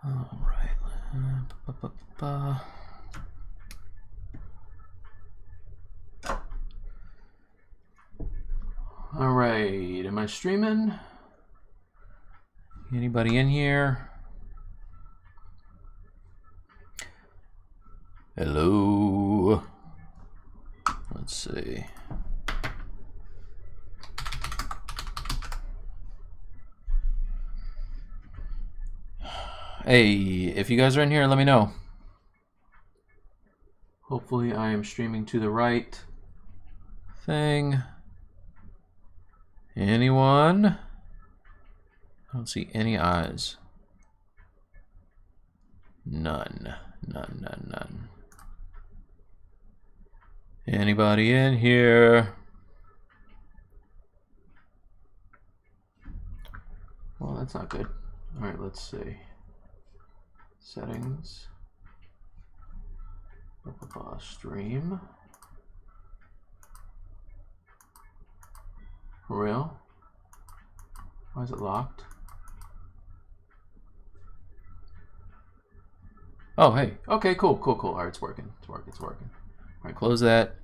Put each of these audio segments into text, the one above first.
All right. All right. Am I streaming? Anybody in here? Hello. Let's see. Hey, if you guys are in here, let me know. Hopefully I am streaming to the right thing. Anyone? I don't see any eyes. None. None. Anybody in here? Well, that's not good. All right, let's see. Settings. Stream. For real? Why is it locked? Oh, hey. Okay, cool. All right, it's working. All right, close that.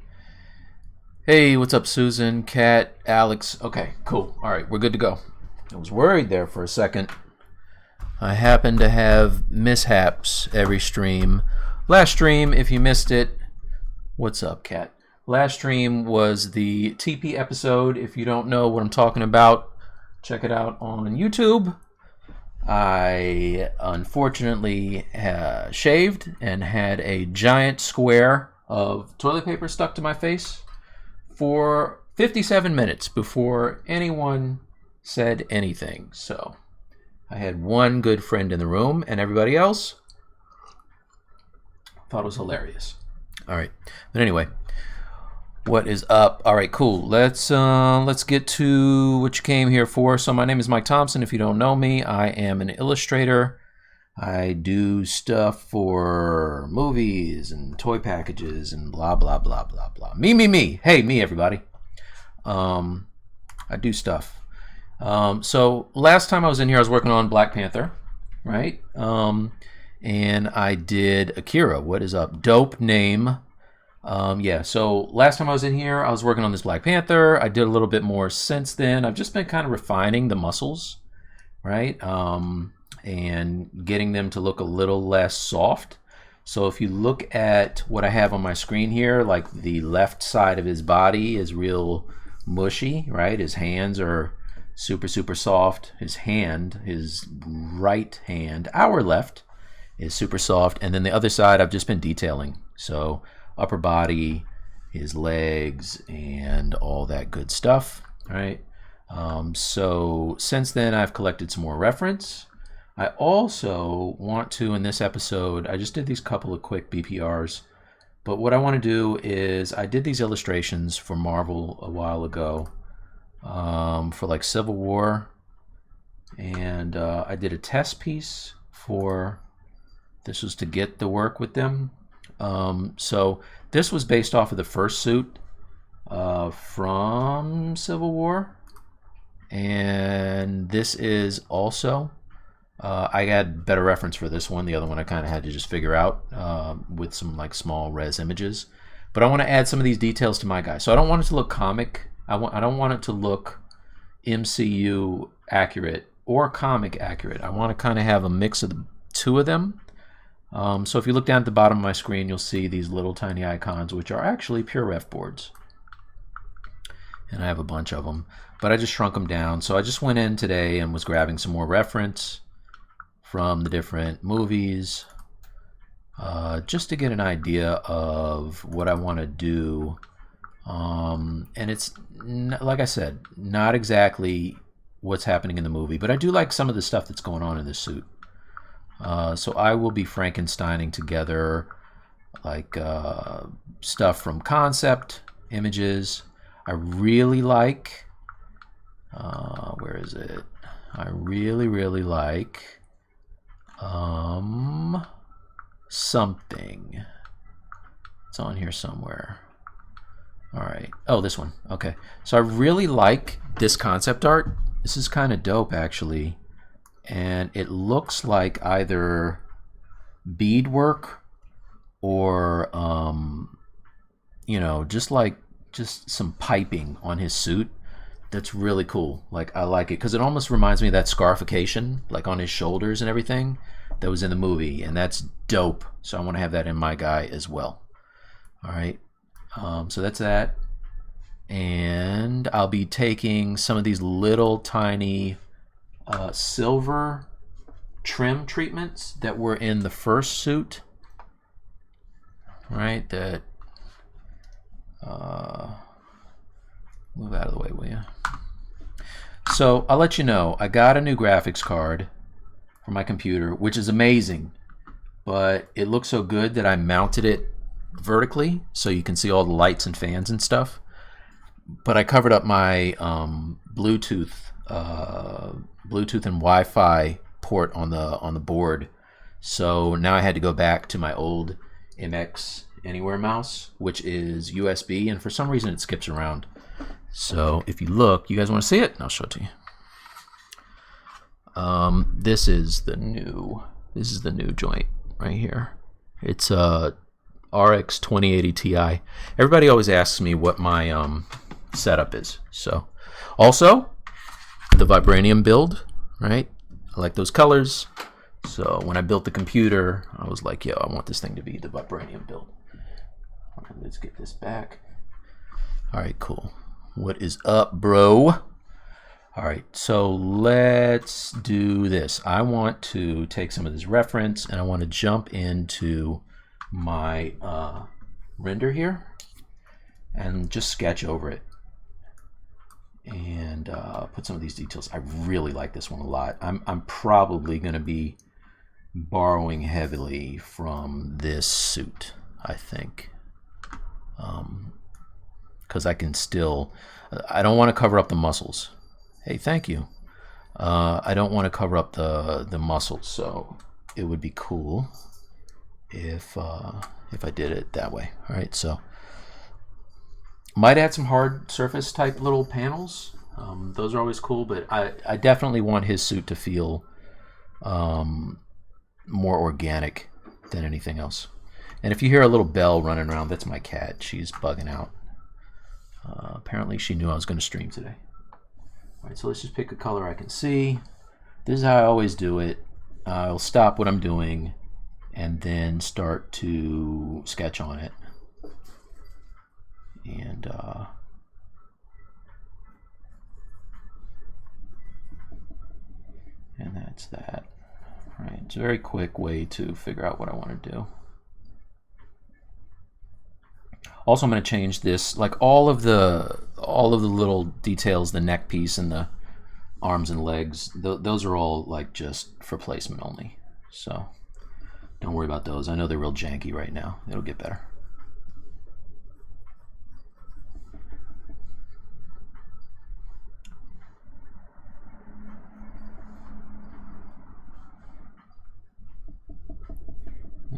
Hey, what's up, Susan, Kat, Alex? Okay, cool. All right, we're good to go. I was worried there for a second. I happen to have mishaps every stream. Last stream, if you missed it, what's up, Kat? Last stream was the TP episode. If you don't know what I'm talking about, check it out on YouTube. I unfortunately shaved and had a giant square of toilet paper stuck to my face for 57 minutes before anyone said anything. So I had one good friend in the room, and everybody else thought it was hilarious. All right, but anyway, what is up? All right, cool. Let's get to what you came here for. So my name is Mike Thompson. If you don't know me, I am an illustrator. I do stuff for movies and toy packages and blah blah blah blah blah. Me. Hey, me, everybody. I do stuff. So last time I was in here, I was working on Black Panther, right? And I did Akira. What is up? Dope name. Yeah, so last time I was in here, I was working on this Black Panther. I did a little bit more since then. I've just been kind of refining the muscles, right? And getting them to look a little less soft. So if you look at what I have on my screen here, like the left side of his body is real mushy, right? His hands are super soft. His right hand, our left, is super soft. And then the other side I've just been detailing. So upper body, his legs, and all that good stuff, right? So since then I've collected some more reference. I also want to, in this episode, I just did these couple of quick BPRs, but what I want to do is I did these illustrations for Marvel a while ago, for like Civil War, and I did a test piece for, this was to get the work with them. So this was based off of the first suit from Civil War, and this is also, I had better reference for this one. The other one I kind of had to just figure out with some like small res images, but I want to add some of these details to my guy. So I don't want it to look comic. I don't want it to look MCU accurate or comic accurate. I want to kind of have a mix of the two of them. So if you look down at the bottom of my screen, you'll see these little tiny icons, which are actually pure ref boards. And I have a bunch of them, but I just shrunk them down. So I just went in today and was grabbing some more reference from the different movies, just to get an idea of what I want to do. And it's, like I said, not exactly what's happening in the movie, but I do like some of the stuff that's going on in this suit. So I will be Frankensteining together like stuff from concept images. I really like, where is it? I really like something. It's on here somewhere. All right. Oh, this one. Okay. So I really like this concept art. This is kind of dope, actually. and it looks like either beadwork or you know, just some piping on his suit. That's really cool. Like, I like it because it almost reminds me of that scarification, like on his shoulders and everything, that was in the movie, and that's dope. So I want to have that in my guy as well. All right, so that's that, and I'll be taking some of these little tiny silver trim treatments that were in the first suit. Right, that move out of the way, will you? So I'll let you know, I got a new graphics card for my computer, which is amazing, but it looks so good that I mounted it vertically so you can see all the lights and fans and stuff. But I covered up my Bluetooth and Wi-Fi port on the board, so now I had to go back to my old MX Anywhere mouse, which is USB, and for some reason it skips around. So if you look, you guys want to see it? I'll show it to you. This is the new joint right here. It's a RX 2080 Ti. Everybody always asks me what my setup is. So also the vibranium build, right? I like those colors. So when I built the computer, I was like, yo, I want this thing to be the vibranium build. Okay, let's get this back. All right, cool. What is up, bro? All right, so let's do this. I want to take some of this reference and I want to jump into my render here and just sketch over it and put some of these details. I really like this one a lot. I'm probably going to be borrowing heavily from this suit, I think, because I can still, I don't want to cover up the muscles. Hey, thank you. I don't want to cover up the muscles, so it would be cool if I did it that way. All right, so might add some hard surface type little panels. Those are always cool, but I definitely want his suit to feel more organic than anything else. And if you hear a little bell running around, that's my cat. She's bugging out. Apparently she knew I was going to stream today. All right, so let's just pick a color I can see. This is how I always do it. I'll stop what I'm doing and then start to sketch on it. And that's that. All right, it's a very quick way to figure out what I want to do. Also, I'm going to change this, like all of the little details, the neck piece and the arms and legs. Those are all like just for placement only. So don't worry about those. I know they're real janky right now. It'll get better.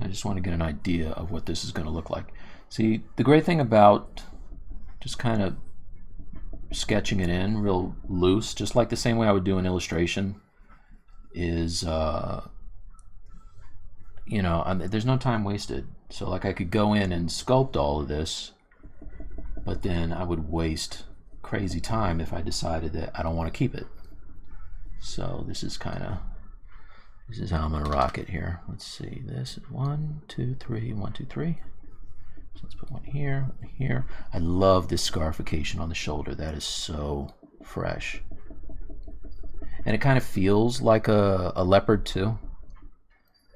I just want to get an idea of what this is going to look like. See, the great thing about just kind of sketching it in real loose, just like the same way I would do an illustration, is, you know, there's no time wasted. So like I could go in and sculpt all of this, but then I would waste crazy time if I decided that I don't want to keep it. So this is how I'm going to rock it here. Let's see, this is 1, 2, 3, 1, 2, 3. So let's put one here, one here. I love this scarification on the shoulder. That is so fresh. And it kind of feels like a leopard too.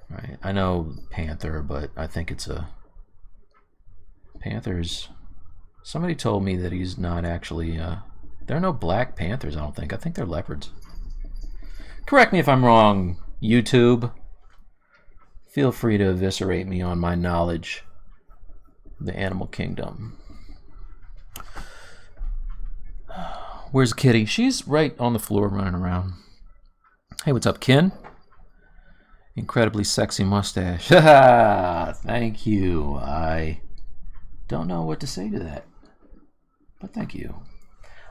Right? I know panther, but I think it's a panthers. Somebody told me that he's not actually, there are no black panthers, I don't think. I think they're leopards. Correct me if I'm wrong, YouTube. Feel free to eviscerate me on my knowledge of the animal kingdom. Where's Kitty? She's right on the floor running around. Hey, what's up, Ken? Incredibly sexy mustache. Thank you. I don't know what to say to that, but thank you.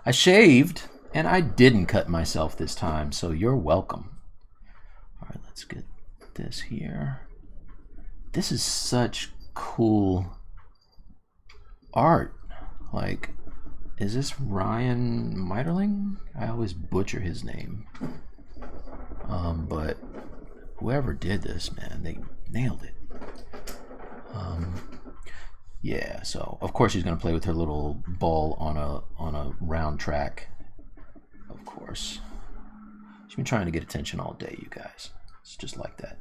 I shaved and I didn't cut myself this time, so you're welcome. let's get this here. This is such cool art. Like, is this Ryan Meiterling? I always butcher his name. But whoever did this, man, they nailed it. Yeah, so of course she's gonna play with her little ball on a round track. Of course. She's been trying to get attention all day, you guys. It's just like that.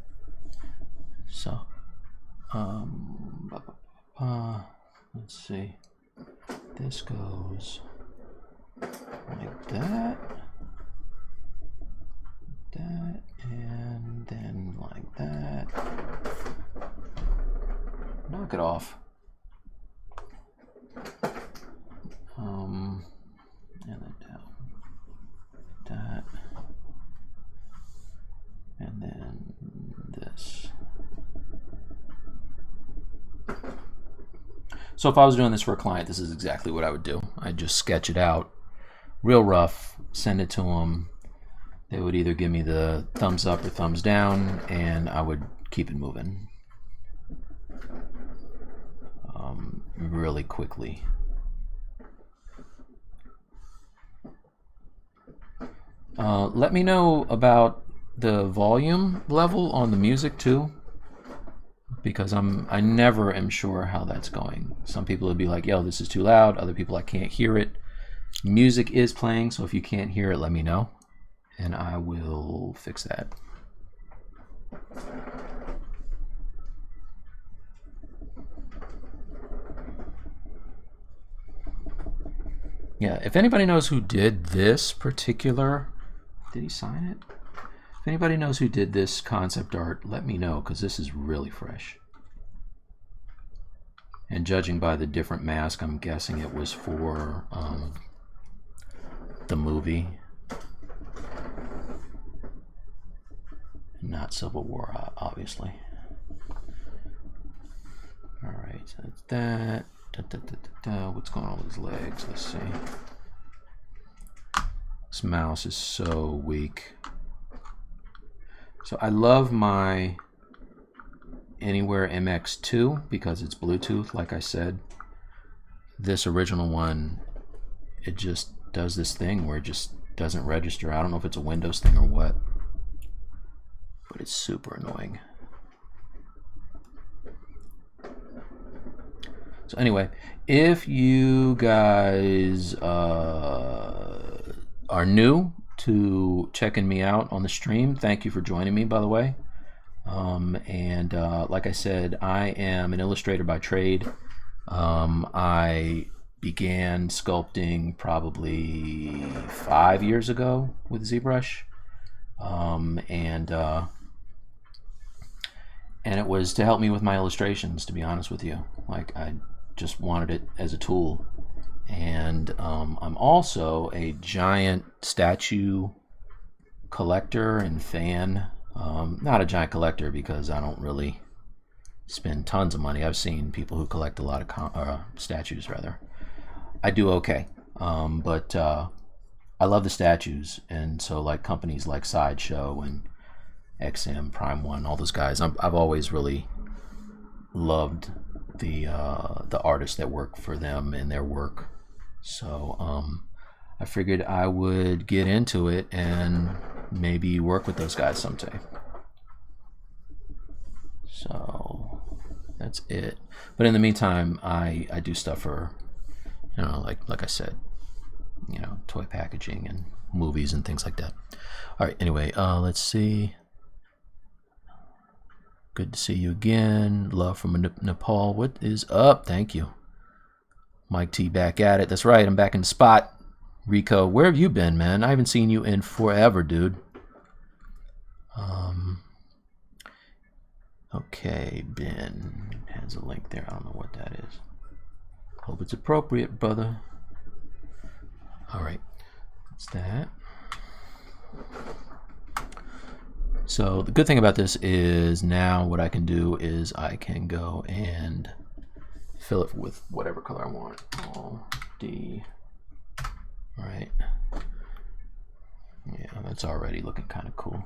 So, let's see. This goes like that, and then like that. Knock it off. And then down. That. And then this. So if I was doing this for a client, this is exactly what I would do. I'd just sketch it out real rough, send it to them. They would either give me the thumbs up or thumbs down, and I would keep it moving really quickly. Let me know about the volume level on the music too, because I never am sure how that's going. Some people would be like, yo, this is too loud. Other people, I can't hear it. Music is playing, so if you can't hear it, let me know and I will fix that. Yeah, if anybody knows who did this particular, did he sign it? If anybody knows who did this concept art, let me know, because this is really fresh. And judging by the different mask, I'm guessing it was for the movie. Not Civil War, obviously. Alright, so that's that. What's going on with his legs? Let's see. This mouse is so weak. So I love my Anywhere MX2 because it's Bluetooth, like I said. This original one, it just does this thing where it just doesn't register. I don't know if it's a Windows thing or what, but it's super annoying. So anyway, if you guys are new to checking me out on the stream, thank you for joining me, by the way. Like I said, I am an illustrator by trade. I began sculpting probably 5 years ago with Zbrush. And it was to help me with my illustrations, to be honest with you. Like, I just wanted it as a tool. And I'm also a giant statue collector and fan. Not a giant collector because I don't really spend tons of money. I've seen people who collect a lot of statues, rather. I do okay, but I love the statues, and so like companies like Sideshow and XM, Prime One, all those guys, I've always really loved the artists that work for them and their work. So I figured I would get into it and maybe work with those guys someday. So that's it. But in the meantime, I do stuff for, you know, like I said, you know, toy packaging and movies and things like that. All right, anyway, let's see. Good to see you again. Love from Nepal. What is up? Thank you. Mike T back at it. That's right, I'm back in the spot. Rico, where have you been, man? I haven't seen you in forever, dude. Okay, Ben has a link there. I don't know what that is. Hope it's appropriate, brother. All right, that's that. So the good thing about this is now what I can do is I can go and fill it with whatever color I want. All D. Right. Yeah, that's already looking kind of cool.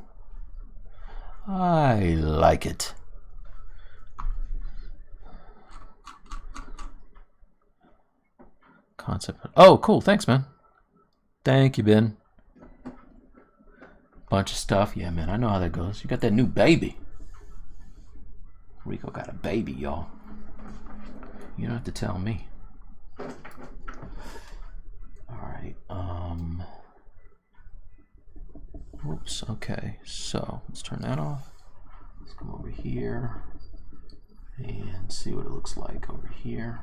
I like it. Concept. Oh, cool. Thanks, man. Thank you, Ben. Bunch of stuff. Yeah, man, I know how that goes. You got that new baby. Rico got a baby, y'all. You don't have to tell me. Alright, whoops, okay. So, let's turn that off. Let's come over here and see what it looks like over here.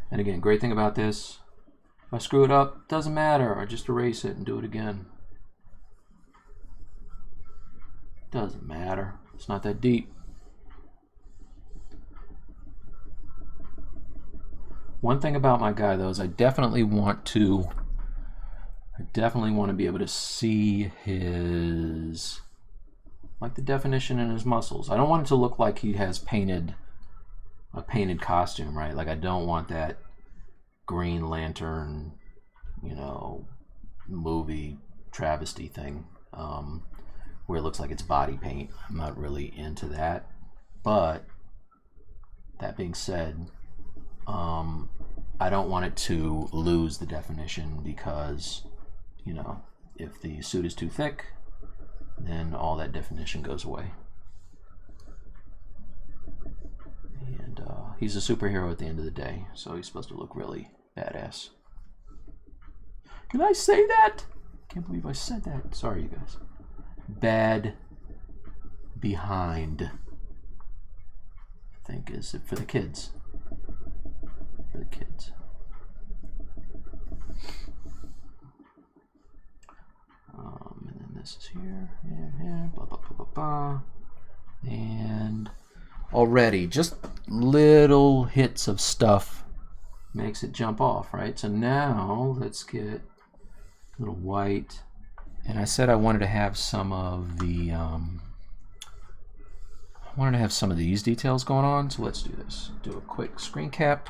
And again, great thing about this, if I screw it up, doesn't matter. I just erase it and do it again. Doesn't matter. It's not that deep. One thing about my guy though is I definitely want to be able to see his, like the definition in his muscles. I don't want it to look like he has a painted costume, right? Like I don't want that Green Lantern, you know, movie travesty thing where it looks like it's body paint. I'm not really into that. But that being said, I don't want it to lose the definition because, you know, if the suit is too thick, then all that definition goes away. And he's a superhero at the end of the day, so he's supposed to look really badass. Can I say that? Can't believe I said that. Sorry, you guys. Bad behind, I think, is it for the kids. For the kids. And then this is here, here, blah, blah, blah, blah, blah. And already, just little hits of stuff makes it jump off, right? So now let's get a little white. And I said I wanted to have some of the, these details going on. So let's do this. Do a quick screen cap.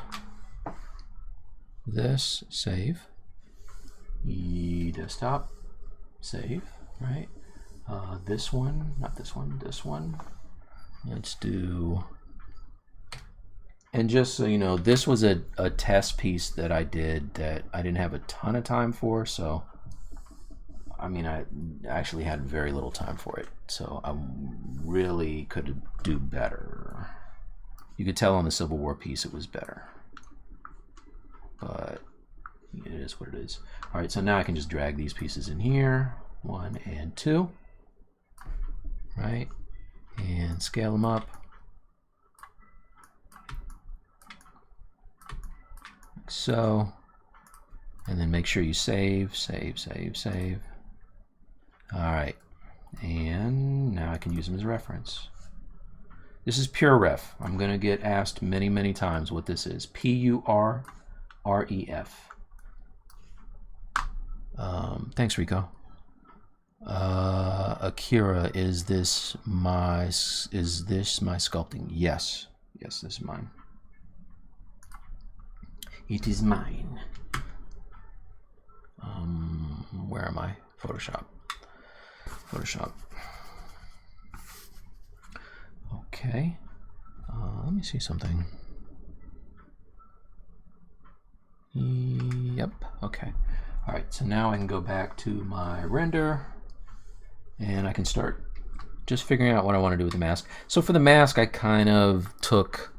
This, save. Desktop, save, right? This one, not this one, this one. Let's do, and just so you know, this was a test piece that I did that I didn't have a ton of time for, so I mean, I actually had very little time for it, so I really could do better. You could tell on the Civil War piece it was better, but it is what it is. All right, so now I can just drag these pieces in here, 1 and 2, right? And scale them up. Like so. And then make sure you save, save, save, save. All right, and now I can use them as a reference. This is pure ref. I'm gonna get asked many, many times what this is. P-U-R-R-E-F. Thanks, Rico. Akira, is this my sculpting? Yes, yes, this is mine. It is mine. Where am I? Photoshop. Photoshop. Okay. Let me see something. Yep. Okay. All right. So now I can go back to my render, and I can start just figuring out what I want to do with the mask. So for the mask, I kind of took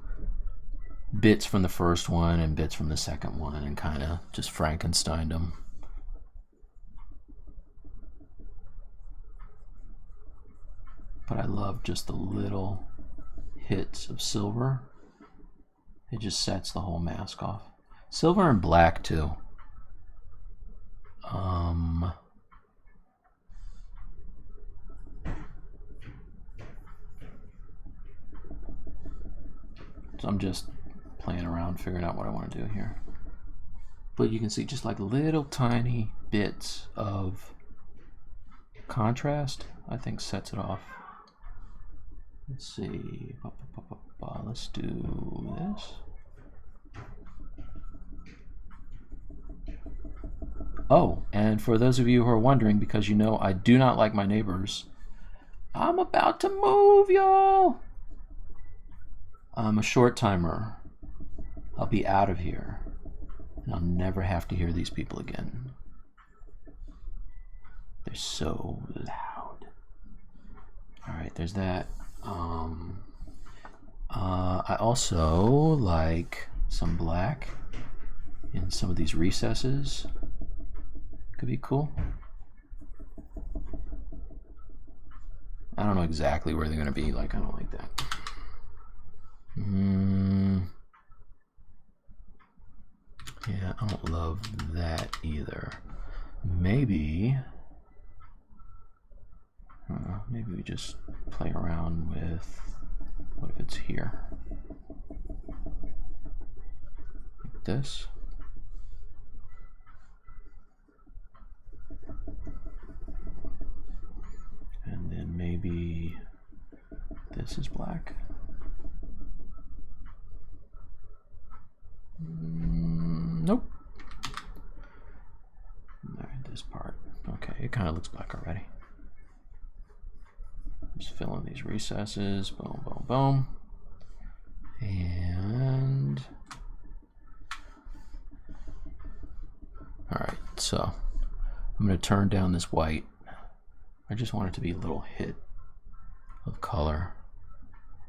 bits from the first one and bits from the second one and kind of just Frankensteined them. But I love just the little hits of silver. It just sets the whole mask off. Silver and black too. So I'm just playing around, figuring out what I want to do here. But you can see just like little tiny bits of contrast, I think sets it off. Let's see. Let's do this. Oh, and for those of you who are wondering, because you know I do not like my neighbors, I'm about to move, y'all. I'm a short timer. I'll be out of here, and I'll never have to hear these people again. They're so loud. All right, there's that. I also like some black in some of these recesses. Could be cool. I don't know exactly where they're going to be. Like, I don't like that. Yeah, I don't love that either. Maybe maybe we just play around with, what if it's here? Like this. And then maybe this is black. Nope. All right, this part. Okay, it kind of looks black already. Just fill in these recesses. Boom, boom, boom. And all right, so I'm going to turn down this white. I just want it to be a little hit of color.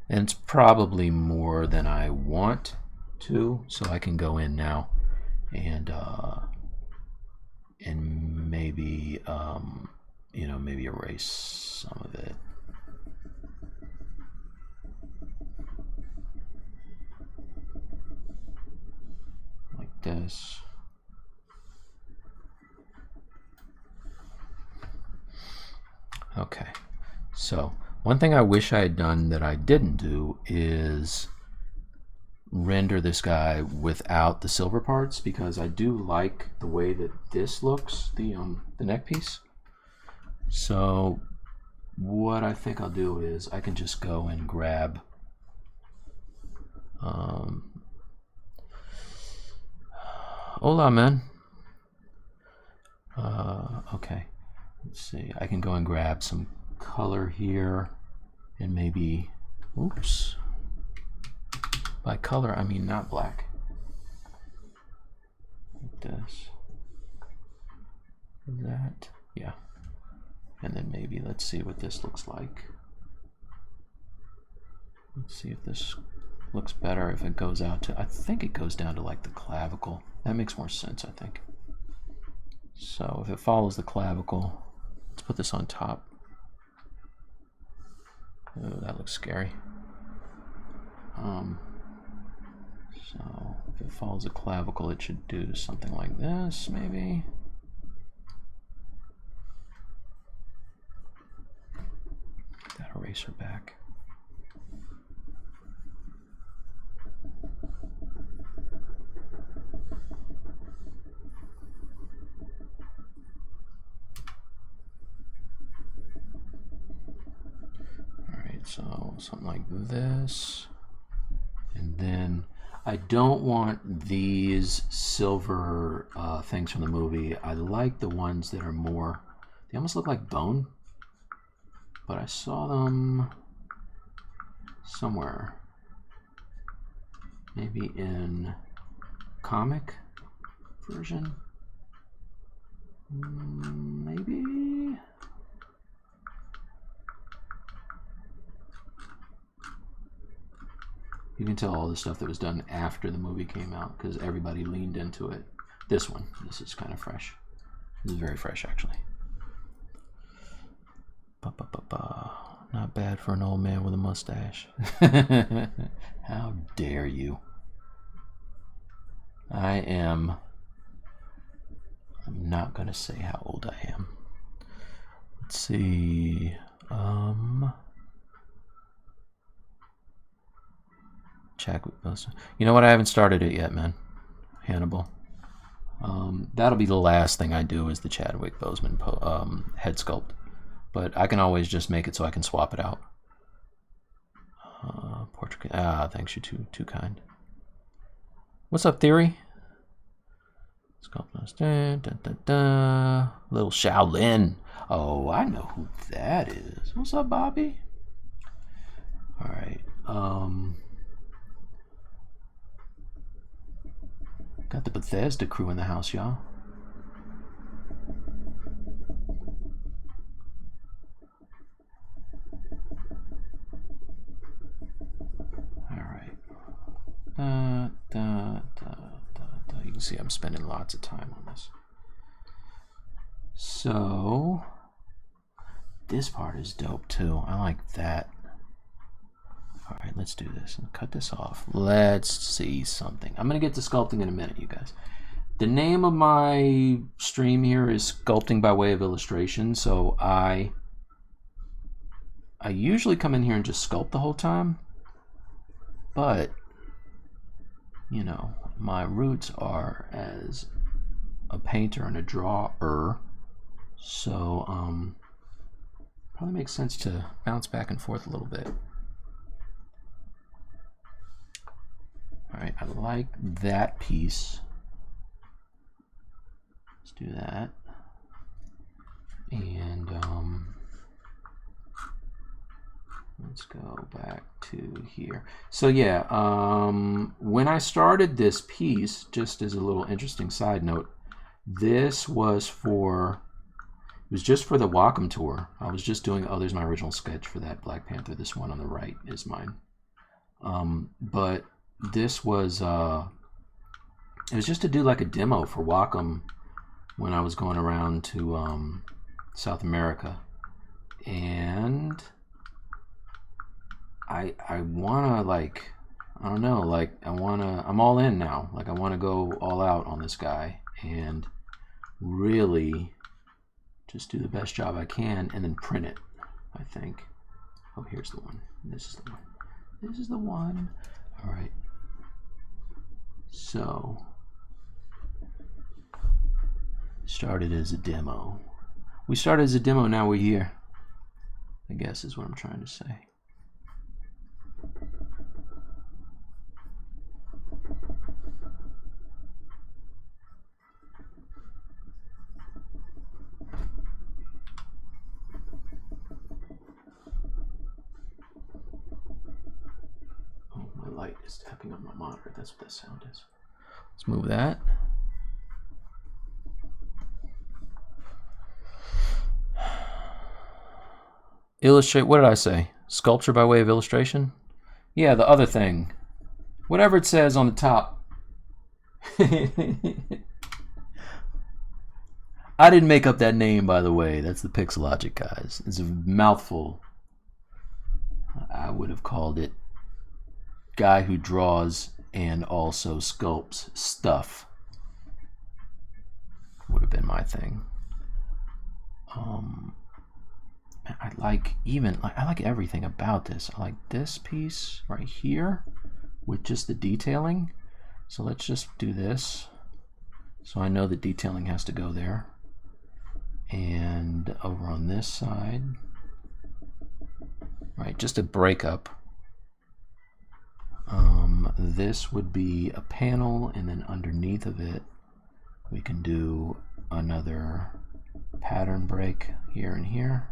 And it's probably more than I want to, so I can go in now and maybe you know, maybe erase some of it. Like this. Okay, so one thing I wish I had done that I didn't do is render this guy without the silver parts, because I do like the way that this looks, the neck piece. So what I think I'll do is I can just go and grab hola, man. Okay, let's see, I can go and grab some color here and maybe, oops, by color I mean not black, like this, that, yeah, and then maybe let's see what this looks like. Let's see if this looks better, if it goes out to, I think it goes down to like the clavicle. That makes more sense, I think. So if it follows the clavicle, let's put this on top. Oh, that looks scary. So if it follows the clavicle, it should do something like this, maybe. Put that eraser back. So something like this, and then I don't want these silver things from the movie. I like the ones that are more, they almost look like bone, but I saw them somewhere, maybe in comic version, maybe. You can tell all the stuff that was done after the movie came out because everybody leaned into it. This one, this is kind of fresh. This is very fresh, actually. Not bad for an old man with a mustache. How dare you? I'm not going to say how old I am. Let's see. You know what? I haven't started it yet, man. Hannibal. That'll be the last thing I do is the Chadwick Boseman head sculpt. But I can always just make it so I can swap it out. Portrait. Thanks. You're too kind. What's up, Theory? Little Shaolin. Oh, I know who that is. What's up, Bobby? All right. Got the Bethesda crew in the house, y'all. All right. You can see I'm spending lots of time on this. So this part is dope too. I like that. All right, let's do this and cut this off. Let's see something. I'm gonna get to sculpting in a minute, you guys. The name of my stream here is Sculpting by Way of Illustration. So I usually come in here and just sculpt the whole time, but you know, my roots are as a painter and a drawer, so probably makes sense to bounce back and forth a little bit. All right, I like that piece. Let's do that. And let's go back to here. So yeah, when I started this piece, just as a little interesting side note, this was for, it was just for the Wacom tour. I was just doing, oh, there's my original sketch for that Black Panther. This one on the right is mine. But this was, it was just to do like a demo for Wacom when I was going around to South America. And I wanna, like, I don't know, like I'm all in now. Like I wanna go all out on this guy and really just do the best job I can and then print it, I think. Oh, here's the one. This is the one. This is the one. All right. So, started as a demo. We started as a demo, now we're here, I guess is what I'm trying to say. Oh, my light is tapping on my monitor. That's what that sound is. Let's move that. Illustrate, what did I say? Sculpture by way of illustration? Yeah, the other thing. Whatever it says on the top. I didn't make up that name, by the way. That's the Pixelogic guys. It's a mouthful. I would have called it guy who draws and also sculpts stuff. Would have been my thing. I like everything about this. I like this piece right here with just the detailing. So let's just do this. So I know the detailing has to go there. And over on this side, right, just a breakup. This would be a panel, and then underneath of it, we can do another pattern break here and here.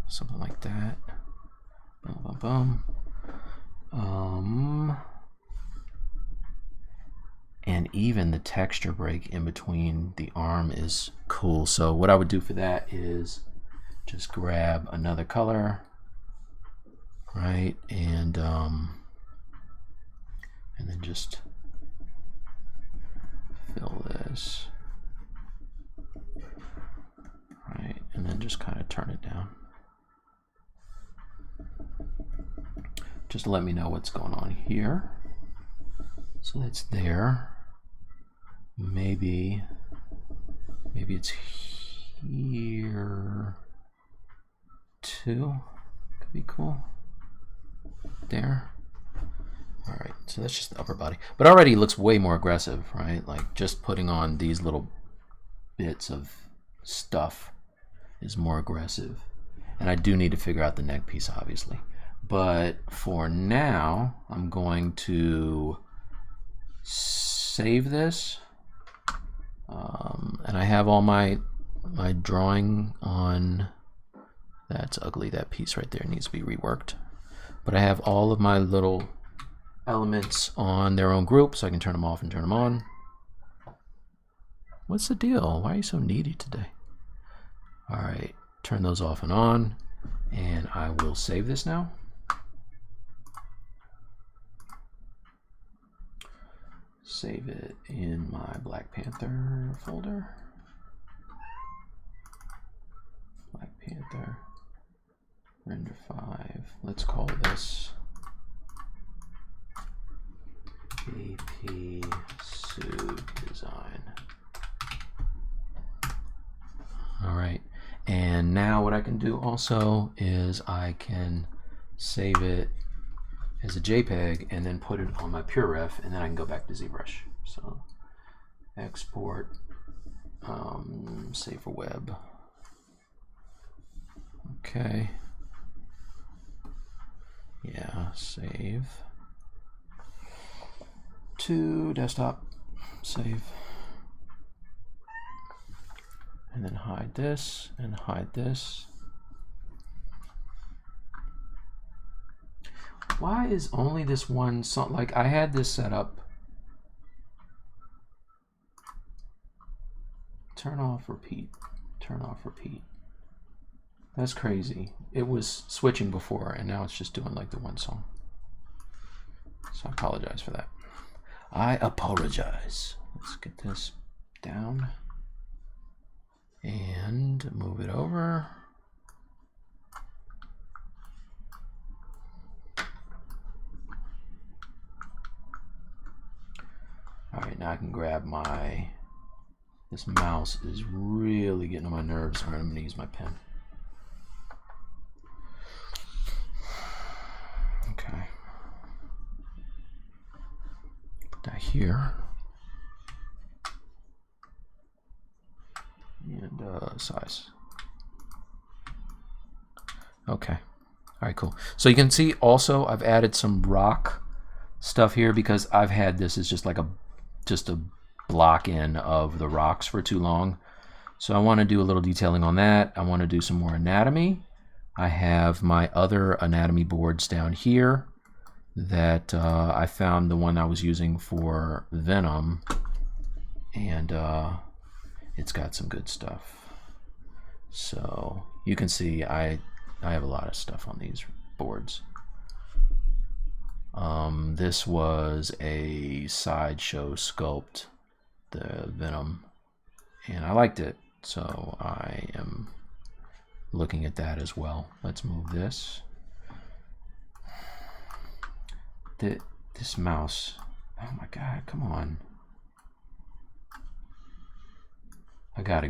Something like that. Boom, boom, boom. And even the texture break in between the arm is cool. So what I would do for that is just grab another color, right, and then just fill this, right, and then just kind of turn it down. Just let me know what's going on here. So that's there. Maybe it's here too. Could be cool. There. All right, so that's just the upper body. But already it looks way more aggressive, right? Like just putting on these little bits of stuff is more aggressive. And I do need to figure out the neck piece, obviously. But for now, I'm going to save this. And I have all my drawing on. That's ugly. That piece right there needs to be reworked. But I have all of my little elements on their own group, so I can turn them off and turn them on. What's the deal? Why are you so needy today? All right, turn those off and on, and I will save this now. Save it in my Black Panther folder. Black Panther, render 5. Let's call this AP Sub Design. All right, and now what I can do also is I can save it as a JPEG and then put it on my PureRef, and then I can go back to ZBrush. So export, save for web. Okay. Yeah, save to desktop, save, and then hide this and hide this. Why is only this one song? Like, I had this set up. Turn off, repeat. Turn off, repeat. That's crazy. It was switching before, and now it's just doing like the one song. So I apologize for that. I apologize. Let's get this down and move it over. All right, now I can grab my, this mouse is really getting on my nerves, so I'm going to use my pen. Okay. Put that here. And size. Okay. All right, cool. So you can see also I've added some rock stuff here because I've had this as just like a block in of the rocks for too long. So I want to do a little detailing on that. I want to do some more anatomy. I have my other anatomy boards down here that I found the one I was using for Venom, and it's got some good stuff. So you can see I have a lot of stuff on these boards. This was a sideshow sculpt, the Venom, and I liked it, so I am looking at that as well. Let's move this. This mouse, oh my god, come on. I gotta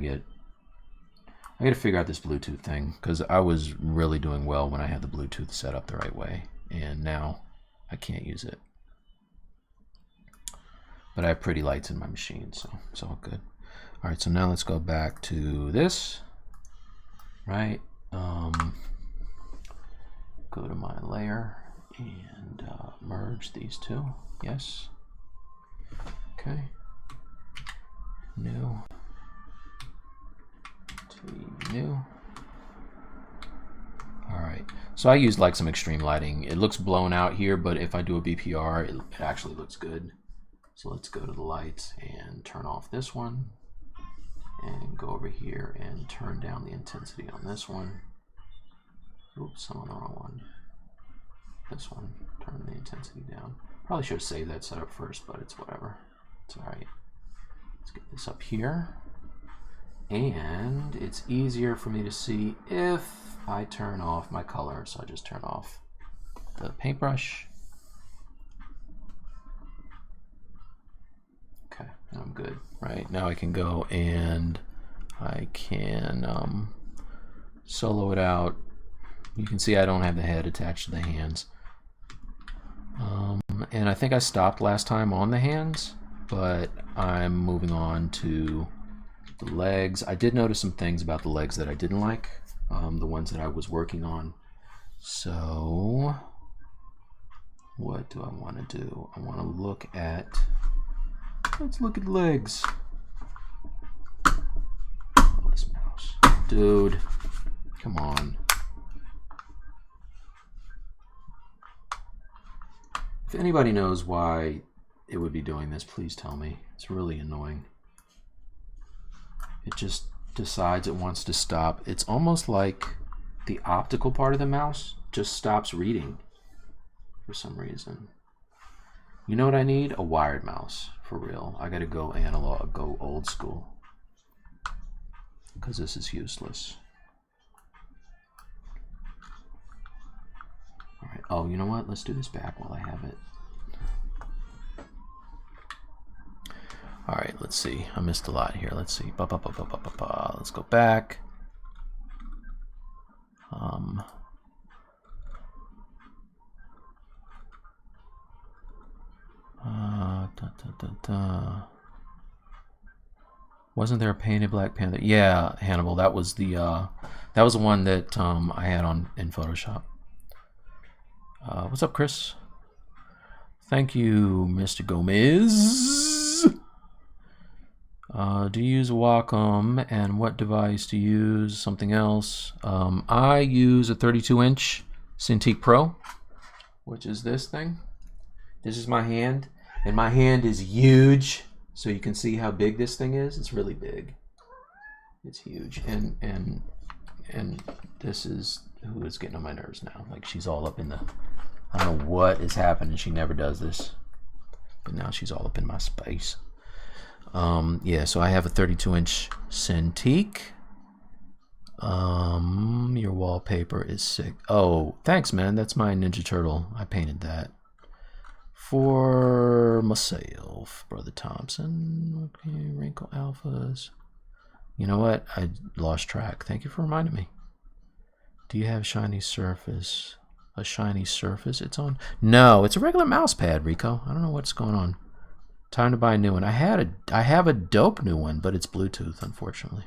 figure out this Bluetooth thing, because I was really doing well when I had the Bluetooth set up the right way, and now I can't use it. But I have pretty lights in my machine, so it's all good. All right, so now let's go back to this, right? Go to my layer and merge these two. Yes. Okay. New. New. All right. So I used like some extreme lighting. It looks blown out here, but if I do a BPR, it actually looks good. So let's go to the lights and turn off this one, and go over here and turn down the intensity on this one. Oops, I'm on the wrong one. This one, turn the intensity down. Probably should have saved that setup first, but it's whatever. It's all right. Let's get this up here. And it's easier for me to see if I turn off my color. So I just turn off the paintbrush. Okay, and I'm good. Right, now I can go and I can solo it out. You can see I don't have the head attached to the hands. And I think I stopped last time on the hands, but I'm moving on to the legs. I did notice some things about the legs that I didn't like, the ones that I was working on. So what do I want to do? I want to look at Let's look at legs. Oh, this mouse. Dude, come on. If anybody knows why it would be doing this, please tell me. It's really annoying. It just decides it wants to stop. It's almost like the optical part of the mouse just stops reading for some reason. You know what I need? A wired mouse, for real. I gotta go analog, go old school, because this is useless. All right. Oh, you know what? Let's do this back while I have it. All right, let's see. I missed a lot here. Let's see. Let's go back. Wasn't there a painted Black Panther? Yeah, Hannibal. That was the one that I had on in Photoshop. What's up, Chris? Thank you, Mr. Gomez. Do you use Wacom, and what device do you use? Something else? I use a 32-inch Cintiq Pro, which is this thing. This is my hand, and my hand is huge, so you can see how big this thing is. It's really big. It's huge, and this is who is getting on my nerves now. Like, she's all up in the, I don't know what is happening. She never does this, but now she's all up in my space. Yeah, so I have a 32-inch Cintiq. Your wallpaper is sick. Oh, thanks, man. That's my Ninja Turtle. I painted that for myself, Brother Thompson. Okay, wrinkle alphas. You know what? I lost track. Thank you for reminding me. Do you have shiny surface? A shiny surface it's on? No, it's a regular mouse pad, Rico. I don't know what's going on. Time to buy a new one. I have a dope new one, but it's Bluetooth, unfortunately.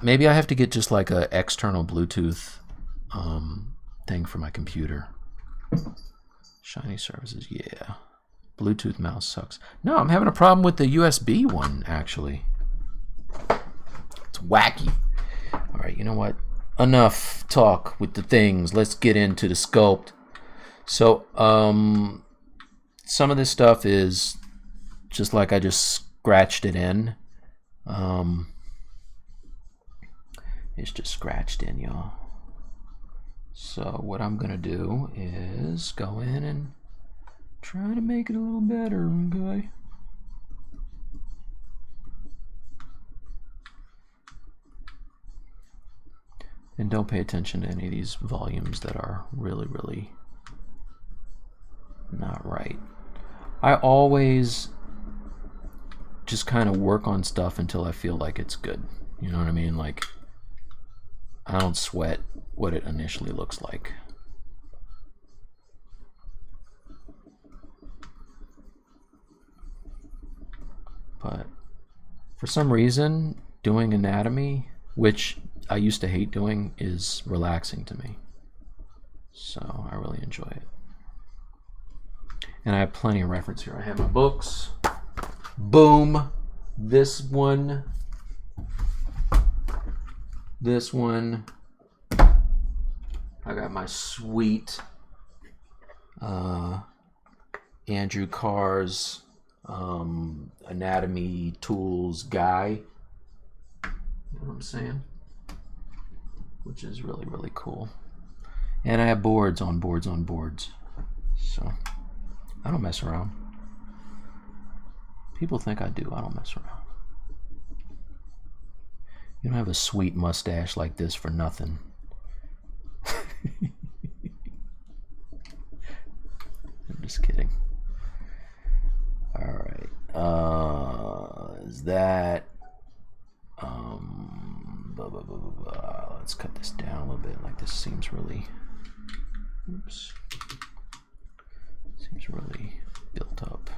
Maybe I have to get just like a external Bluetooth thing for my computer. Shiny surfaces, yeah. Bluetooth mouse sucks. No, I'm having a problem with the USB one, actually. It's wacky. All right, you know what? Enough talk with the things. Let's get into the sculpt. So, some of this stuff is just like I just scratched it in. It's just scratched in, y'all. So what I'm gonna do is go in and try to make it a little better, okay? And don't pay attention to any of these volumes that are really, really not right. I always just kind of work on stuff until I feel like it's good. You know what I mean? Like, I don't sweat what it initially looks like. But for some reason, doing anatomy, which I used to hate doing, is relaxing to me. So I really enjoy it. And I have plenty of reference here. I have my books. Boom. This one. This one. I got my sweet Andrew Carr's anatomy tools guy. You know what I'm saying? Which is really, really cool. And I have boards on boards on boards. So I don't mess around. People think I do. I don't mess around. You don't have a sweet mustache like this for nothing. I'm just kidding. All right. Is that let's cut this down a little bit. Like, this seems really, oops, seems really built up.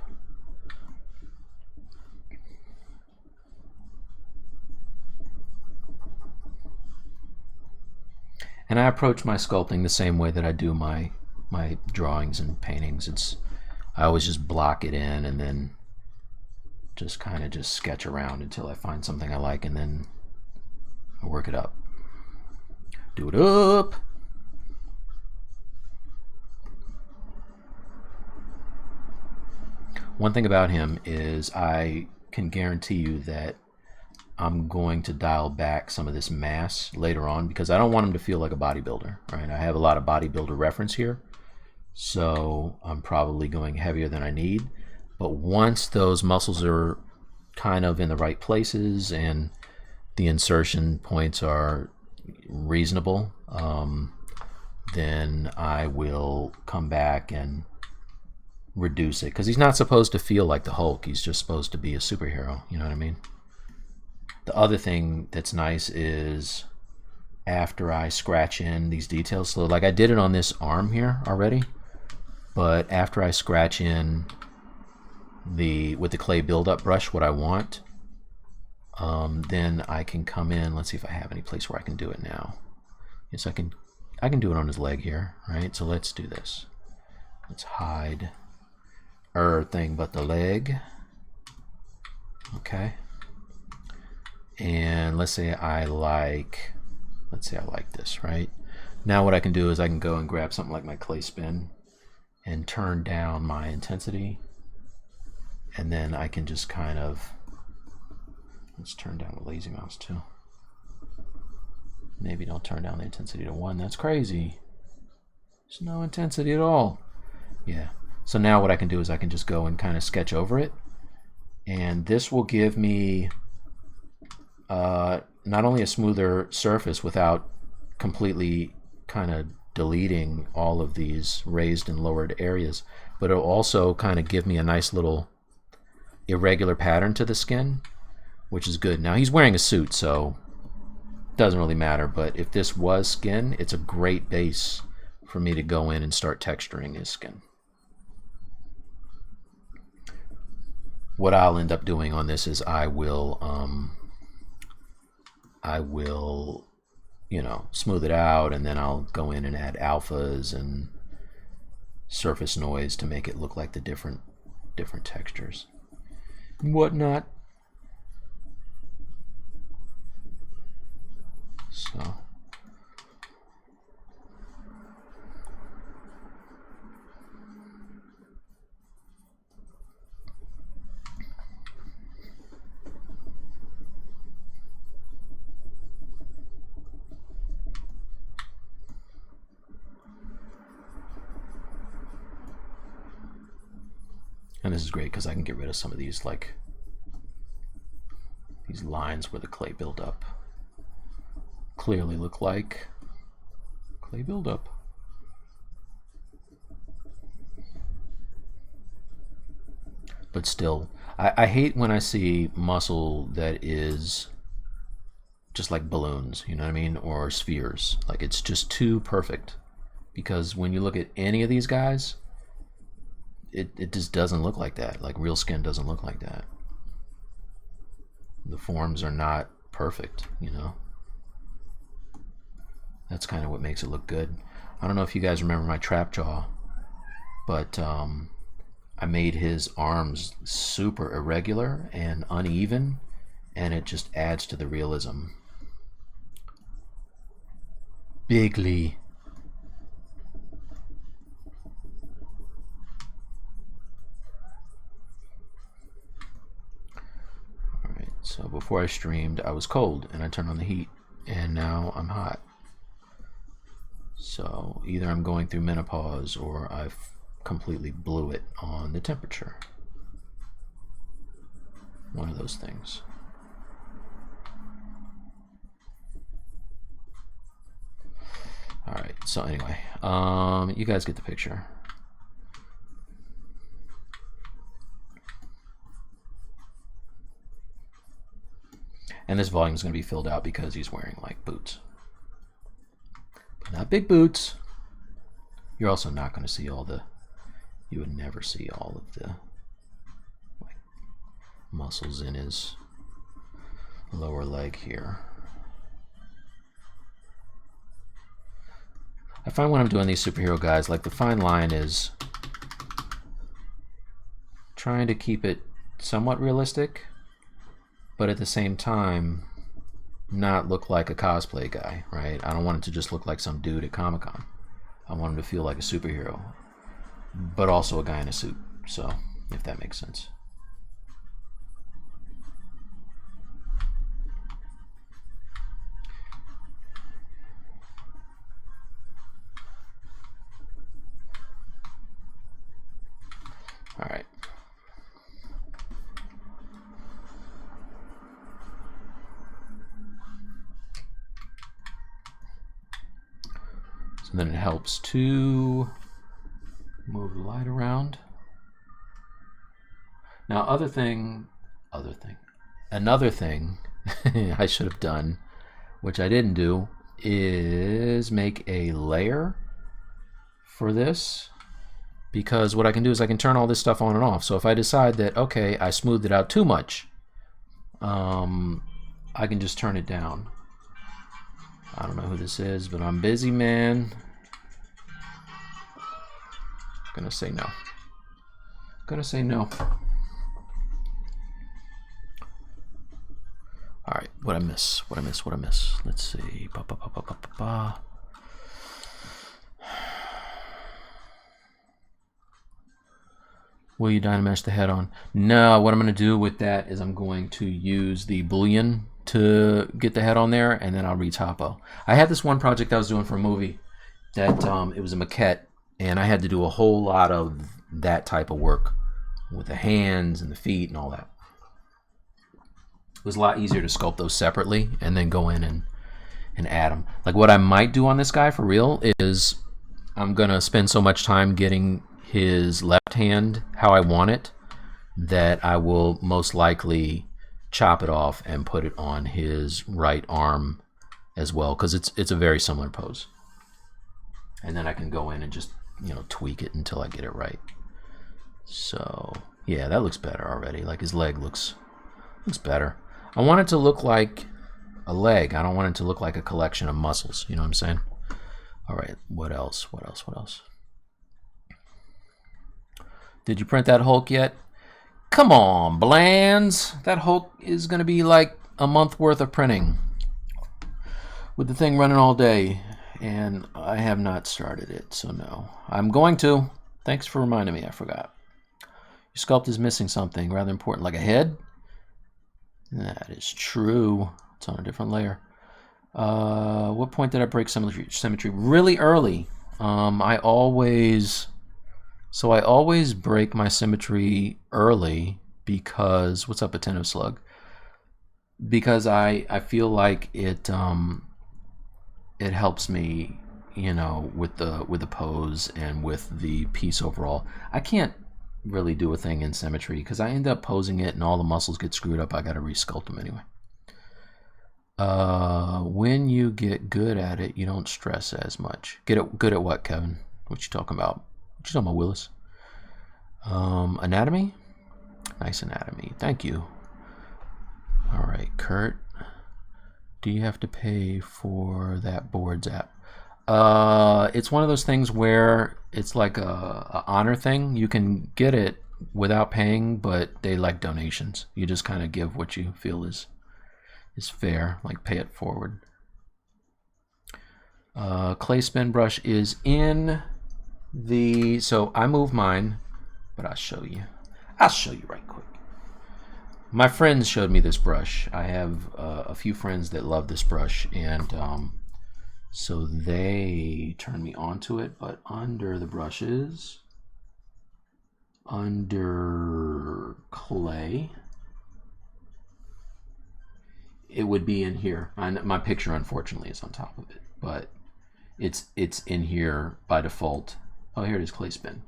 And I approach my sculpting the same way that I do my drawings and paintings. I always just block it in and then just kind of just sketch around until I find something I like, and then I work it up. Do it up. One thing about him is I can guarantee you that I'm going to dial back some of this mass later on, because I don't want him to feel like a bodybuilder, right? I have a lot of bodybuilder reference here, so I'm probably going heavier than I need. But once those muscles are kind of in the right places and the insertion points are reasonable, then I will come back and reduce it, because he's not supposed to feel like the Hulk. He's just supposed to be a superhero, you know what I mean? The other thing that's nice is after I scratch in these details, so like I did it on this arm here already, but after I scratch in with the clay buildup brush what I want, then I can come in. Let's see if I have any place where I can do it now. Yes, I can do it on his leg here, right? So let's do this. Let's hide everything but the leg. Okay. And let's say I like this, right? Now what I can do is I can go and grab something like my clay spin and turn down my intensity, and then I can just kind of, let's turn down the lazy mouse too. Maybe don't turn down the intensity to 1. That's crazy. There's no intensity at all. Yeah. So now what I can do is I can just go and kind of sketch over it, and this will give me not only a smoother surface without completely kind of deleting all of these raised and lowered areas, but it'll also kind of give me a nice little irregular pattern to the skin, which is good. Now he's wearing a suit, so it doesn't really matter, but if this was skin, it's a great base for me to go in and start texturing his skin. What I'll end up doing on this is I will you know, smooth it out, and then I'll go in and add alphas and surface noise to make it look like the different textures and whatnot. So and this is great because I can get rid of some of these, like these lines where the clay buildup clearly look like clay buildup. But still, I hate when I see muscle that is just like balloons, you know what I mean, or spheres. Like, it's just too perfect, because when you look at any of these guys, it just doesn't look like that. Like, real skin doesn't look like that. The forms are not perfect, you know. That's kind of what makes it look good. I don't know if you guys remember my trap jaw, but I made his arms super irregular and uneven, and it just adds to the realism. Bigly. Alright, so before I streamed, I was cold, and I turned on the heat, and now I'm hot. So either I'm going through menopause, or I've completely blew it on the temperature. One of those things. Alright, so anyway, you guys get the picture. And this volume is going to be filled out because he's wearing like boots. But not big boots. You're also not going to see all the, you would never see all of the like muscles in his lower leg here. I find when I'm doing these superhero guys, like, the fine line is trying to keep it somewhat realistic, but at the same time not look like a cosplay guy, right? I don't want it to just look like some dude at Comic-Con. I want him to feel like a superhero, but also a guy in a suit. So, if that makes sense. All right. So then it helps to move the light around. Now, another thing I should have done, which I didn't do, is make a layer for this, because what I can do is I can turn all this stuff on and off. So if I decide that, okay, I smoothed it out too much, I can just turn it down. I don't know who this is, but I'm busy, man. Gonna say no. Gonna say no. All right, what I miss? Let's see. Will you Dynamesh the head on? No, what I'm going to do with that is I'm going to use the Boolean to get the head on there, and then I'll re-topo. I had this one project I was doing for a movie that it was a maquette, and I had to do a whole lot of that type of work with the hands and the feet and all that. It was a lot easier to sculpt those separately and then go in and add them. Like what I might do on this guy for real is I'm going to spend so much time getting his left hand how I want it that I will most likely chop it off and put it on his right arm as well, because it's a very similar pose. And then I can go in and just, you know, tweak it until I get it right. So yeah, that looks better already. Like his leg looks better. I want it to look like a leg. I don't want it to look like a collection of muscles. You know what I'm saying? All right, what else? Did you print that Hulk yet? Come on, Blands. That Hulk is going to be like a month worth of printing with the thing running all day, and I have not started it, so no. I'm going to. Thanks for reminding me. I forgot. Your sculpt is missing something rather important, like a head. That is true. It's on a different layer. What point did I break symmetry? Really early. I always break my symmetry early because, what's up, Attentive Slug? Because I feel like it helps me, you know, with the pose and with the piece overall. I can't really do a thing in symmetry because I end up posing it and all the muscles get screwed up. I got to resculpt them anyway. When you get good at it, you don't stress as much. Good at what, Kevin? What you talking about? What you talking about, Willis? Anatomy? Nice anatomy. Thank you. All right, Kurt. Do you have to pay for that boards app? It's one of those things where it's like a honor thing. You can get it without paying, but they like donations. You just kind of give what you feel is fair, like pay it forward. Clay spin brush is in the, so I moved mine, but I'll show you right quick. My friends showed me this brush. I have a few friends that love this brush, and so they turned me onto it. But under the brushes, under clay, it would be in here. My picture, unfortunately, is on top of it, but it's in here by default. Oh, here it is, clay spin.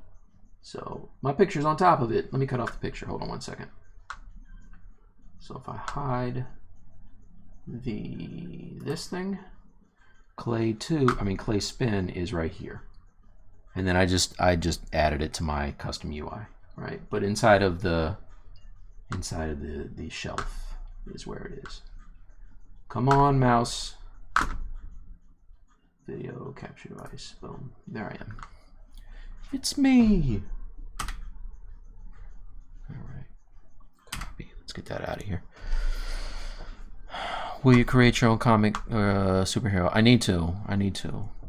So my picture's on top of it. Let me cut off the picture. Hold on one second. So if I hide this thing, clay spin is right here. And then I just added it to my custom UI, right? But inside of the shelf is where it is. Come on, mouse. Video capture device. Boom. There I am. It's me. All right. get that out of here. Will you create your own comic superhero? I need to.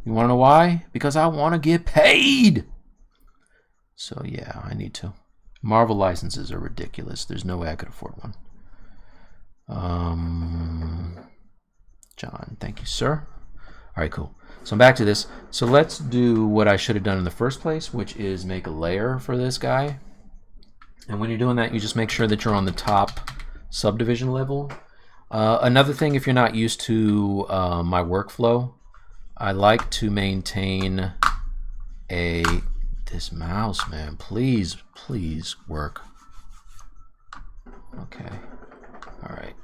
You want to know why? Because I want to get paid. So yeah, I need to. Marvel licenses are ridiculous. There's no way I could afford one. John, thank you, sir. All right, cool. So I'm back to this. So let's do what I should have done in the first place, which is make a layer for this guy. And when you're doing that, you just make sure that you're on the top subdivision level. Another thing, if you're not used to my workflow, I like to maintain this mouse, man, please work. Okay, all right.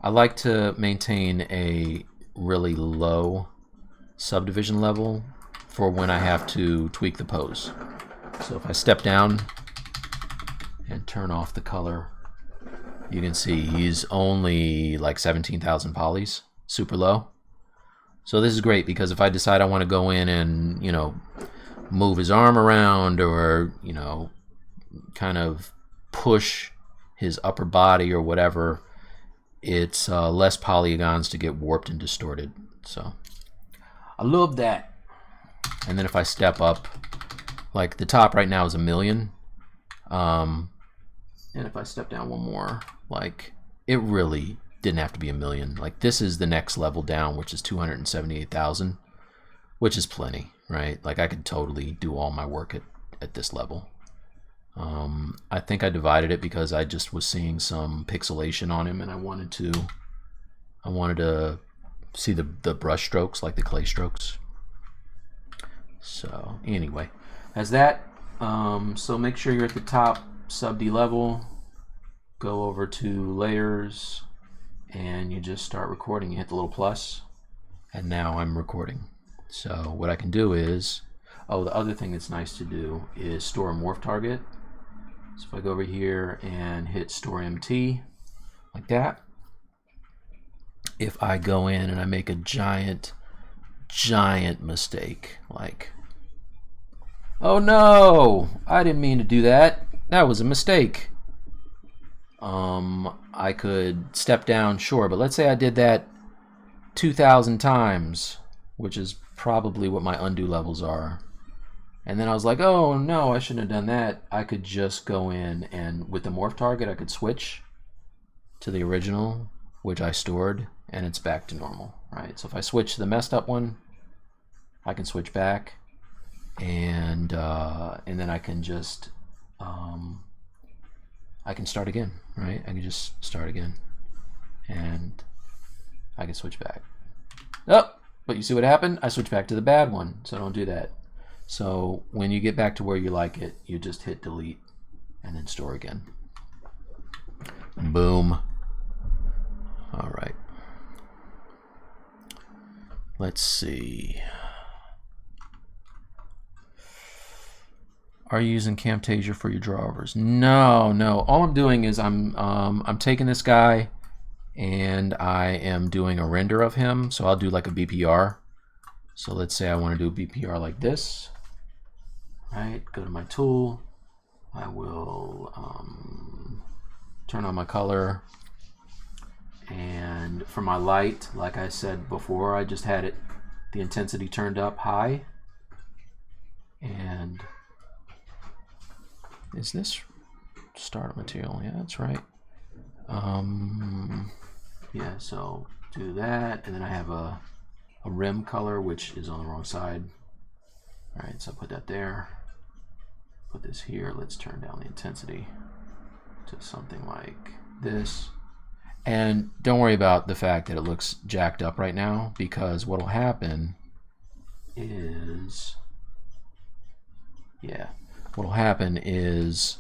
I like to maintain a really low subdivision level for when I have to tweak the pose. So if I step down and turn off the color, you can see he's only like 17,000 polys, super low. So this is great because if I decide I want to go in and, you know, move his arm around or, you know, kind of push his upper body or whatever, it's less polygons to get warped and distorted. So I love that. And then if I step up, like the top right now is 1,000,000. And if I step down one more, like it really didn't have to be 1,000,000. Like this is the next level down, which is 278,000, which is plenty, right? Like I could totally do all my work at this level. I think I divided it because I just was seeing some pixelation on him, and I wanted to see the brush strokes, like the clay strokes. So anyway, as that, so make sure you're at the top sub D level, go over to layers, and you just start recording. You hit the little plus, and now I'm recording. So what I can do is, oh, the other thing that's nice to do is store a morph target. So if I go over here and hit store MT, like that, if I go in and I make a giant mistake, like, oh no, I didn't mean to do that. That was a mistake. I could step down, sure, but let's say I did that 2,000 times, which is probably what my undo levels are. And then I was like, oh no, I shouldn't have done that. I could just go in and with the morph target, I could switch to the original, which I stored, and it's back to normal, right? So if I switch to the messed up one, I can switch back, and then I can just I can start again, right? I can just start again, and I can switch back. Oh, but you see what happened? I switched back to the bad one, so don't do that. So when you get back to where you like it, you just hit delete and then store again. Boom. All right. Let's see. Are you using Camtasia for your drawovers? No. All I'm doing is I'm taking this guy and I am doing a render of him. So I'll do like a BPR. So let's say I want to do a BPR like this. Right, go to my tool. I will turn on my color. And for my light, like I said before, I just had it, the intensity turned up high. And is this starter material? Yeah, that's right. Yeah, so do that, and then I have a rim color, which is on the wrong side. All right, so I'll put that there. Put this here. Let's turn down the intensity to something like this. And don't worry about the fact that it looks jacked up right now, because what will happen is, what will happen is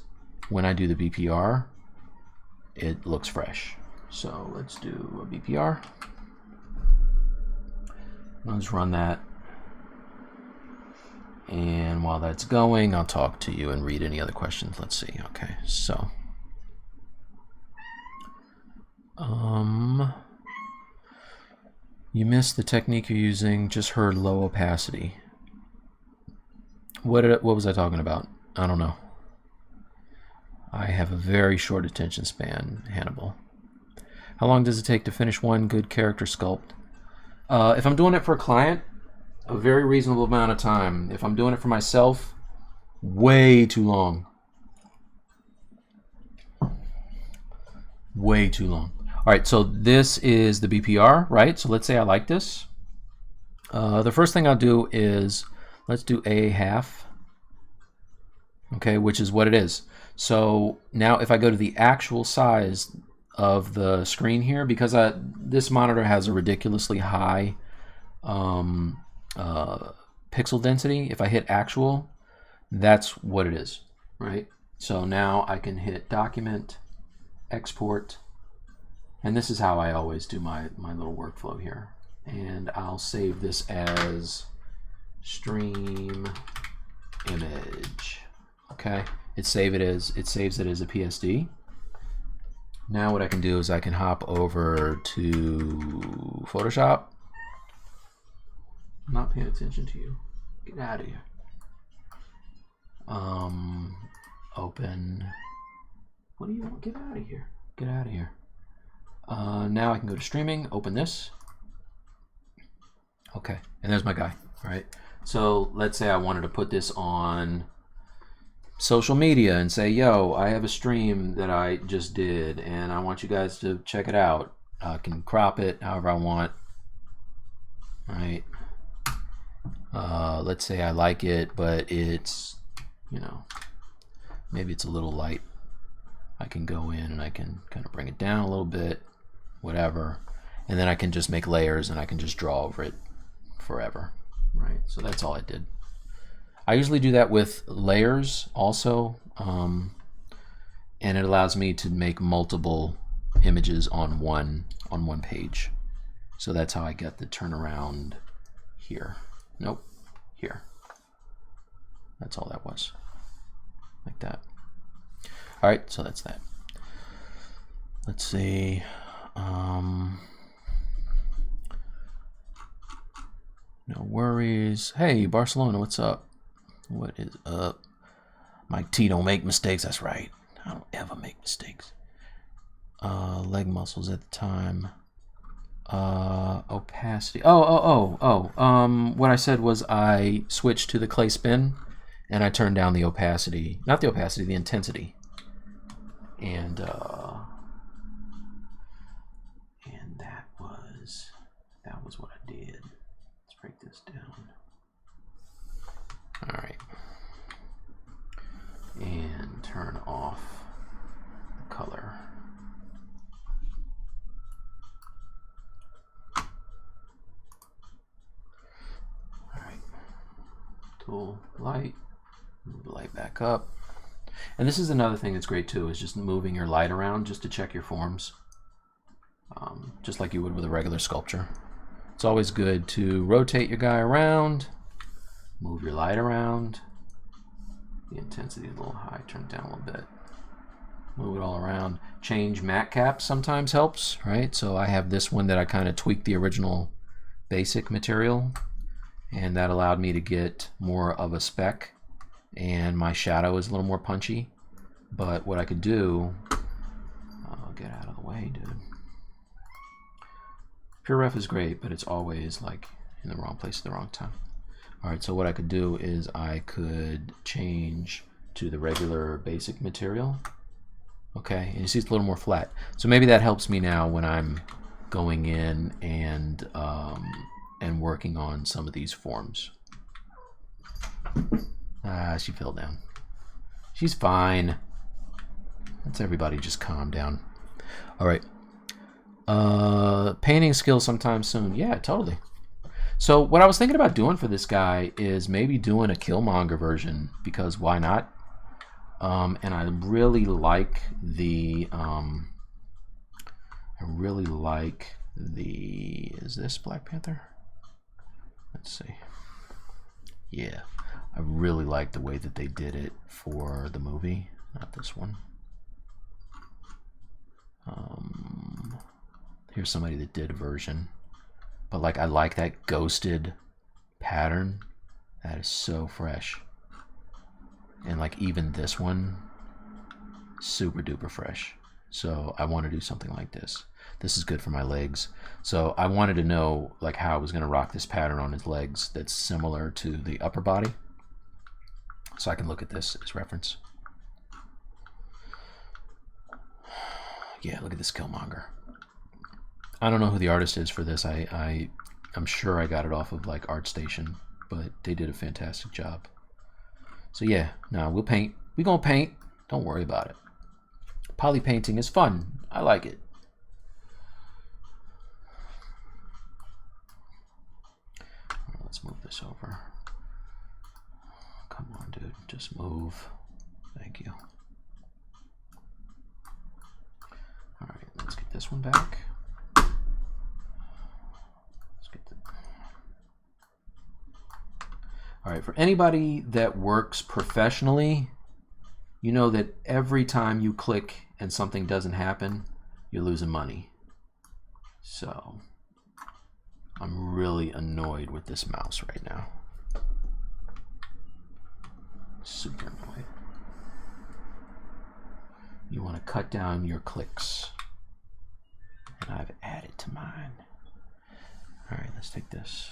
when I do the BPR, it looks fresh. So let's do a BPR. I'll just run that. And while that's going, I'll talk to you and read any other questions. Let's see. Okay, so you missed the technique you're using, just heard low opacity. What was I talking about? I don't know. I have a very short attention span, Hannibal. How long does it take to finish one good character sculpt? If I'm doing it for a client, a very reasonable amount of time. If I'm doing it for myself, way too long. Way too long. All right, so this is the BPR, right? So let's say I like this. The first thing I'll do is, let's do a half, okay, which is what it is. So now if I go to the actual size of the screen here, because this monitor has a ridiculously high pixel density, if I hit actual, that's what it is, right? So now I can hit document, export, and this is how I always do my little workflow here. And I'll save this as stream image. Okay, it saves it as a PSD. Now what I can do is I can hop over to Photoshop. I'm not paying attention to you. Get out of here. Open. What do you want? Get out of here. Get out of here. Now I can go to streaming, open this. Okay, and there's my guy, right? So let's say I wanted to put this on social media and say, yo, I have a stream that I just did and I want you guys to check it out. I can crop it however I want, right? Let's say I like it, but it's, you know, maybe it's a little light. I can go in and I can kind of bring it down a little bit, whatever, and then I can just make layers and I can just draw over it forever, right? So that's all I did. I usually do that with layers also, and it allows me to make multiple images on one page. So that's how I get the turnaround here. Nope, here. That's all that was, like that. All right, so that's that. Let's see. No worries. Hey, Barcelona, what's up? What is up? Mike T don't make mistakes. That's right. I don't ever make mistakes. Leg muscles at the time. Opacity. What I said was I switched to the clay spin and I turned down the opacity. Not the opacity, the intensity. And that was what I did. Let's break this down. All right. And turn off the color. All right. Tool light. Move the light back up. And this is another thing that's great too, is just moving your light around just to check your forms. Just like you would with a regular sculpture. It's always good to rotate your guy around, move your light around. The intensity is a little high, turn it down a little bit. Move it all around. Change matte caps sometimes helps, right? So I have this one that I kind of tweaked the original basic material, and that allowed me to get more of a speck, and my shadow is a little more punchy. But what I could do, get out of the way, dude. Pure Ref is great, but it's always like in the wrong place at the wrong time. All right, so what I could do is I could change to the regular basic material. Okay, and you see it's a little more flat. So maybe that helps me now when I'm going in and working on some of these forms. She fell down. She's fine. Let's everybody just calm down. All right. Painting skills sometime soon. Yeah, totally. So what I was thinking about doing for this guy is maybe doing a Killmonger version, because why not? And I really like the is this Black Panther? Let's see. Yeah, I really like the way that they did it for the movie. Not this one. Here's somebody that did a version, but like I like that ghosted pattern. That is so fresh. And like even this one, super duper fresh. So I want to do something like this. This is good for my legs. So I wanted to know like how I was going to rock this pattern on his legs that's similar to the upper body. So I can look at this as reference. Yeah, look at this Killmonger. I don't know who the artist is for this. I'm sure I got it off of like ArtStation, but they did a fantastic job. So yeah, now we'll paint. We're gonna paint. Don't worry about it. Poly painting is fun. I like it. Let's move this over. Come on, dude. Just move. Thank you. All right, let's get this one back. All right, for anybody that works professionally, you know that every time you click and something doesn't happen, you're losing money. So I'm really annoyed with this mouse right now. Super annoyed. You want to cut down your clicks. And I've added to mine. All right, let's take this.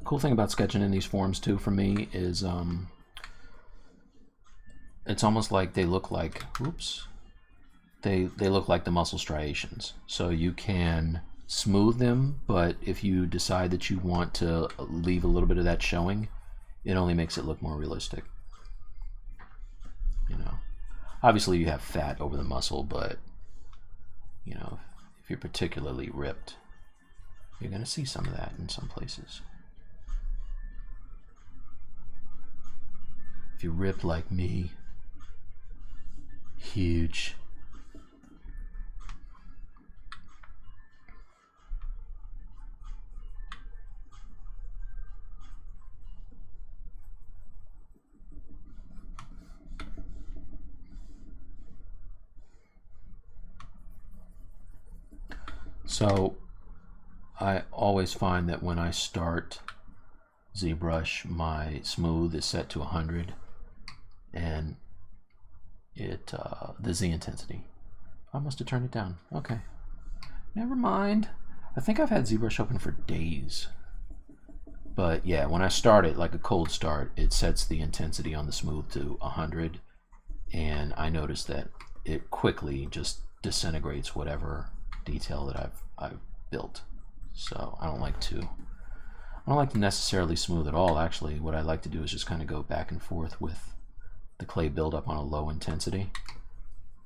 Cool thing about sketching in these forms too for me is it's almost like they look like, oops, they look like the muscle striations. So you can smooth them, but if you decide that you want to leave a little bit of that showing, it only makes it look more realistic. You know, obviously you have fat over the muscle, but you know, if you're particularly ripped, you're going to see some of that in some places. If you're ripped like me, huge. So I always find that when I start ZBrush, my smooth is set to 100, and it the Z intensity. I must have turned it down. Okay, never mind. I think I've had ZBrush open for days, but yeah, when I start it like a cold start, it sets the intensity on the smooth to 100, and I notice that it quickly just disintegrates whatever detail that I've built. So I don't like to necessarily smooth at all. Actually, what I like to do is just kind of go back and forth with the clay buildup on a low intensity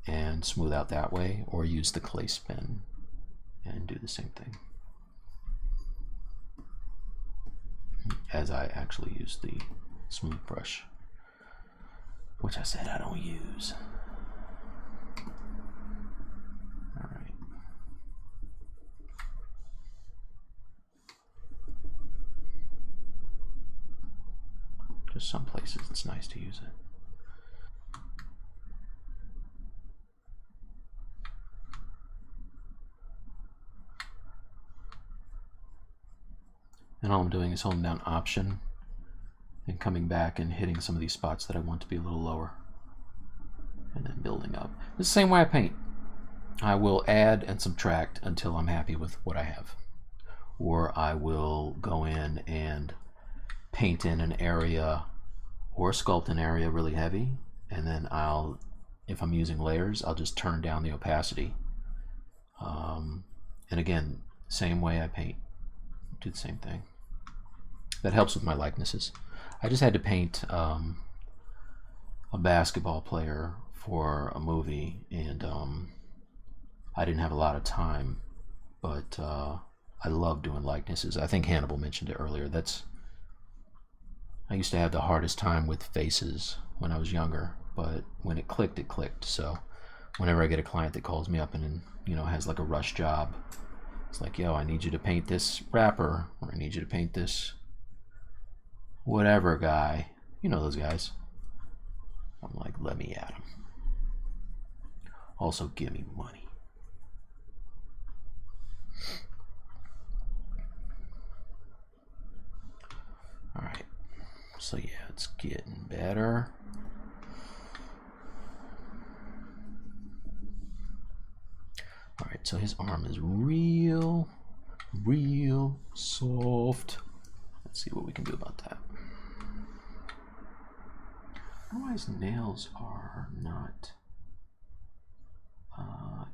and smooth out that way, or use the clay spin and do the same thing as I actually use the smooth brush, which I said I don't use. All right. Just some places it's nice to use it. And all I'm doing is holding down Option and coming back and hitting some of these spots that I want to be a little lower, and then building up. It's the same way I paint. I will add and subtract until I'm happy with what I have. Or I will go in and paint in an area or sculpt an area really heavy, and then I'll, if I'm using layers, I'll just turn down the opacity. And again, same way I paint. Do the same thing. That helps with my likenesses. I just had to paint a basketball player for a movie, and I didn't have a lot of time, but I love doing likenesses. I think Hannibal mentioned it earlier. That's I used to have the hardest time with faces when I was younger, but when it clicked, it clicked. So whenever I get a client that calls me up and, you know, has like a rush job, it's like, yo, I need you to paint this wrapper, or I need you to paint this whatever guy. You know those guys. I'm like, let me at him. Also, give me money. All right. So yeah, it's getting better. All right, so his arm is real soft. Let's see what we can do about that. I don't know why his nails are not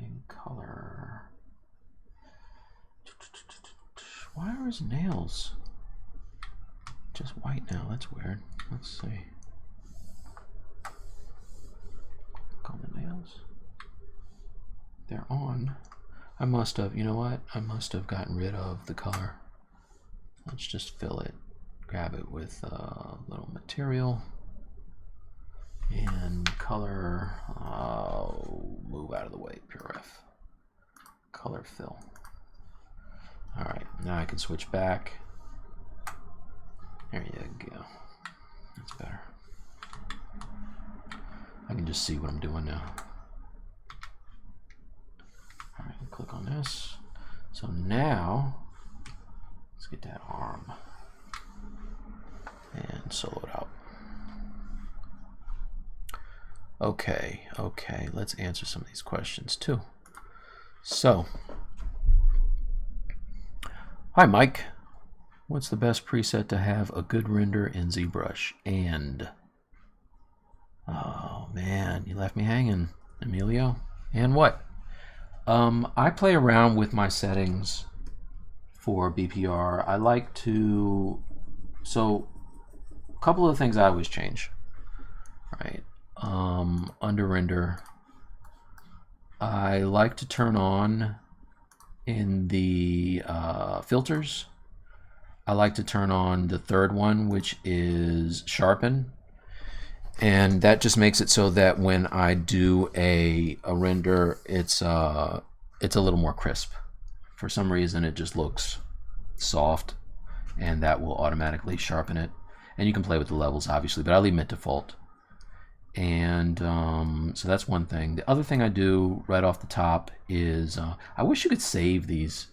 in color. Why are his nails just white now? That's weird. Let's see. Click on the nails. They're on. I must have, you know what? I must have gotten rid of the color. Let's just fill it. Grab it with a little material. And color, move out of the way, pure F. Color fill. All right, now I can switch back. There you go. That's better. I can just see what I'm doing now. All right, click on this. So now, let's get that arm and solo it out. Okay, let's answer some of these questions too. So, hi Mike, what's the best preset to have a good render in ZBrush? And, oh man, you left me hanging, Emilio. And what? I play around with my settings for BPR. I like to, so a couple of things I always change, right? Under render, I like to turn on in the filters. I like to turn on the third one, which is sharpen, and that just makes it so that when I do a render, it's a little more crisp. For some reason, it just looks soft, and that will automatically sharpen it. And you can play with the levels, obviously, but I leave them at default. And so that's one thing. The other thing I do right off the top is I wish you could save these.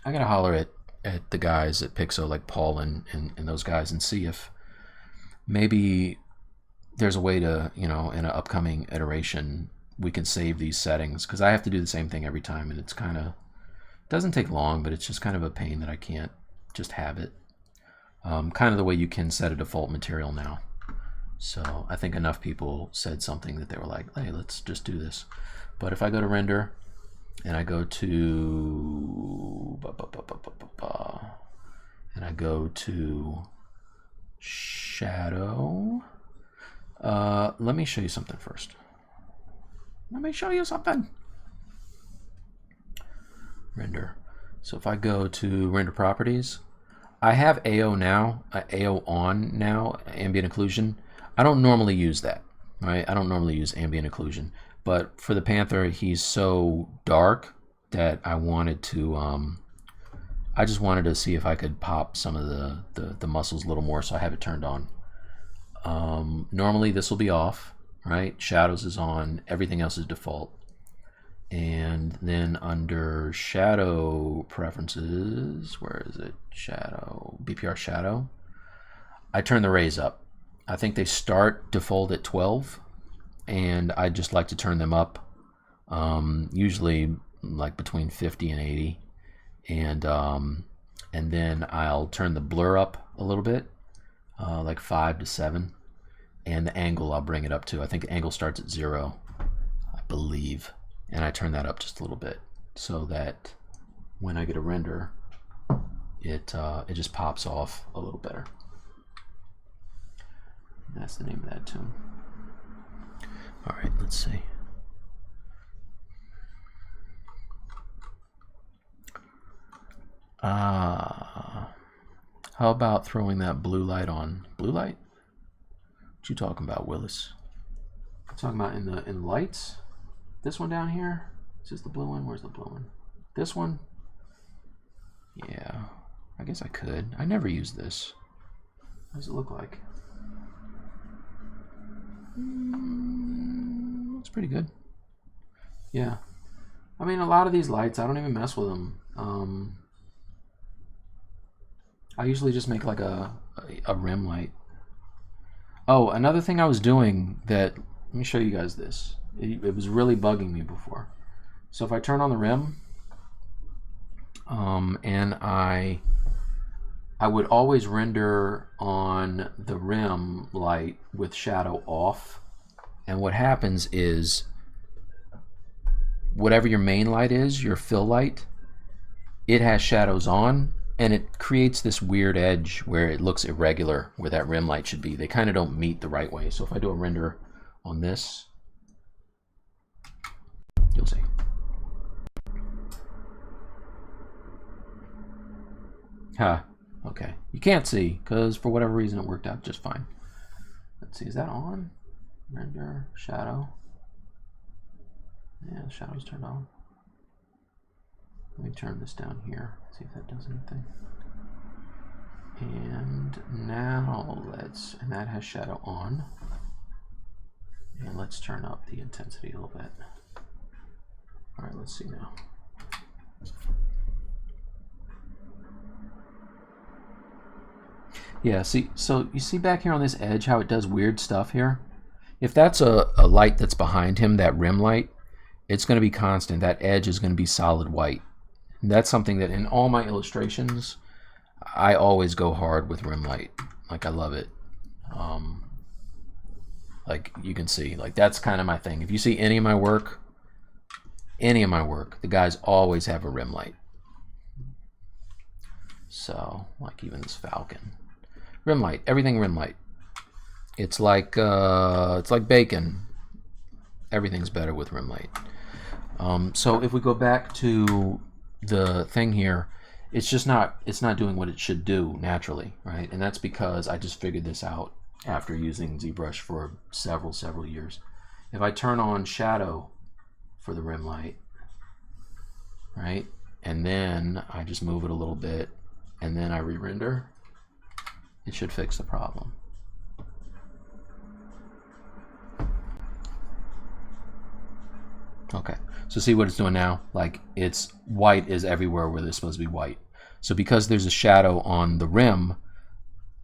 I gotta holler at the guys at Pixo, like Paul and those guys, and see if maybe there's a way to, you know, in an upcoming iteration we can save these settings, because I have to do the same thing every time, and it's kind of, doesn't take long, but it's just kind of a pain that I can't just have it. Kind of the way you can set a default material now. So I think enough people said something that they were like, hey, let's just do this. But if I go to render and I go to shadow, let me show you something first. Render. So if I go to render properties, I have AO now, AO on now, ambient occlusion. I don't normally use that, right? I don't normally use ambient occlusion, but for the Panther, he's so dark that I wanted to, I just wanted to see if I could pop some of the muscles a little more, so I have it turned on. Normally this will be off, right? Shadows is on, everything else is default. And then under shadow preferences, where is it? Shadow, BPR shadow. I turn the rays up. I think they start default at 12, and I just like to turn them up, usually like between 50 and 80, and then I'll turn the blur up a little bit, like 5 to 7, and the angle I'll bring it up to. I think the angle starts at 0, I believe, and I turn that up just a little bit so that when I get a render, it just pops off a little better. That's the name of that tune. All right, let's see. How about throwing that blue light on? Blue light? What you talking about, Willis? I'm talking about in lights. This one down here. Is this the blue one? Where's the blue one? This one? Yeah, I guess I could. I never use this. What does it look like? Looks pretty good. Yeah. I mean, a lot of these lights, I don't even mess with them. I usually just make like a rim light. Oh, another thing I was doing that, let me show you guys this. It was really bugging me before. So if I turn on the rim, and I would always render on the rim light with shadow off. And what happens is, whatever your main light is, your fill light, it has shadows on, and it creates this weird edge where it looks irregular where that rim light should be. They kind of don't meet the right way. So if I do a render on this, you'll see. Okay. You can't see because for whatever reason it worked out just fine. Let's see, is that on? Render, shadow. Yeah, the shadow's turned on. Let me turn this down here, see if that does anything. And now and that has shadow on. And let's turn up the intensity a little bit. All right, let's see now. Yeah, see, so you see back here on this edge how it does weird stuff here? If that's a light that's behind him, that rim light, it's going to be constant. That edge is going to be solid white. And that's something that in all my illustrations, I always go hard with rim light. Like, I love it. Like you can see, like that's kind of my thing. If you see any of my work, the guys always have a rim light. So, like even this Falcon. Rim light, everything rim light. It's like bacon. Everything's better with rim light. So if we go back to the thing here, it's not doing what it should do naturally, right? And that's because I just figured this out after using Zbrush for several years. If I turn on shadow for the rim light, right, and then I just move it a little bit, and then I re-render, it should fix the problem. Okay, so see what it's doing now? Like, it's white is everywhere where there's supposed to be white. So because there's a shadow on the rim,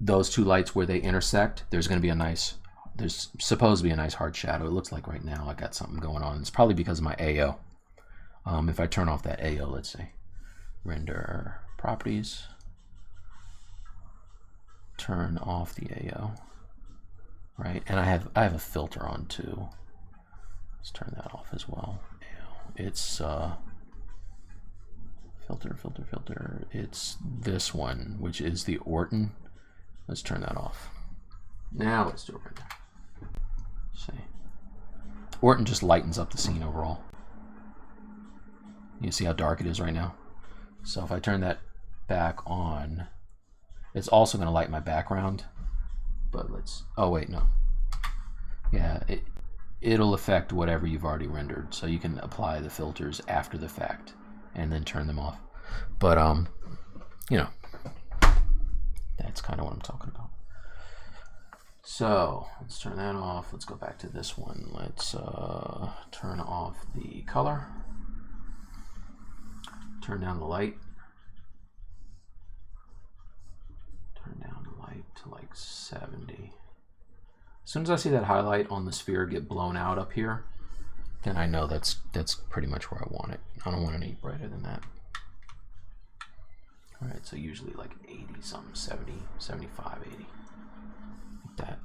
those two lights where they intersect, there's supposed to be a nice hard shadow. It looks like right now I got something going on. It's probably because of my AO. If I turn off that AO, let's see, render properties, turn off the AO, right? And I have a filter on too. Let's turn that off as well. It's filter. It's this one, which is the Orton. Let's turn that off. Now let's do a render. See, Orton just lightens up the scene overall. You see how dark it is right now? So if I turn that back on, it's also going to light my background. But let's, oh wait, no. Yeah, it'll affect whatever you've already rendered. So you can apply the filters after the fact and then turn them off. But, you know, that's kind of what I'm talking about. So let's turn that off. Let's go back to this one. Let's turn off the color. Turn down the light. Turn down the light to like 70. As soon as I see that highlight on the sphere get blown out up here, then I know that's pretty much where I want it. I don't want it any brighter than that. All right, so usually like 80 something, 70, 75, 80, like that.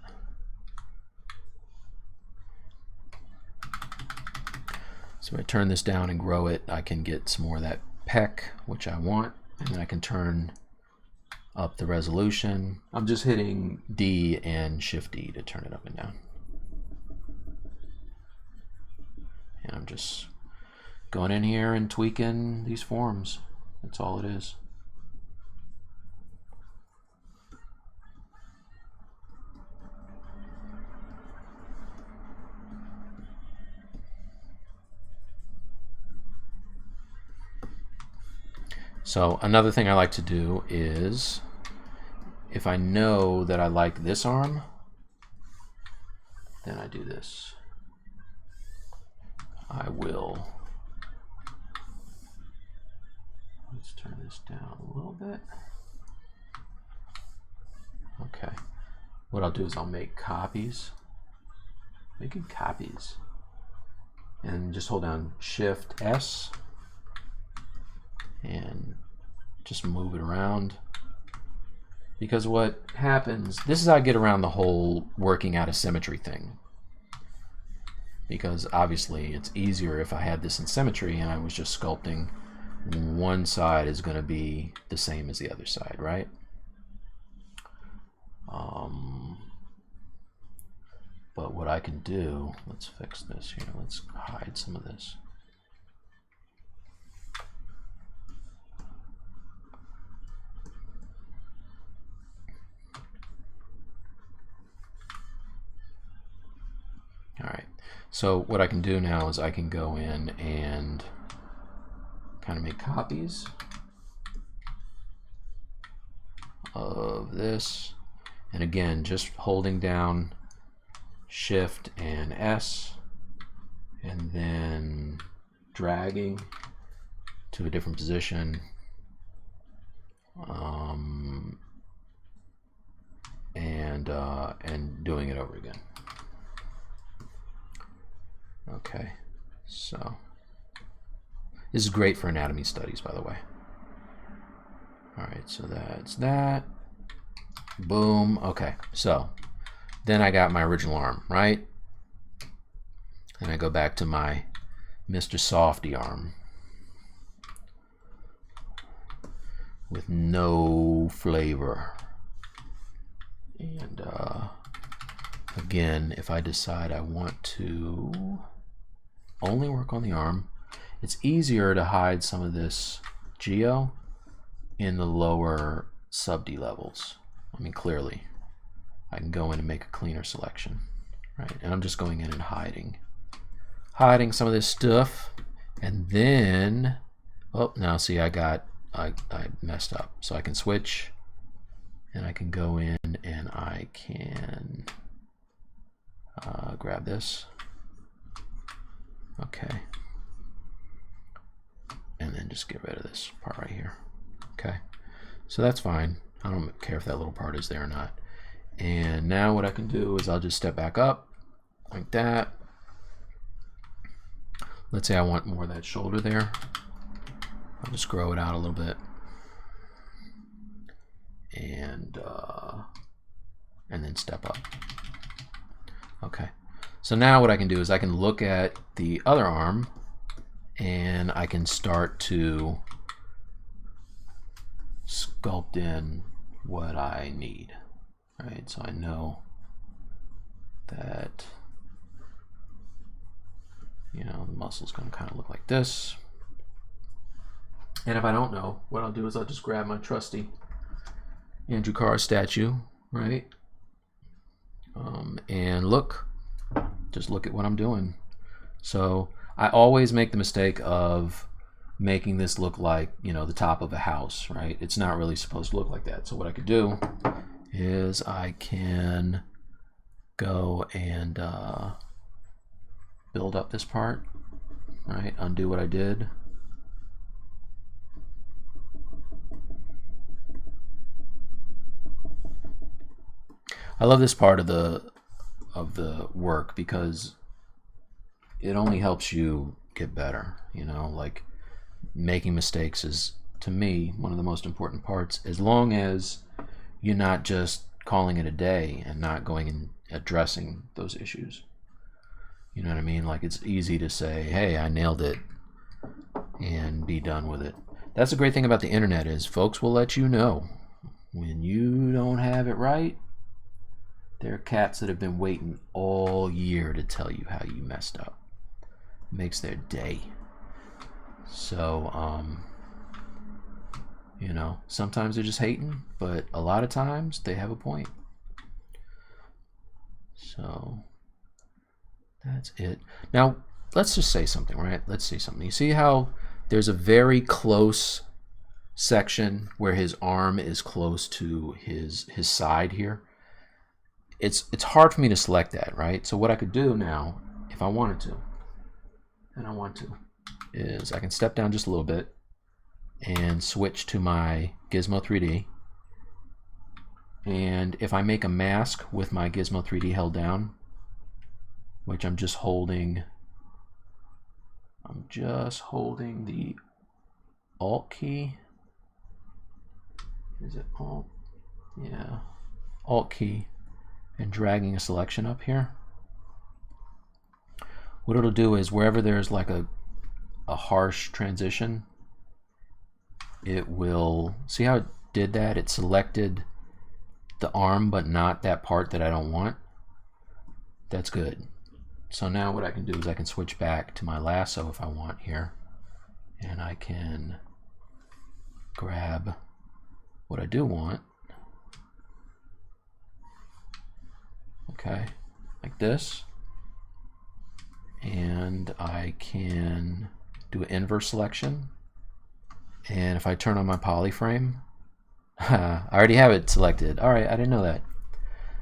So if I turn this down and grow it, I can get some more of that peck, which I want, and then I can turn up the resolution. I'm just hitting D and Shift D to turn it up and down. And I'm just going in here and tweaking these forms. That's all it is. So another thing I like to do is, if I know that I like this arm, then I do this. I will, let's turn this down a little bit. Okay. What I'll do is I'll make copies. Making copies. And just hold down Shift S and just move it around. Because what happens, this is how I get around the whole working out of symmetry thing. Because obviously it's easier if I had this in symmetry and I was just sculpting one side is going to be the same as the other side, right? But what I can do, let's fix this here. Let's hide some of this. All right. So what I can do now is I can go in and kind of make copies of this. And again, just holding down Shift and S, and then dragging to a different position, and doing it over again. Okay, so this is great for anatomy studies, by the way. All right, so that's that. Boom. Okay, so then I got my original arm, right? And I go back to my Mr. Softy arm with no flavor. And again, if I decide I want to only work on the arm, it's easier to hide some of this geo in the lower sub-D levels. I mean, clearly I can go in and make a cleaner selection, right? And I'm just going in and hiding some of this stuff. And then, oh, now see, I messed up. So I can switch, and I can go in and I can grab this. Okay. And then just get rid of this part right here. Okay. So that's fine. I don't care if that little part is there or not. And now what I can do is I'll just step back up like that. Let's say I want more of that shoulder there. I'll just grow it out a little bit. And then step up. Okay. So now what I can do is I can look at the other arm and I can start to sculpt in what I need. Right, so I know that, you know, the muscle's going to kind of look like this. And if I don't know, what I'll do is I'll just grab my trusty Andrew Carr statue, right? And look, just look at what I'm doing. So I always make the mistake of making this look like, you know, the top of a house, right? It's not really supposed to look like that. So what I could do is I can go and build up this part, right? Undo what I did. I love this part of the work because it only helps you get better, you know, like making mistakes is, to me, one of the most important parts, as long as you're not just calling it a day and not going and addressing those issues. You know what I mean? Like, it's easy to say, hey, I nailed it, and be done with it. That's the great thing about the internet is folks will let you know when you don't have it right. There are cats that have been waiting all year to tell you how you messed up. It makes their day. So, you know, sometimes they're just hating, but a lot of times they have a point. So that's it. Now, let's just say something, right? Let's say something. You see how there's a very close section where his arm is close to his side here, it's hard for me to select that, right? So what I could do now, if I wanted to, and I want to, is I can step down just a little bit and switch to my Gizmo 3D. And if I make a mask with my Gizmo 3D held down, which I'm just holding the Alt key. Is it Alt? Yeah. Alt key and dragging a selection up here. What it'll do is wherever there's like a harsh transition, it will, see how it did that? It selected the arm but not that part that I don't want. That's good. So now what I can do is I can switch back to my lasso if I want here, and I can grab what I do want, okay, like this, and I can do an inverse selection, and if I turn on my poly frame, I already have it selected. All right, I didn't know that.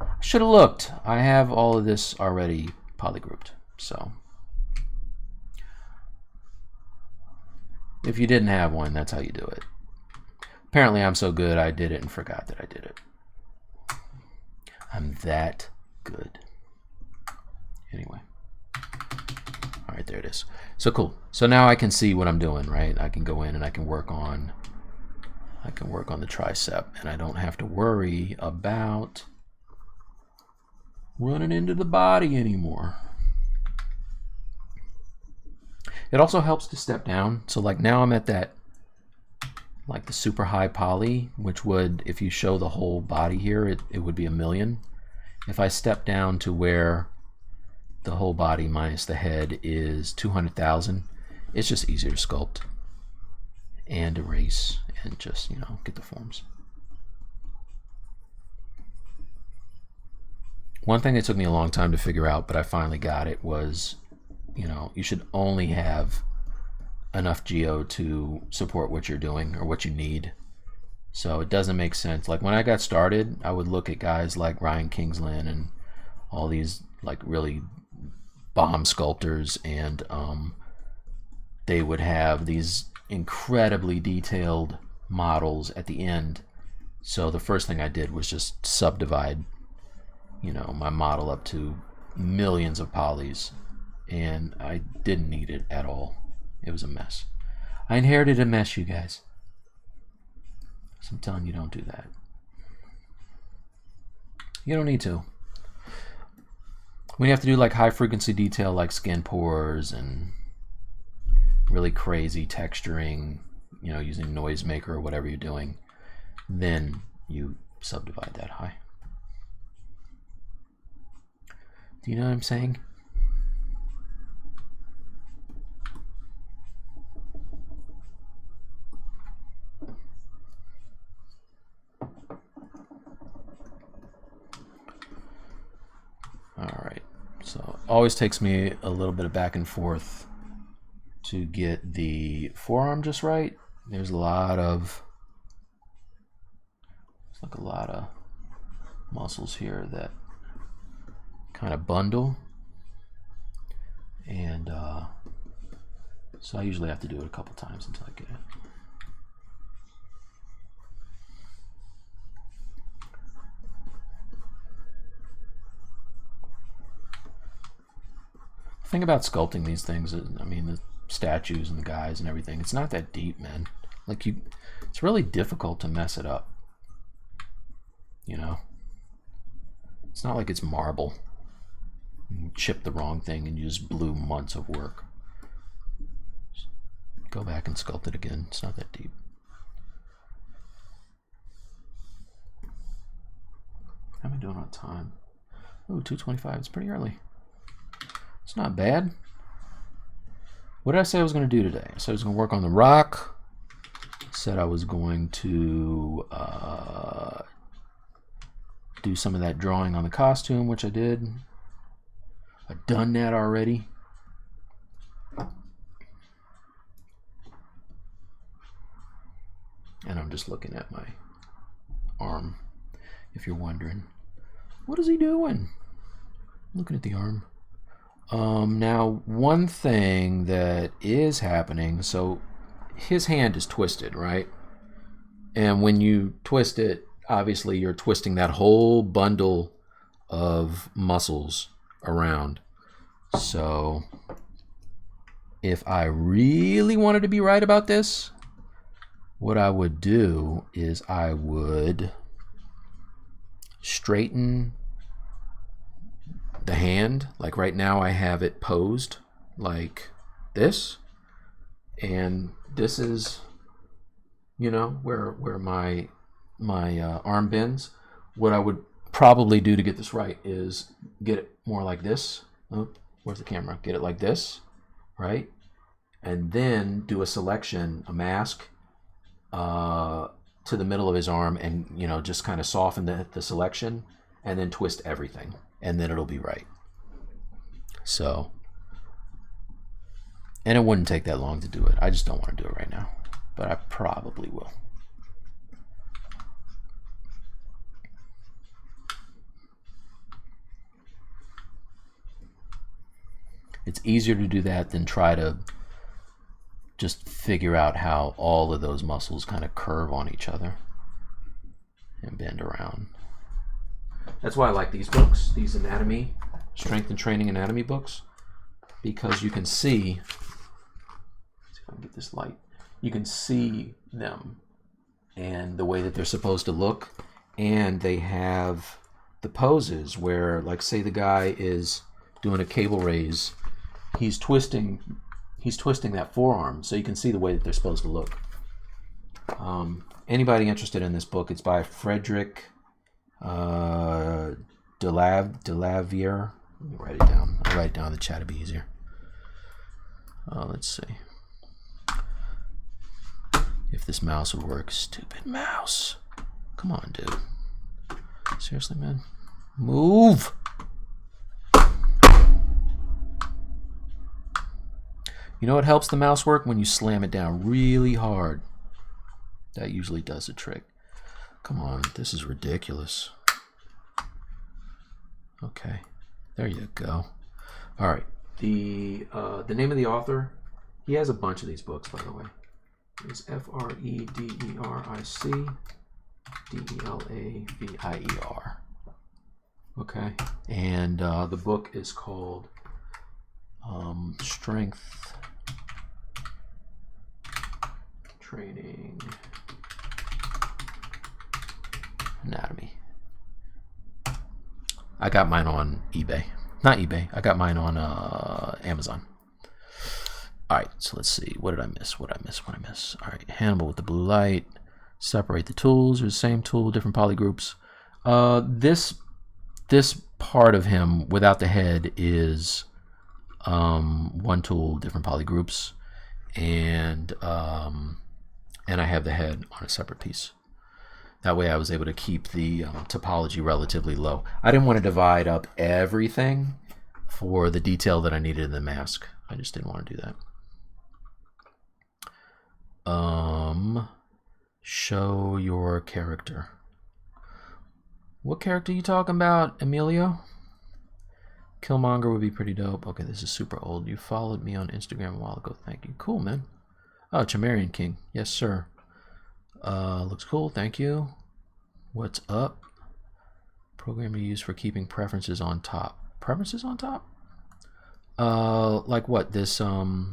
I should have looked. I have all of this already polygrouped. So if you didn't have one, that's how you do it. Apparently I'm so good I did it and forgot that I did it. I'm that good. Anyway. All right, there it is. So cool. So now I can see what I'm doing, right? I can go in and I can work on the tricep, and I don't have to worry about running into the body anymore. It also helps to step down. So like now I'm at that, like the super high poly, which would, if you show the whole body here, it would be 1,000,000. If I step down to where the whole body minus the head is 200,000, it's just easier to sculpt and erase and just, you know, get the forms. One thing that took me a long time to figure out, but I finally got it, was, you know, you should only have enough geo to support what you're doing or what you need. So it doesn't make sense. Like when I got started, I would look at guys like Ryan Kingsland and all these like really bomb sculptors, and they would have these incredibly detailed models at the end. So the first thing I did was just subdivide, you know, my model up to millions of polys, and I didn't need it at all. It was a mess. I inherited a mess, you guys. So I'm telling you, don't do that. You don't need to. When you have to do like high frequency detail like skin pores and really crazy texturing, you know, using noisemaker or whatever you're doing, then you subdivide that high. Do you know what I'm saying? All right, so it always takes me a little bit of back and forth to get the forearm just right. There's a lot of muscles here that kind of bundle, and so I usually have to do it a couple times until I get it. The thing about sculpting these things is, I mean, the statues and the guys and everything, it's not that deep, man. Like it's really difficult to mess it up, you know? It's not like it's marble. You chip the wrong thing and you just blew months of work. Just go back and sculpt it again. It's not that deep. How am I doing on time? Oh, 2:25. It's pretty early. It's not bad. What did I say I was going to do today? I said I was going to work on the rock. Said I was going to do some of that drawing on the costume, which I did. I've done that already. And just looking at my arm, if you're wondering. What is he doing? Looking at the arm. Now, one thing that is happening, so his hand is twisted, right? And when you twist it, obviously you're twisting that whole bundle of muscles around. So if I really wanted to be right about this, what I would do is I would straighten the hand. Like right now I have it posed like this, and this is, you know, where my arm bends. What I would probably do to get this right is get it more like this. Oh, where's the camera? Get it like this, right? And then do a selection, a mask, to the middle of his arm, and, you know, just kind of soften the selection, and then twist everything, and then it'll be right. So, and it wouldn't take that long to do it. I just don't want to do it right now, but I probably will. It's easier to do that than try to just figure out how all of those muscles kind of curve on each other and bend around. That's why I like these books, these anatomy, strength and training anatomy books, because you can see, let's see if I can get this light, you can see them and the way that they're supposed to look, and they have the poses where, like, say the guy is doing a cable raise, he's twisting that forearm, so you can see the way that they're supposed to look. Anybody interested in this book, it's by Frederick Delavier. Let me write it down. I'll write it down in the chat, it'll be easier. Let's see if this mouse would work. Stupid mouse. Come on, dude. Seriously, man. Move! You know what helps the mouse work? When you slam it down really hard. That usually does the trick. Come on, this is ridiculous. Okay, there you go. All right, the name of the author, he has a bunch of these books, by the way. It's Frederick Delavier. Okay, and the book is called Strength Training Anatomy. I got mine on eBay. Not eBay. I got mine on Amazon. All right, so let's see. What did I miss? What did I miss? All right, Hannibal with the blue light. Separate the tools. There's the same tool, different poly groups. This part of him without the head is one tool, different poly groups, and I have the head on a separate piece. That way I was able to keep the topology relatively low. I didn't want to divide up everything for the detail that I needed in the mask. I just didn't want to do that. Show your character. What character are you talking about, Emilio? Killmonger would be pretty dope. Okay, this is super old. You followed me on Instagram a while ago. Thank you. Cool, man. Oh, Chimerian King. Yes, sir. Looks cool. Thank you. What's up? Program you use for keeping preferences on top. Preferences on top? Like what? This, are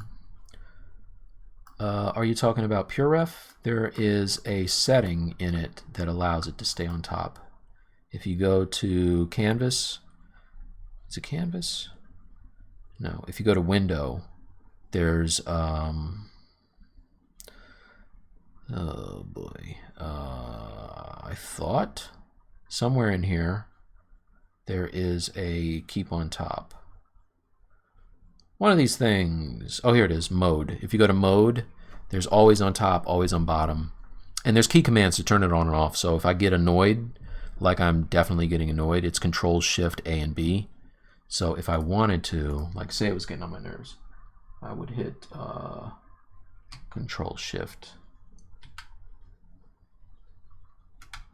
you talking about PureRef? There is a setting in it that allows it to stay on top. If you go to Canvas, is it Canvas? No. If you go to Window, there's oh boy, I thought somewhere in here there is a keep on top. One of these things. Oh, here it is. Mode. If you go to Mode, there's always on top, always on bottom, and there's key commands to turn it on and off. So if I get annoyed, like I'm definitely getting annoyed, it's Control Shift A and B. So if I wanted to, like say it was getting on my nerves, I would hit Control Shift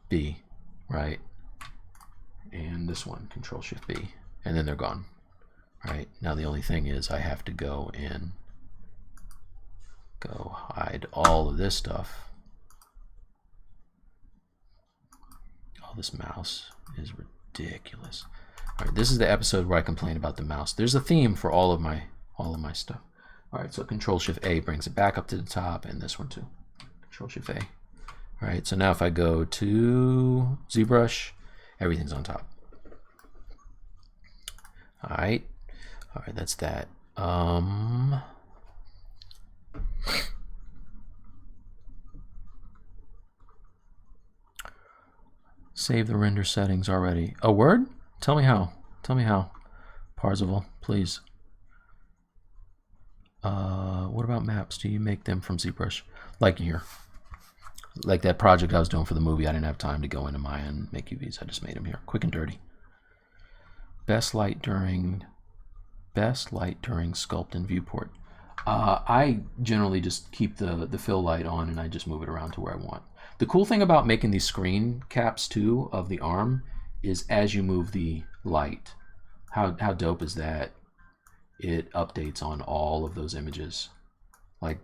B, right? And this one, Control Shift B, and then they're gone. Right, now the only thing is I have to go and hide all of this stuff. Oh, this mouse is ridiculous. All right, this is the episode where I complain about the mouse. There's a theme for all of my stuff. All right, so Control Shift A brings it back up to the top, and this one too. Control Shift A. All right, so now if I go to ZBrush, everything's on top. All right, that's that. Save the render settings already. A word? Tell me how. Tell me how. Parzival, please. What about maps? Do you make them from ZBrush? Like here. Like that project I was doing for the movie, I didn't have time to go into Maya and make UVs. I just made them here, quick and dirty. Best light during sculpt and viewport. I generally just keep the fill light on and I just move it around to where I want. The cool thing about making these screen caps too of the arm is as you move the light, how dope is that? It updates on all of those images. Like,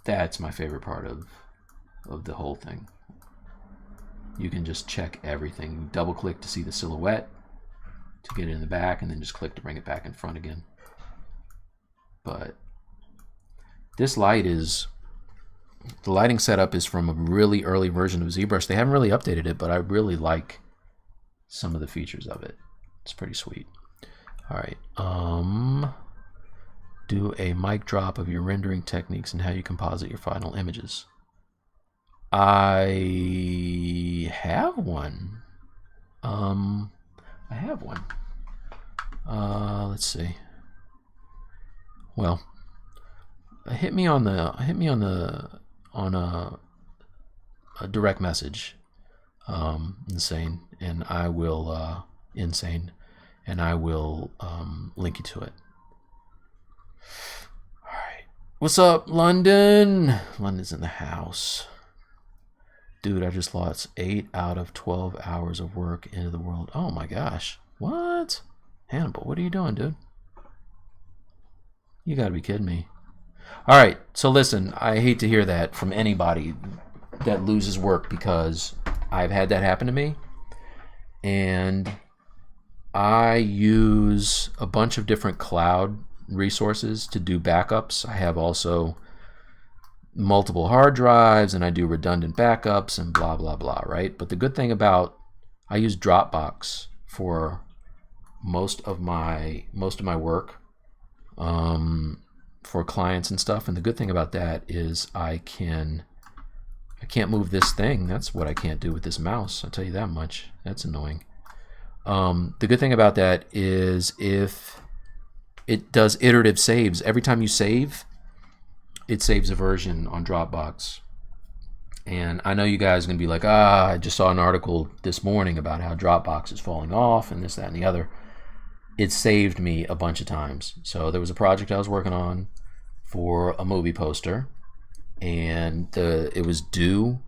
that's my favorite part of the whole thing. You can just check everything. Double click to see the silhouette to get it in the back, and then just click to bring it back in front again. But this light is, the lighting setup is from a really early version of ZBrush. They haven't really updated it, but I really like some of the features of it. It's pretty sweet. All right, do a mic drop of your rendering techniques and how you composite your final images. I have one. I have one. Let's see. Well, hit me on a direct message, insane, and I will link you to it. All right. What's up, London? London's in the house. Dude, I just lost 8 out of 12 hours of work into the world. Oh my gosh. What? Hannibal, what are you doing, dude? You gotta be kidding me. All right, so listen, I hate to hear that from anybody that loses work, because I've had that happen to me. And I use a bunch of different cloud resources to do backups. I have also multiple hard drives, and I do redundant backups and blah blah blah, right? But the good thing about, I use Dropbox for most of my work, for clients and stuff. And the good thing about that is I can't move this thing. That's what I can't do with this mouse, I'll tell you that much. That's annoying. The good thing about that is if it does iterative saves, every time you save, it saves a version on Dropbox. And I know you guys are going to be like, I just saw an article this morning about how Dropbox is falling off and this, that, and the other. It saved me a bunch of times. So there was a project I was working on for a movie poster, and it was due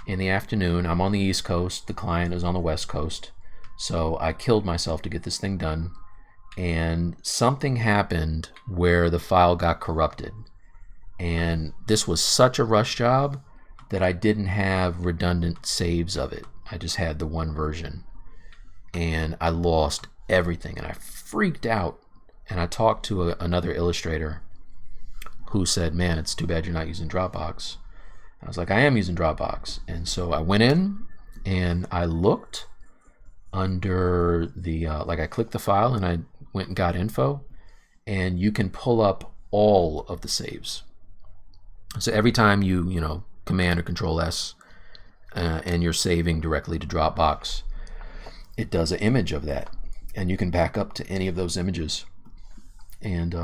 in the afternoon. I'm on the East Coast. The client is on the West Coast. So I killed myself to get this thing done. And something happened where the file got corrupted. And this was such a rush job that I didn't have redundant saves of it. I just had the one version. And I lost everything, and I freaked out. And I talked to another illustrator who said, man, it's too bad you're not using Dropbox. I was like, I am using Dropbox. And so I went in and I looked under the, I clicked the file and I went and got info, and you can pull up all of the saves. So every time you Command or Control S and you're saving directly to Dropbox, it does an image of that, and you can back up to any of those images. And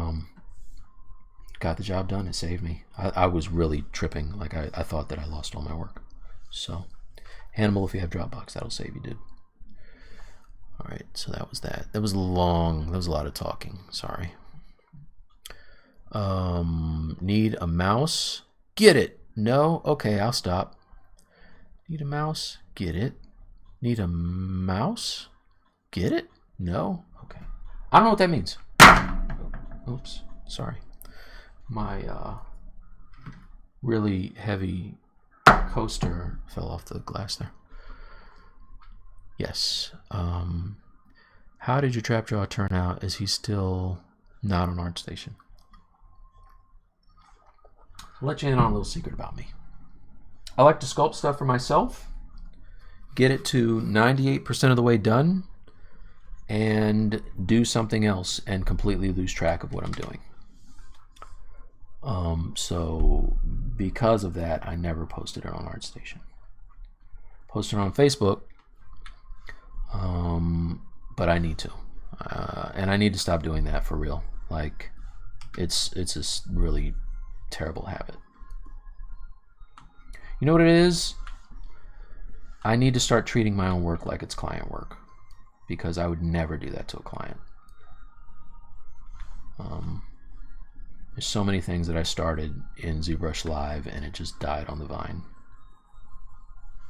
got the job done. It saved me. I was really tripping. Like I thought that I lost all my work. So Hannibal, if you have Dropbox, that'll save you, dude. All right, so that was that. That was long. That was a lot of talking. Sorry. Need a mouse? Get it. No? Okay, I'll stop. Need a mouse? Get it. Need a mouse? Get it? No? Okay. I don't know what that means. Oops. Sorry. My really heavy coaster fell off the glass there. Yes. How did your trap draw turn out? Is he still not on ArtStation? I'll let you in on a little secret about me. I like to sculpt stuff for myself, get it to 98% of the way done, and do something else and completely lose track of what I'm doing. So because of that, I never posted it on ArtStation. Posted it on Facebook, but I need to, and I need to stop doing that for real. Like, it's a really terrible habit. You know what it is? I need to start treating my own work like it's client work, because I would never do that to a client. There's so many things that I started in ZBrush Live and it just died on the vine.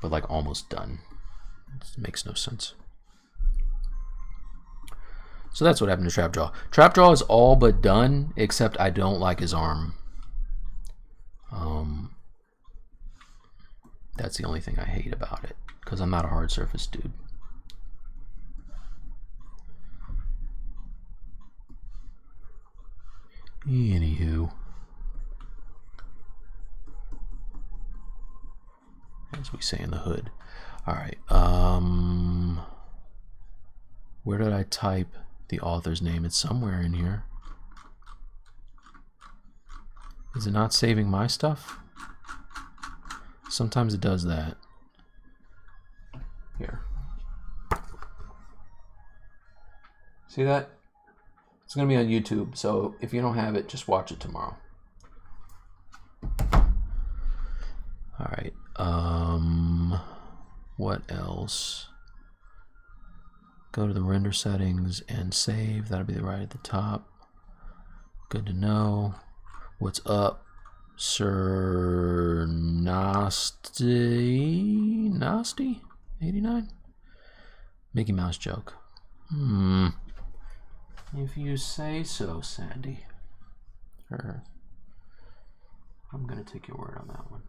But like almost done. It makes no sense. So that's what happened to Trapjaw. Trapjaw is all but done, except I don't like his arm. That's the only thing I hate about it, because I'm not a hard surface dude. Anywho, as we say in the hood. All right. Where did I type the author's name? It's somewhere in here. Is it not saving my stuff? Sometimes it does that. Here. See that? It's going to be on YouTube, so if you don't have it, just watch it tomorrow. All right. What else? Go to the render settings and save. That'll be right at the top. Good to know. What's up, Sir Nasty 89? Mickey Mouse joke. If you say so, Sandy. I'm gonna take your word on that one.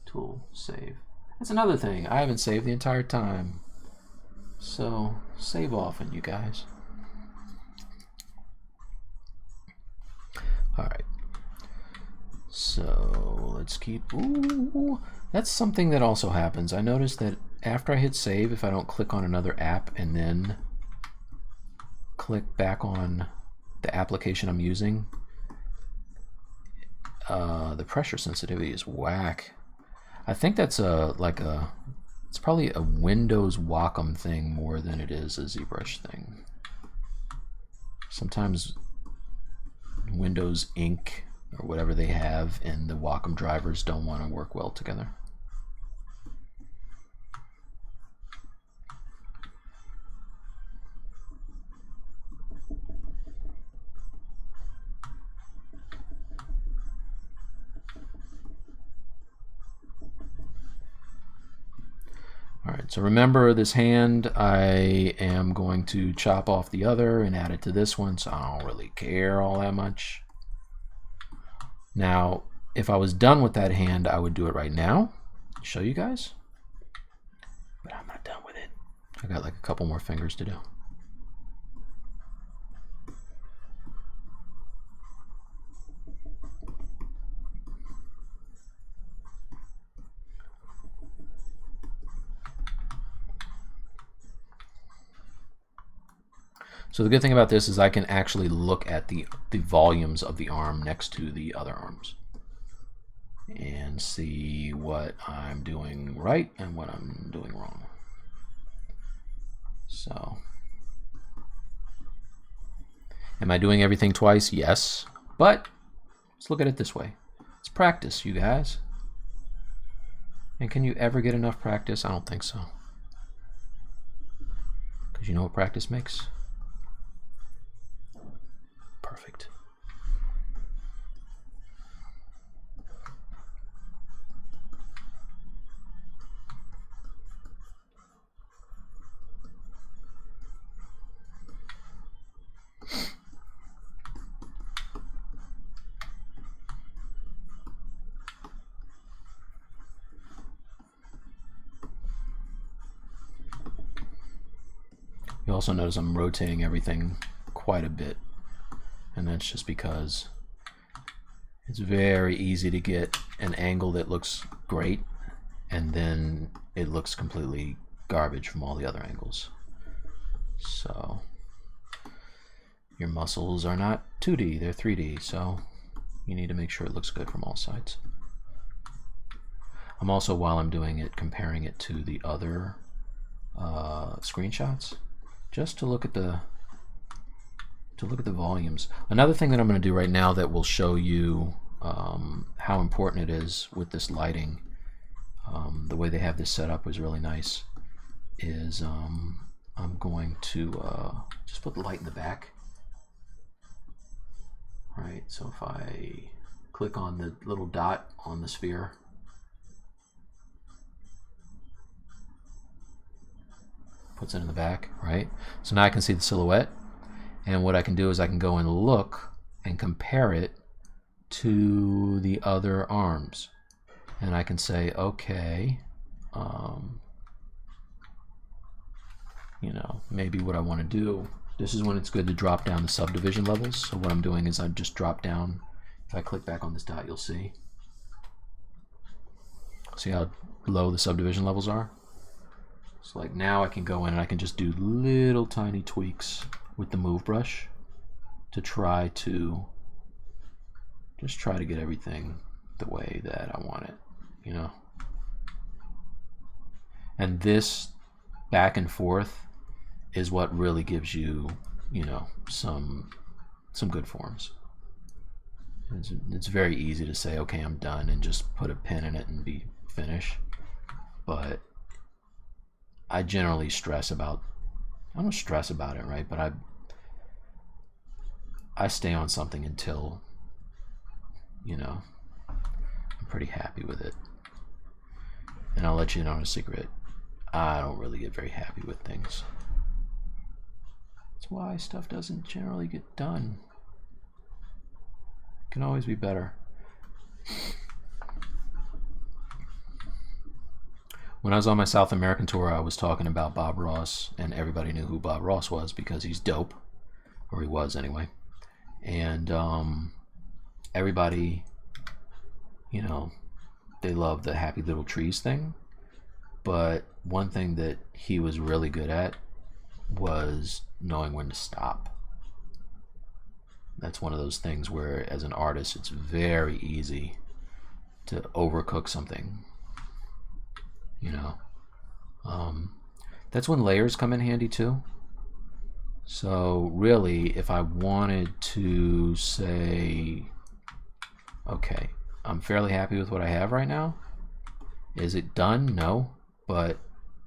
Tool, save. That's another thing. I haven't saved the entire time. So, save often, you guys. Alright. So, let's keep... Ooh, that's something that also happens. I noticed that after I hit save, if I don't click on another app and then click back on the application I'm using, the pressure sensitivity is whack. I think that's it's probably a Windows Wacom thing more than it is a ZBrush thing. Sometimes Windows Ink or whatever they have and the Wacom drivers don't want to work well together. Alright, so remember this hand, I am going to chop off the other and add it to this one, so I don't really care all that much. Now, if I was done with that hand, I would do it right now, show you guys. But I'm not done with it. I got like a couple more fingers to do. So the good thing about this is I can actually look at the volumes of the arm next to the other arms and see what I'm doing right and what I'm doing wrong. So, am I doing everything twice? Yes, but let's look at it this way. It's practice, you guys. And can you ever get enough practice? I don't think so. Because you know what practice makes? Perfect. You also notice I'm rotating everything quite a bit, and that's just because it's very easy to get an angle that looks great and then it looks completely garbage from all the other angles. So your muscles are not 2D, they're 3D, so you need to make sure it looks good from all sides. I'm also, while I'm doing it, comparing it to the other screenshots, just to look at the volumes. Another thing that I'm going to do right now that will show you how important it is with this lighting, the way they have this set up was really nice, is I'm going to just put the light in the back. Right, so if I click on the little dot on the sphere, puts it in the back, right? So now I can see the silhouette, and what I can do is I can go and look and compare it to the other arms, and I can say, okay, you know, maybe what I want to do, this is when it's good to drop down the subdivision levels. So what I'm doing is I just drop down. If I click back on this dot, you'll see how low the subdivision levels are. So like now I can go in and I can just do little tiny tweaks with the Move brush to try to get everything the way that I want it, you know. And this back and forth is what really gives you, you know, some good forms. It's very easy to say, okay, I'm done, and just put a pin in it and be finished. But I generally stress about, I don't stress about it, right? But I stay on something until, you know, I'm pretty happy with it. And I'll let you know a secret. I don't really get very happy with things. That's why stuff doesn't generally get done. It can always be better. When I was on my South American tour, I was talking about Bob Ross, and everybody knew who Bob Ross was because he's dope, or he was anyway. And everybody, you know, they love the Happy Little Trees thing. But one thing that he was really good at was knowing when to stop. That's one of those things where, as an artist, it's very easy to overcook something, you know. That's when layers come in handy too. So really, if I wanted to say, okay, I'm fairly happy with what I have right now. Is it done? No, but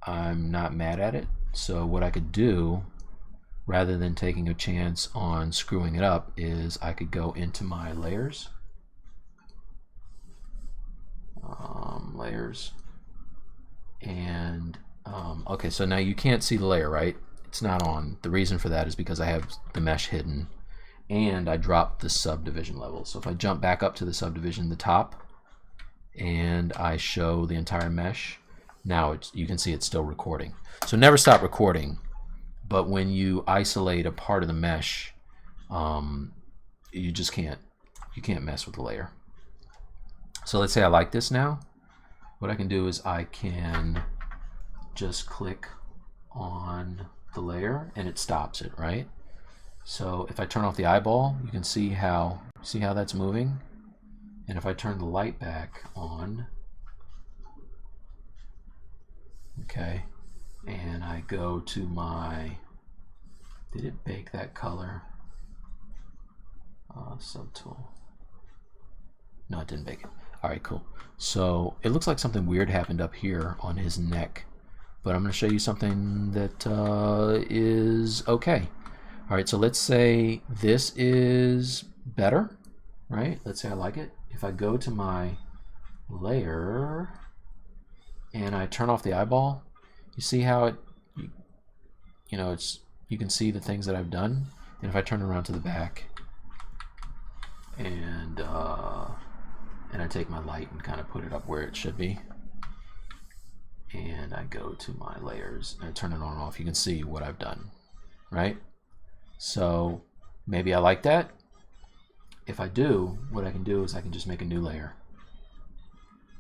I'm not mad at it. So what I could do, rather than taking a chance on screwing it up, is I could go into my layers, and okay, so now you can't see the layer, right? It's not on. The reason for that is because I have the mesh hidden, and I dropped the subdivision level. So if I jump back up to the subdivision, the top, and I show the entire mesh, now you can see it's still recording. So never stop recording, but when you isolate a part of the mesh, you just can't mess with the layer. So let's say I like this now. What I can do is I can just click on the layer and it stops it, right? So if I turn off the eyeball, you can see how that's moving. And if I turn the light back on, okay, and I go to my, did it bake that color? Subtool. No, it didn't bake it. All right, cool. So it looks like something weird happened up here on his neck, but I'm going to show you something that is okay. All right, so let's say this is better, right? Let's say I like it. If I go to my layer and I turn off the eyeball, you see how it, you know, you can see the things that I've done. And if I turn around to the back and I take my light and kind of put it up where it should be, and I go to my layers and I turn it on and off, you can see what I've done. right? So maybe I like that. If I do, what I can do is I can just make a new layer.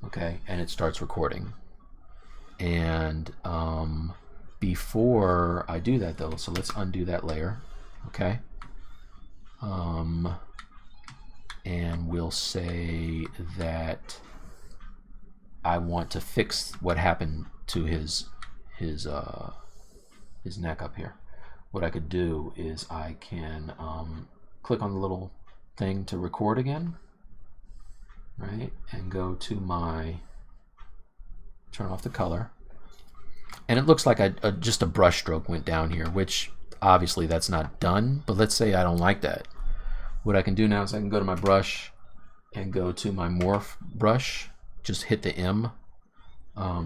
Okay, and it starts recording. And before I do that though, so let's undo that layer, okay? And we'll say that I want to fix what happened to his neck up here. What I could do is I can click on the little thing to record again, right? And go to my, turn off the color. And it looks like just a brush stroke went down here, which obviously that's not done, but let's say I don't like that. What I can do now is I can go to my brush and go to my Morphe Brush, just hit the M.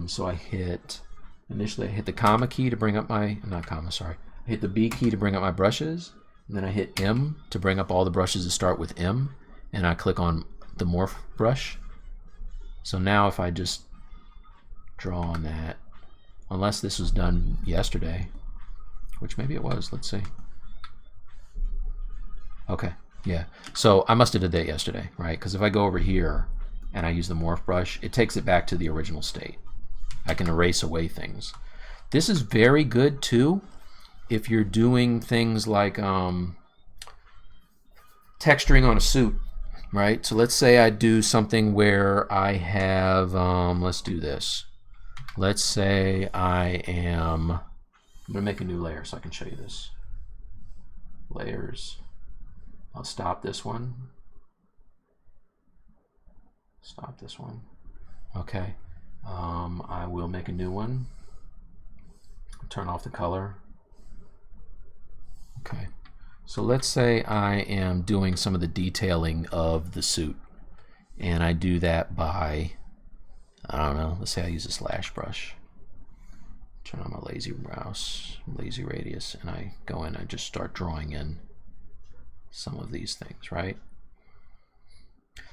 So I hit, initially I hit the comma key to bring up my, not comma, sorry. I hit the B key to bring up my brushes, and then I hit M to bring up all the brushes that start with M, and I click on the Morphe Brush. So now if I just draw on that, unless this was done yesterday, which maybe it was, let's see. Okay, yeah, so I must have did that yesterday, right? Because if I go over here and I use the Morphe Brush, it takes it back to the original state. I can erase away things. This is very good too if you're doing things like texturing on a suit, right? So let's say I do something where I have, let's do this. Let's say I'm gonna make a new layer so I can show you this. Layers. I'll stop this one. Stop this one. Okay. I will make a new one. Turn off the color. Okay. So let's say I am doing some of the detailing of the suit. And I do that by, I don't know, let's say I use a slash brush. Turn on my lazy mouse, lazy radius, and I go in and just start drawing in some of these things, right?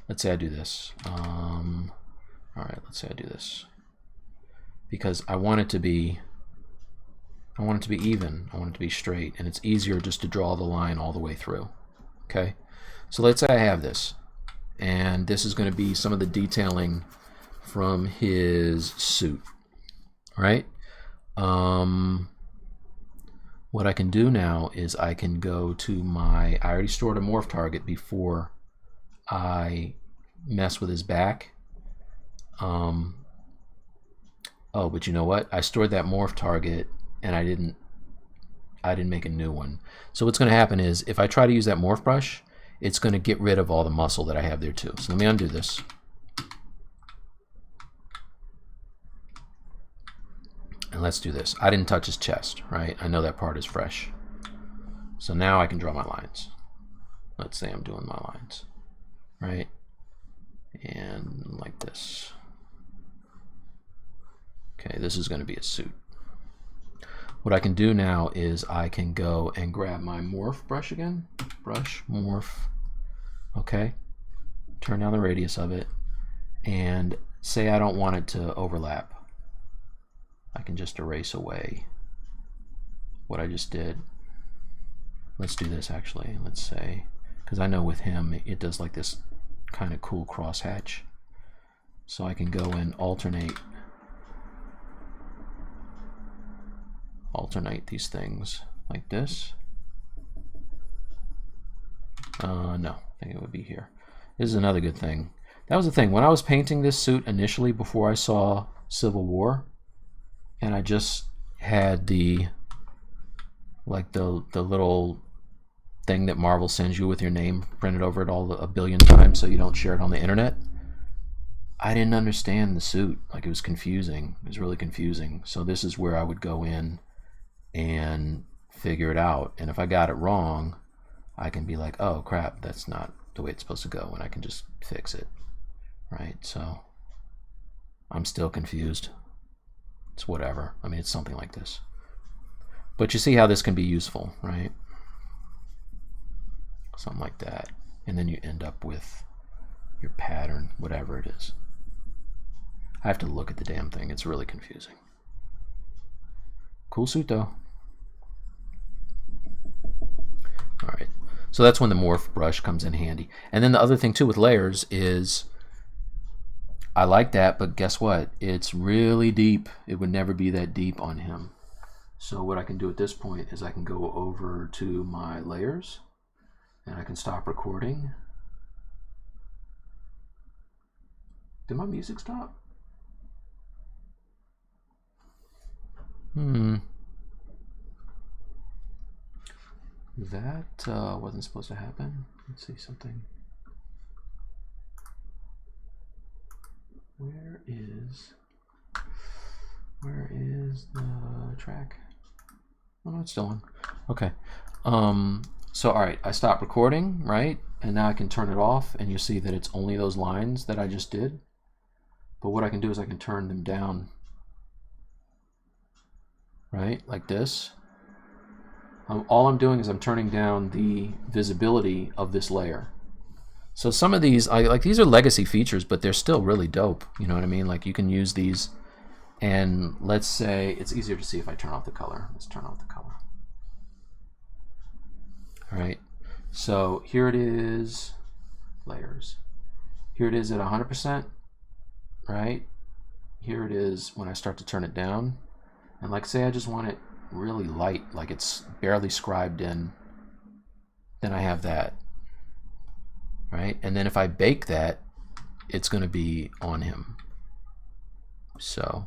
Let's say I do this. All right, let's say I do this. Because I want it to be even, I want it to be straight, and it's easier just to draw the line all the way through. Okay? So let's say I have this, and this is going to be some of the detailing from his suit, right? What I can do now is I can go to my, I already stored a morph target before I mess with his back. Oh, but you know what? I stored that morph target and I didn't make a new one. So what's going to happen is if I try to use that morph brush, it's going to get rid of all the muscle that I have there too. So let me undo this. And let's do this. I didn't touch his chest, right? I know that part is fresh. So now I can draw my lines. Let's say I'm doing my lines, right? And like this. Okay, this is going to be a suit. What I can do now is I can go and grab my morph brush again. Brush, morph. Okay. Turn down the radius of it. And say I don't want it to overlap. I can just erase away what I just did. Let's do this actually. Let's say, because I know with him it does like this kind of cool crosshatch. So I can go and alternate these things like this. No, I think it would be here. This is another good thing. That was the thing. When I was painting this suit initially before I saw Civil War, and I just had the little thing that Marvel sends you with your name printed over it a billion times so you don't share it on the internet. I didn't understand the suit. Like, it was confusing. It was really confusing. So this is where I would go in and figure it out. And if I got it wrong, I can be like, oh crap, that's not the way it's supposed to go, and I can just fix it. Right? So I'm still confused. It's whatever. I mean, it's something like this. But you see how this can be useful, right? Something like that. And then you end up with your pattern, whatever it is. I have to look at the damn thing. It's really confusing. Cool suit, though. So that's when the Morphe brush comes in handy. And then the other thing too with layers is, I like that, but guess what? It's really deep. It would never be that deep on him. So what I can do at this point is I can go over to my layers and I can stop recording. Did my music stop? That wasn't supposed to happen. Let's see something. Where is the track? Oh no, it's still on. Okay. So all right, I stopped recording, right? And now I can turn it off and you see that it's only those lines that I just did. But what I can do is I can turn them down, right? Like this. All I'm doing is I'm turning down the visibility of this layer. So some of these, these are legacy features, but they're still really dope. You know what I mean? Like you can use these, and let's say it's easier to see if I turn off the color. Let's turn off the color. All right. So here it is, layers. Here it is at 100%, right? Here it is when I start to turn it down. And like say I just want it really light, like it's barely scribed in, then I have that, right? And then if I bake that, it's going to be on him. So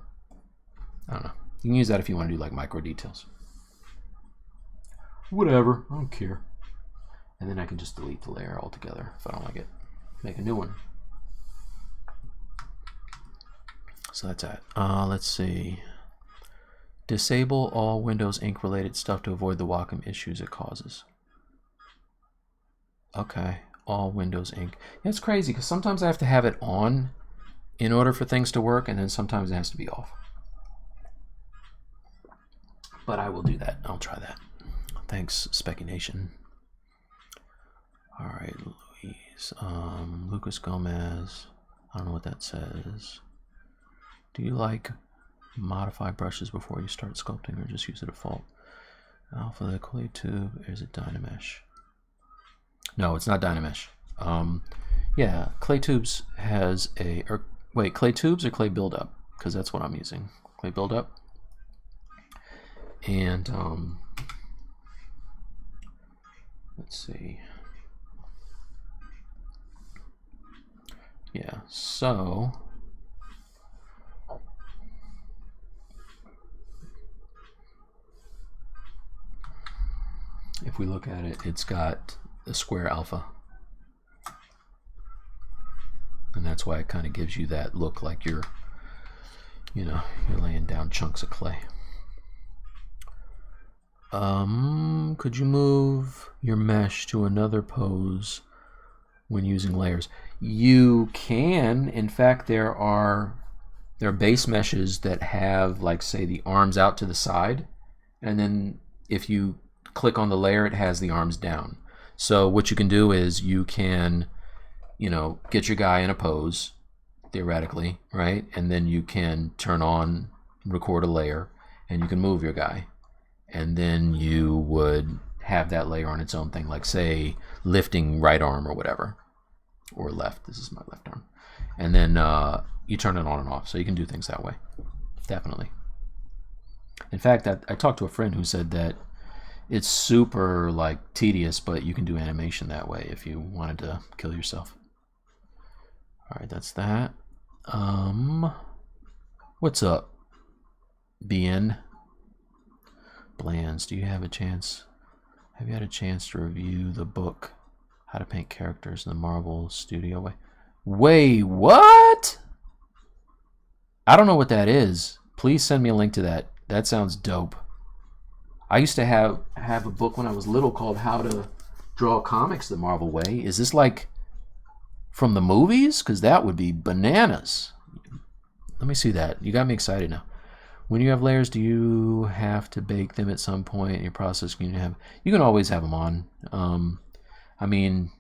I don't know, you can use that if you want to do like micro details, whatever, I don't care. And then I can just delete the layer altogether if I don't like it, make a new one. So that's that. Let's see. Disable all Windows ink related stuff to avoid the Wacom issues it causes. Okay, all Windows ink. Yeah, it's crazy because sometimes I have to have it on in order for things to work, and then sometimes it has to be off. But I will do that. I'll try that. Thanks, Specky Nation. All right, Louise. Lucas Gomez. I don't know what that says. Do you like modify brushes before you start sculpting, or just use the default? Alpha, the clay tube, or is it Dynamesh? No, it's not Dynamesh. Yeah, clay tubes has a, or wait, clay tubes or clay buildup? Because that's what I'm using, clay buildup. And let's see. Yeah, so if we look at it, it's got a square alpha. And that's why it kind of gives you that look like you're, you know, you're laying down chunks of clay. Could you move your mesh to another pose when using layers? You can. In fact, there are base meshes that have, like, say, the arms out to the side, and then if you click on the layer, it has the arms down. So what you can do is you can, you know, get your guy in a pose, theoretically, right? And then you can turn on, record a layer, and you can move your guy. And then you would have that layer on its own thing, like, say, lifting right arm or whatever, or left. This is my left arm. And then you turn it on and off. So you can do things that way, definitely. In fact, I talked to a friend who said that it's super, like, tedious, but you can do animation that way if you wanted to kill yourself. All right, that's that. What's up, BN? Blands, do you have a chance? Have you had a chance to review the book, How to Paint Characters in the Marvel Studio Way? Wait, what? I don't know what that is. Please send me a link to that. That sounds dope. I used to have a book when I was little called How to Draw Comics the Marvel Way. Is this like from the movies? Because that would be bananas. Let me see that. You got me excited now. When you have layers, do you have to bake them at some point in your process? You can always have them on. I mean,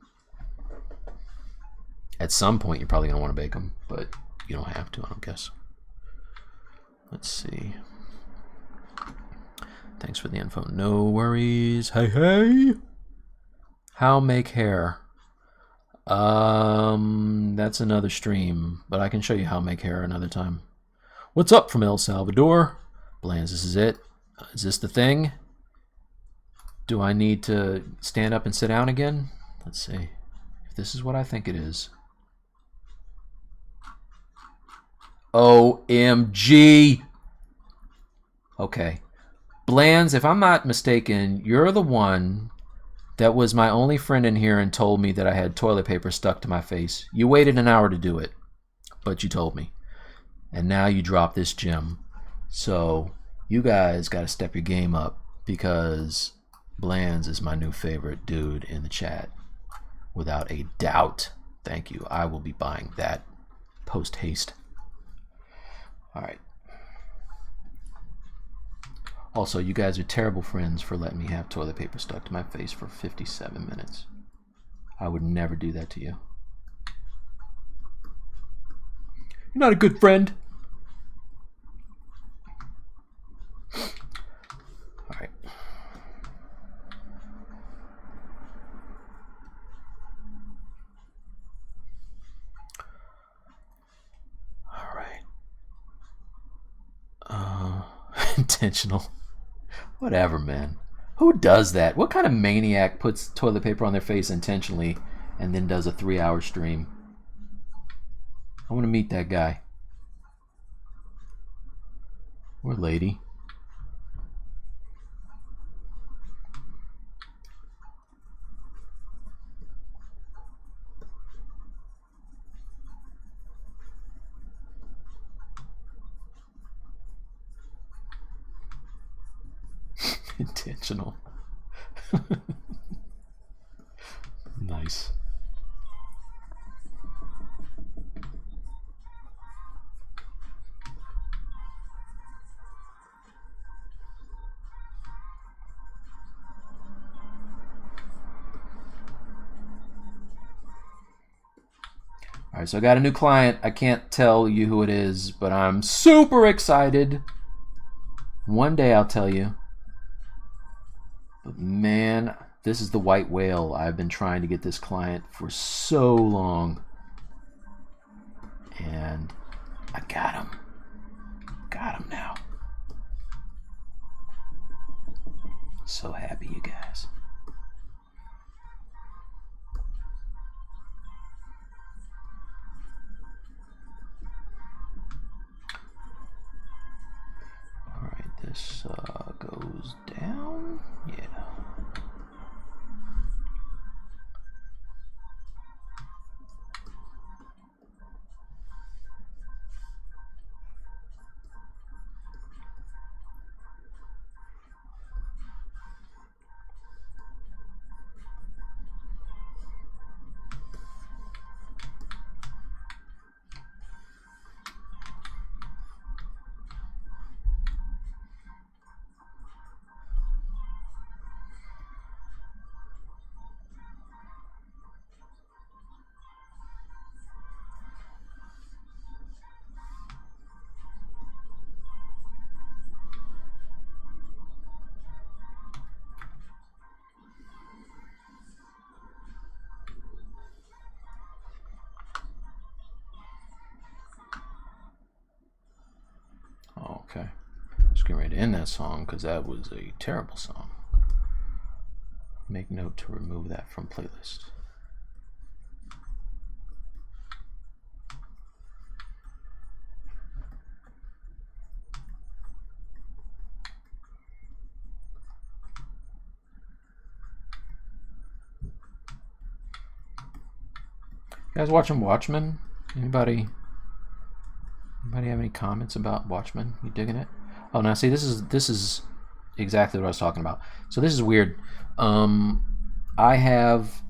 at some point you're probably gonna want to bake them, but you don't have to, I don't guess. Let's see. Thanks for the info. No worries. Hey, hey. How make hair? That's another stream, but I can show you how to make hair another time. What's up from El Salvador? Blands, this is it. Is this the thing? Do I need to stand up and sit down again? Let's see if this is what I think it is. OMG! Okay. Blands, if I'm not mistaken, you're the one that was my only friend in here and told me that I had toilet paper stuck to my face. You waited an hour to do it, but you told me. And now you drop this gem. So you guys got to step your game up, because Blands is my new favorite dude in the chat. Without a doubt. Thank you. I will be buying that post haste. All right. Also, you guys are terrible friends for letting me have toilet paper stuck to my face for 57 minutes. I would never do that to you. You're not a good friend. All right. All right. Intentional. Whatever, man. Who does that? What kind of maniac puts toilet paper on their face intentionally and then does a 3-hour stream? I want to meet that guy. Or lady. Intentional. Nice. All right, so I got a new client. I can't tell you who it is, but I'm super excited. One day I'll tell you. But man, this is the white whale. I've been trying to get this client for so long. And I got him. Got him now. So happy, you guys. All right, this goes down. Yeah. Okay, just getting ready to end that song because that was a terrible song. Make note to remove that from playlist. You guys watching Watchmen? Anybody have any comments about Watchmen? You digging it? Oh, now see, this is exactly what I was talking about. So this is weird. I have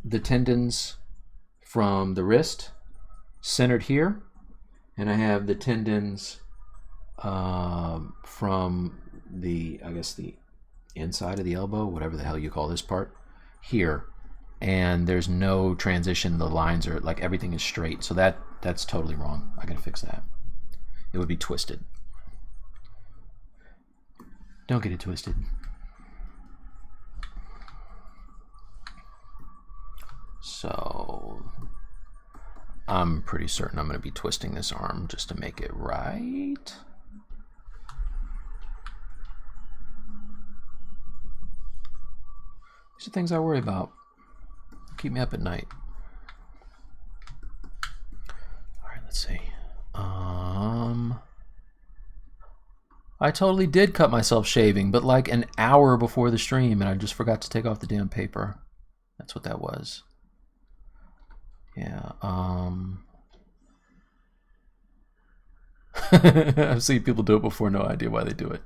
the tendons from the wrist centered here, and I have the tendons from the, I guess, the inside of the elbow, whatever the hell you call this part, here. And there's no transition. The lines are like, everything is straight. So that's totally wrong. I gotta fix that. It would be twisted. Don't get it twisted. So I'm pretty certain I'm going to be twisting this arm just to make it right. These are things I worry about. Keep me up at night. All right, let's see. I totally did cut myself shaving, but like an hour before the stream, and I just forgot to take off the damn paper. That's what that was. Yeah. I've seen people do it before, no idea why they do it.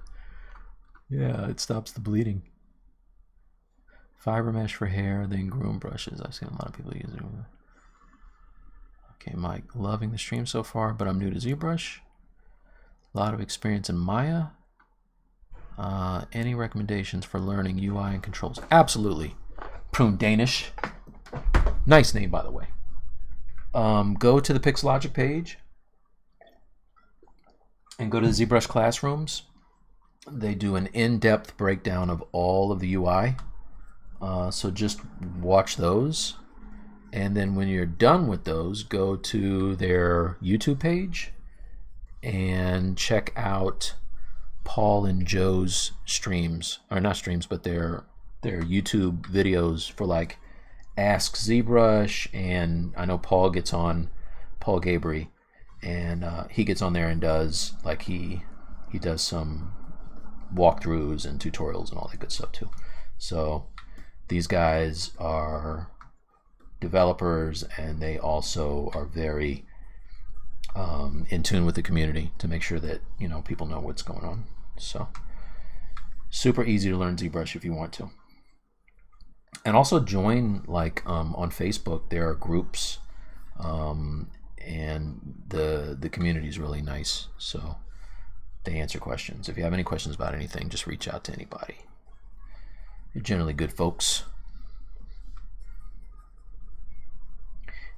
Yeah, it stops the bleeding. Fiber mesh for hair, then groom brushes. I've seen a lot of people using it. Okay, Mike, loving the stream so far, but I'm new to Zbrush. A lot of experience in Maya. Any recommendations for learning UI and controls? Absolutely. Prune Danish. Nice name, by the way. Go to the Pixologic page and go to the Zbrush classrooms. They do an in-depth breakdown of all of the UI. So just watch those. And then when you're done with those, go to their YouTube page and check out Paul and Joe's streams, or not streams, but their YouTube videos for like Ask Zbrush, and I know Paul gets on, Paul Gabry, and he gets on there and does like he does some walkthroughs and tutorials and all that good stuff too. So these guys are developers, and they also are very in tune with the community to make sure that people know what's going on. So super easy to learn ZBrush if you want to. And also join like on Facebook. There are groups, and the community is really nice. So they answer questions. If you have any questions about anything, just reach out to anybody. They're generally good folks.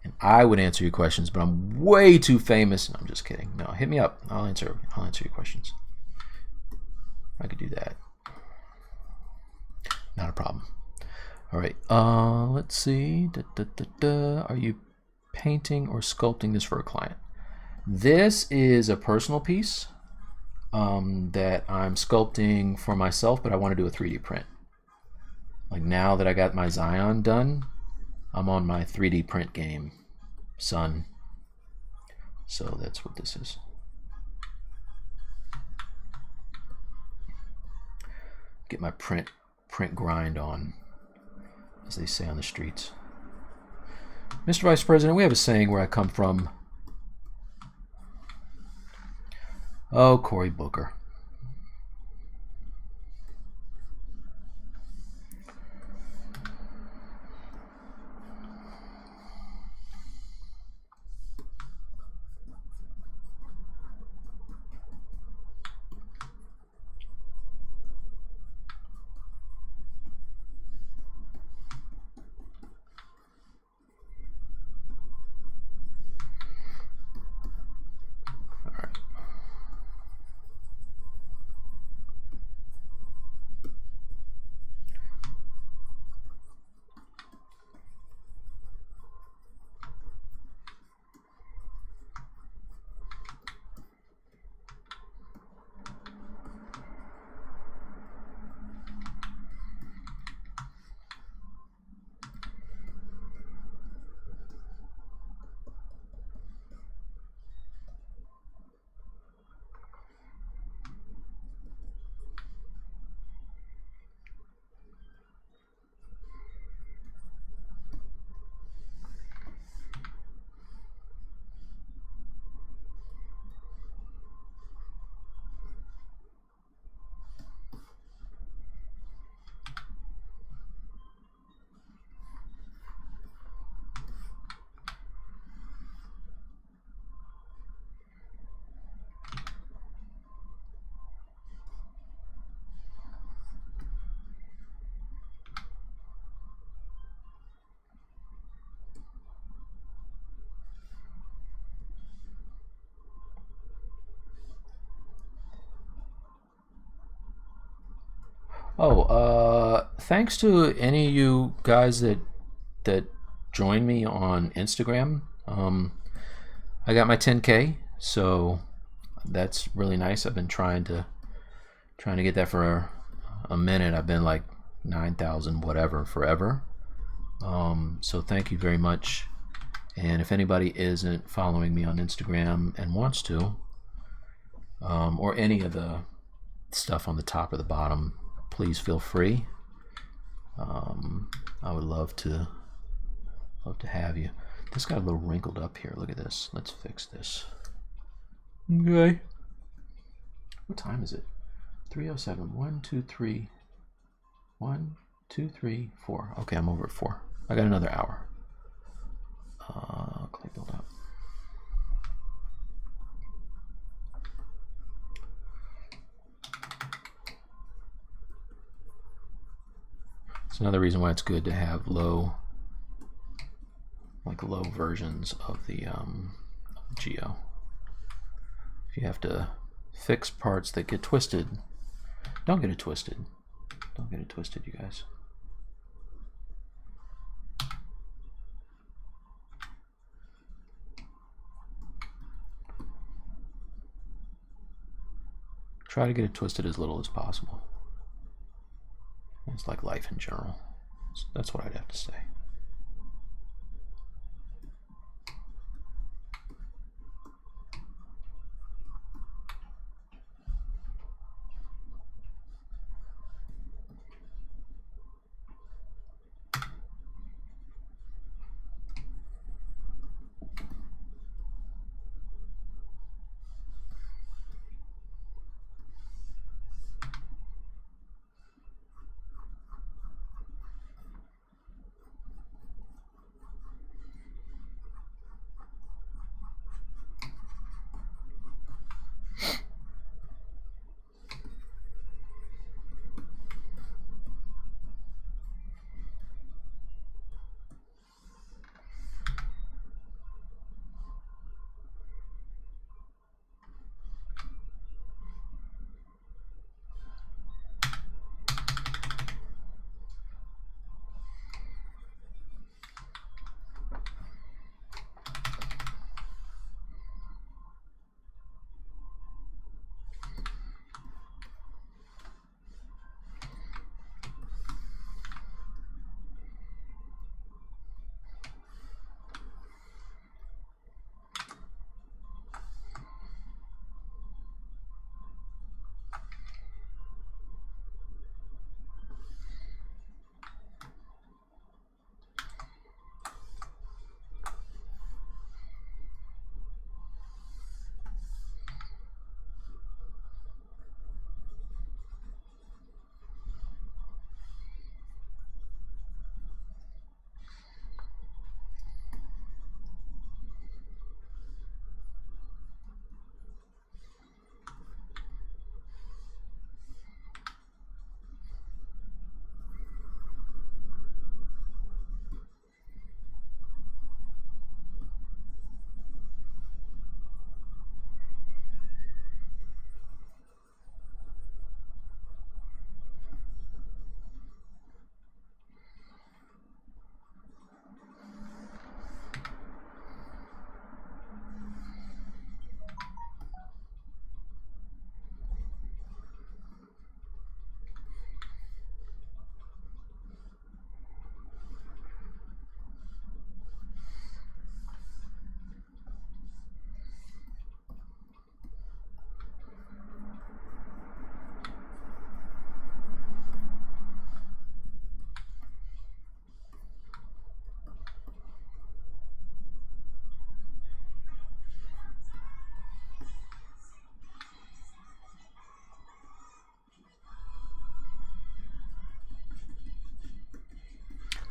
And I would answer your questions, but I'm way too famous. No, I'm just kidding. No, hit me up. I'll answer your questions. I could do that. Not a problem. All right. Let's see. Are you painting or sculpting this for a client? This is a personal piece that I'm sculpting for myself, but I want to do a 3D print. Like now that I got my Zion done, I'm on my 3D print game, son. So that's what this is. Get my print grind on, as they say on the streets. Mr. Vice President, we have a saying where I come from. Oh, Cory Booker. Oh, thanks to any of you guys that join me on Instagram. I got my 10K, so that's really nice. I've been trying to get that for a minute. I've been like 9,000 whatever forever. So thank you very much. And if anybody isn't following me on Instagram and wants to, or any of the stuff on the top or the bottom, please feel free. I would love to have you. This got a little wrinkled up here. Look at this. Let's fix this. Okay. What time is it? 3:07. 1, 2, 3. 1, 2, 3, 4. Okay, I'm over at 4. I got another hour. Clay build up. It's another reason why it's good to have low versions of the Geo. If you have to fix parts that get twisted, don't get it twisted. Don't get it twisted, you guys. Try to get it twisted as little as possible. It's like life in general. That's what I'd have to say.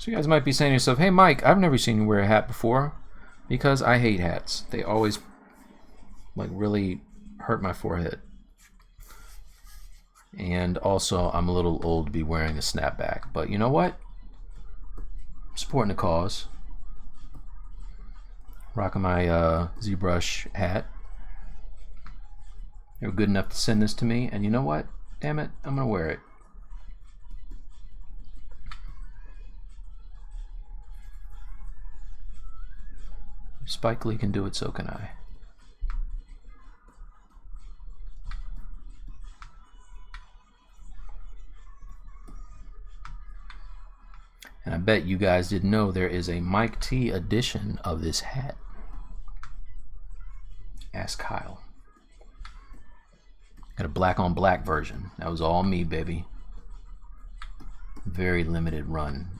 So you guys might be saying to yourself, hey Mike, I've never seen you wear a hat before, because I hate hats. They always like really hurt my forehead. And also I'm a little old to be wearing a snapback. But you know what? I'm supporting the cause. Rocking my Zbrush hat. They were good enough to send this to me, and you know what? Damn it, I'm gonna wear it. If Spike Lee can do it, so can I. And I bet you guys didn't know there is a Mike T edition of this hat. Ask Kyle. Got a black on black version. That was all me, baby. Very limited run.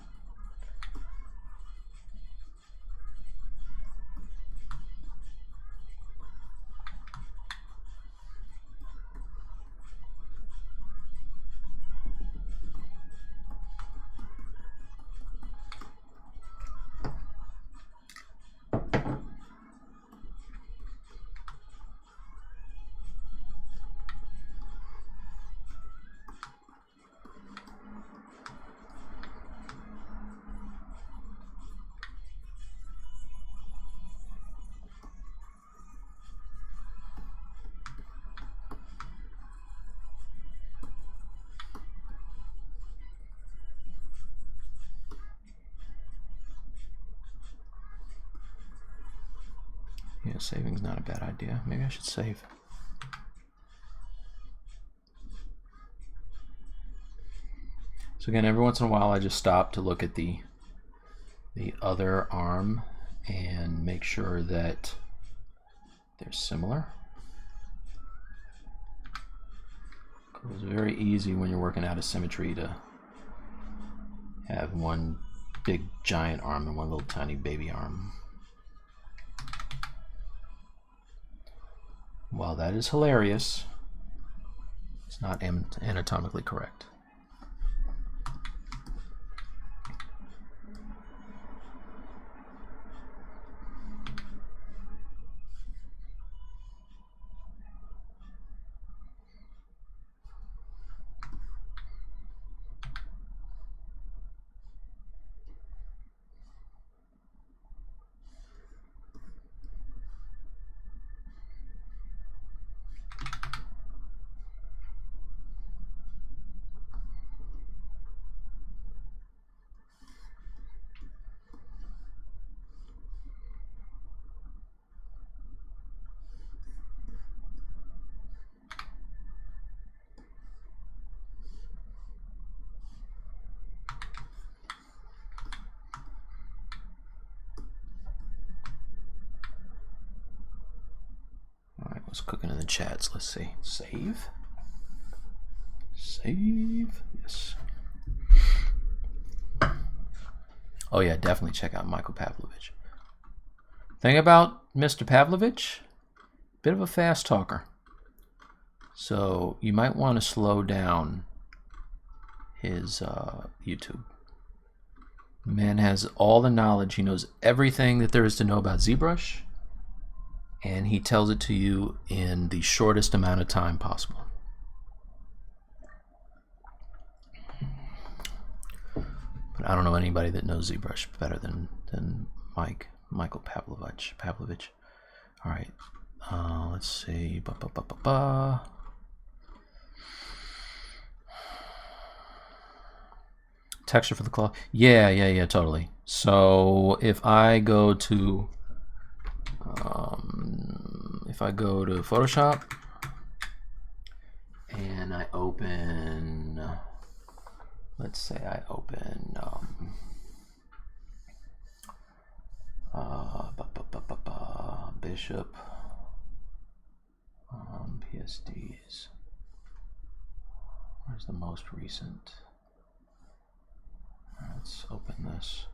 Yeah, saving's not a bad idea. Maybe I should save. So again, every once in a while I just stop to look at the other arm and make sure that they're similar. It's very easy when you're working out of symmetry to have one big giant arm and one little tiny baby arm. While that is hilarious, it's not anatomically correct. What's cooking in the chats? Let's see. Save. Save. Yes. Oh yeah, definitely check out Michael Pavlovich. Thing about Mr. Pavlovich, bit of a fast talker. So you might want to slow down his YouTube. Man has all the knowledge. He knows everything that there is to know about Zbrush. And he tells it to you in the shortest amount of time possible. But I don't know anybody that knows Zbrush better than Michael Pavlovich. All right, let's see. Texture for the cloth. Yeah, totally. So if I go to Photoshop and I open, let's say I open Bishop, PSDs. Where's the most recent? Let's open this.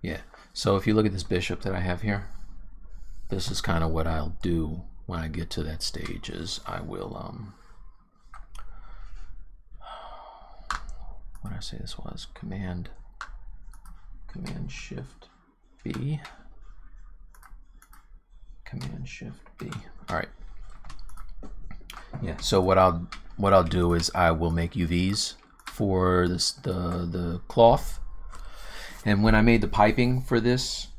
Yeah, so if you look at this bishop that I have here, this is kind of what I'll do when I get to that stage. Is I will what did I say this was? Command Shift B. Command Shift B. All right. Yeah. So what I'll do is I will make UVs for this the cloth. And when I made the piping for this,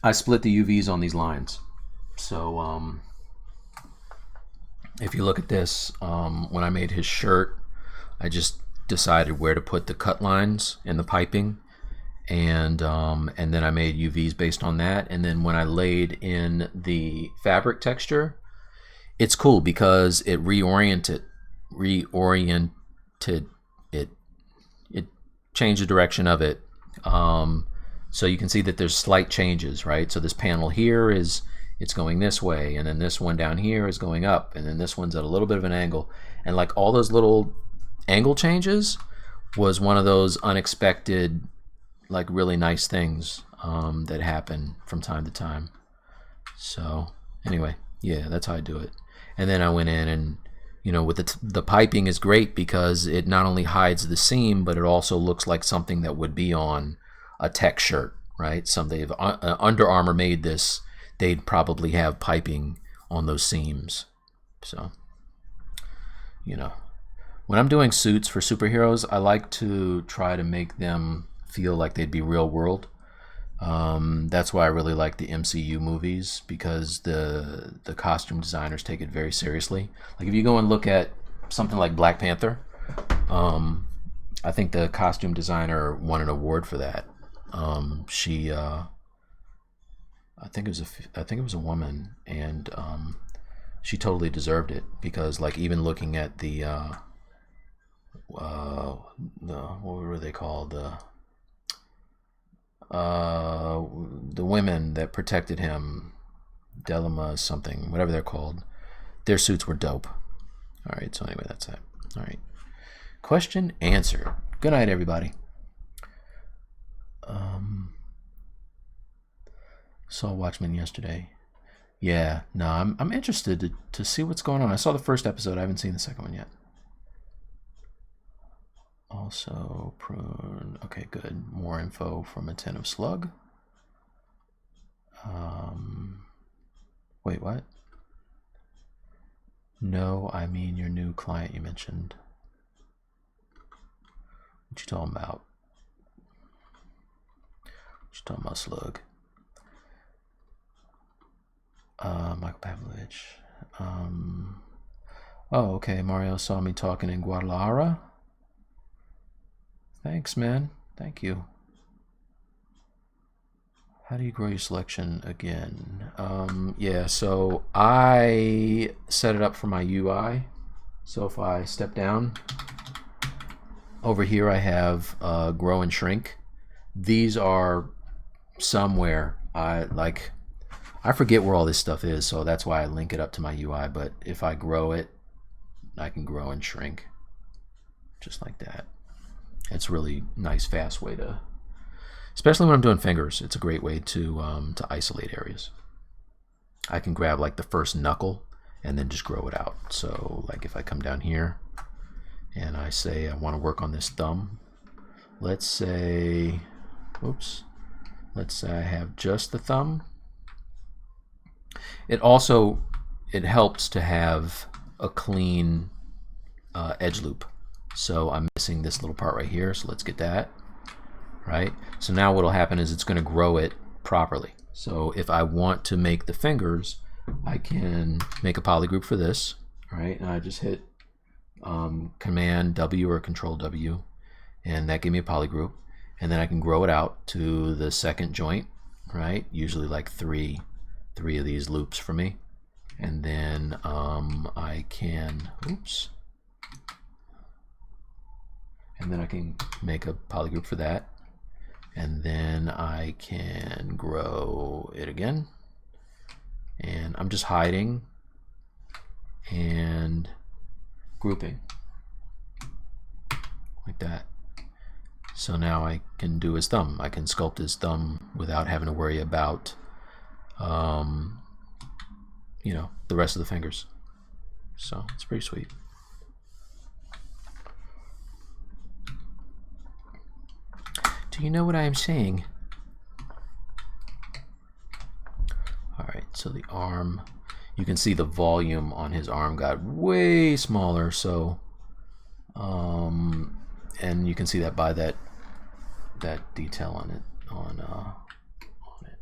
I split the UVs on these lines. So if you look at this, when I made his shirt, I just decided where to put the cut lines in the piping, and then I made UVs based on that. And then when I laid in the fabric texture, it's cool because it reoriented it. It changed the direction of it. So you can see that there's slight changes, right? So this panel here it's going this way, and then this one down here is going up, and then this one's at a little bit of an angle. And like all those little angle changes was one of those unexpected, like really nice things that happen from time to time. So anyway, yeah, that's how I do it. And then I went in and, you know, with the piping is great because it not only hides the seam, but it also looks like something that would be on a tech shirt, right? Somebody, if Under Armour made this, they'd probably have piping on those seams. So, you know, when I'm doing suits for superheroes, I like to try to make them feel like they'd be real world. That's why I really like the MCU movies, because the costume designers take it very seriously. Like if you go and look at something like Black Panther, I think the costume designer won an award for that. She, I think it was a woman, and she totally deserved it, because like even looking at the what were they called, the women that protected him, Delima something, whatever they're called, their suits were dope. All right, so anyway, that's that. All right, question answered. Good night, everybody. Saw Watchmen yesterday. Yeah, no, I'm interested to see what's going on. I saw the first episode. I haven't seen the second one yet. Also, prune. Okay, good. More info from Attentive Slug. Wait, what? No, I mean your new client you mentioned. What you talking about? What you talking about, Slug? Michael Pavlovich. Oh, okay. Mario saw me talking in Guadalajara. Thanks, man. Thank you. How do you grow your selection again? Yeah, so I set it up for my UI. So if I step down, over here I have grow and shrink. These are somewhere. I forget where all this stuff is, so that's why I link it up to my UI. But if I grow it, I can grow and shrink just like that. It's really nice, fast way to, especially when I'm doing fingers, it's a great way to isolate areas. I can grab like the first knuckle and then just grow it out. So like if I come down here and I say I want to work on this thumb, let's say, oops, let's say I have just the thumb. It helps to have a clean edge loop. So I'm missing this little part right here, so let's get that, right? So now what'll happen is it's going to grow it properly. So if I want to make the fingers, I can make a polygroup for this, right? And I just hit Command W or Control W, and that gave me a polygroup. And then I can grow it out to the second joint, right? Usually like three of these loops for me. And then I can, oops. And then I can make a polygroup for that. And then I can grow it again. And I'm just hiding and grouping like that. So now I can do his thumb. I can sculpt his thumb without having to worry about you know, the rest of the fingers. So it's pretty sweet. Do you know what I am saying? Alright, so the arm, you can see the volume on his arm got way smaller, so and you can see that by that detail on it, on it.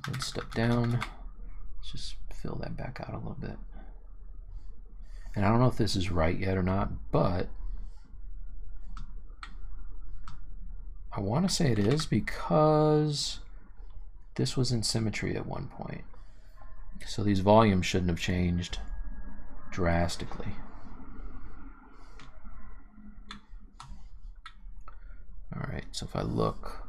Let's step down. Let's just fill that back out a little bit. And I don't know if this is right yet or not, but I want to say it is because this was in symmetry at one point. So these volumes shouldn't have changed drastically. All right, so if I look,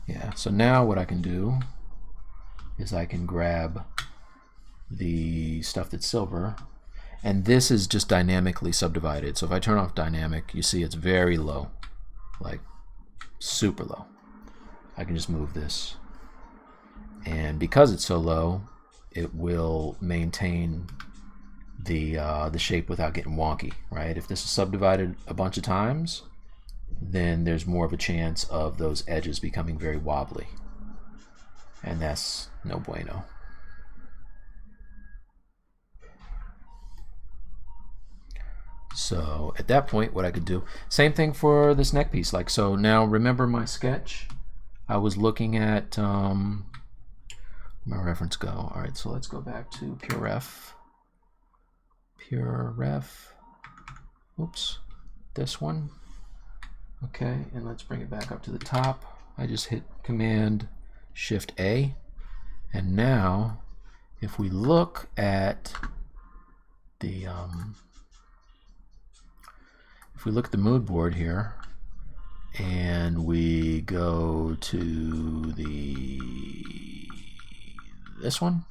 yeah, so now what I can do is I can grab the stuff that's silver, and this is just dynamically subdivided. So if I turn off dynamic, you see it's very low, like super low. I can just move this, and because it's so low, it will maintain the shape without getting wonky, right? If this is subdivided a bunch of times, then there's more of a chance of those edges becoming very wobbly, and that's no bueno. So at that point, what I could do, same thing for this neck piece. Like, so now remember my sketch? I was looking at, my reference go. All right, so let's go back to Pure Ref. Oops, this one. Okay, and let's bring it back up to the top. I just hit Command Shift A, and now if we look at the mood board here, and we go to this one,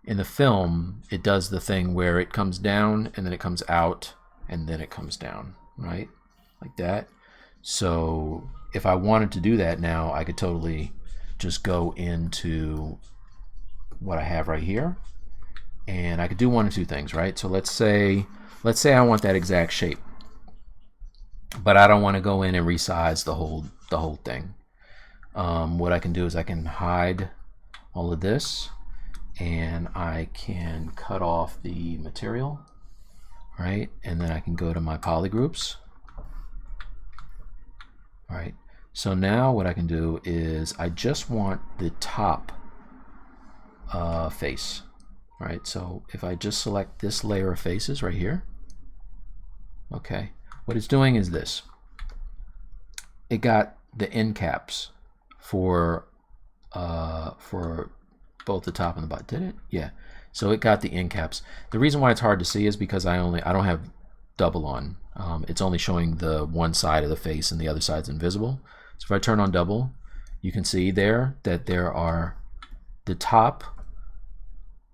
in the film it does the thing where it comes down and then it comes out and then it comes down, right, like that. So if I wanted to do that now, I could totally just go into what I have right here, and I could do one of two things, right? So let's say I want that exact shape, but I don't want to go in and resize the whole thing. What I can do is I can hide all of this, and I can cut off the material, right? And then I can go to my polygroups. All right. So now what I can do is I just want the top face. All right. So if I just select this layer of faces right here, okay, what it's doing is this. It got the end caps for both the top and the bottom. Did it? Yeah. So it got the end caps. The reason why it's hard to see is because I don't have double on. It's only showing the one side of the face and the other side's invisible. So if I turn on double, you can see there that there are the top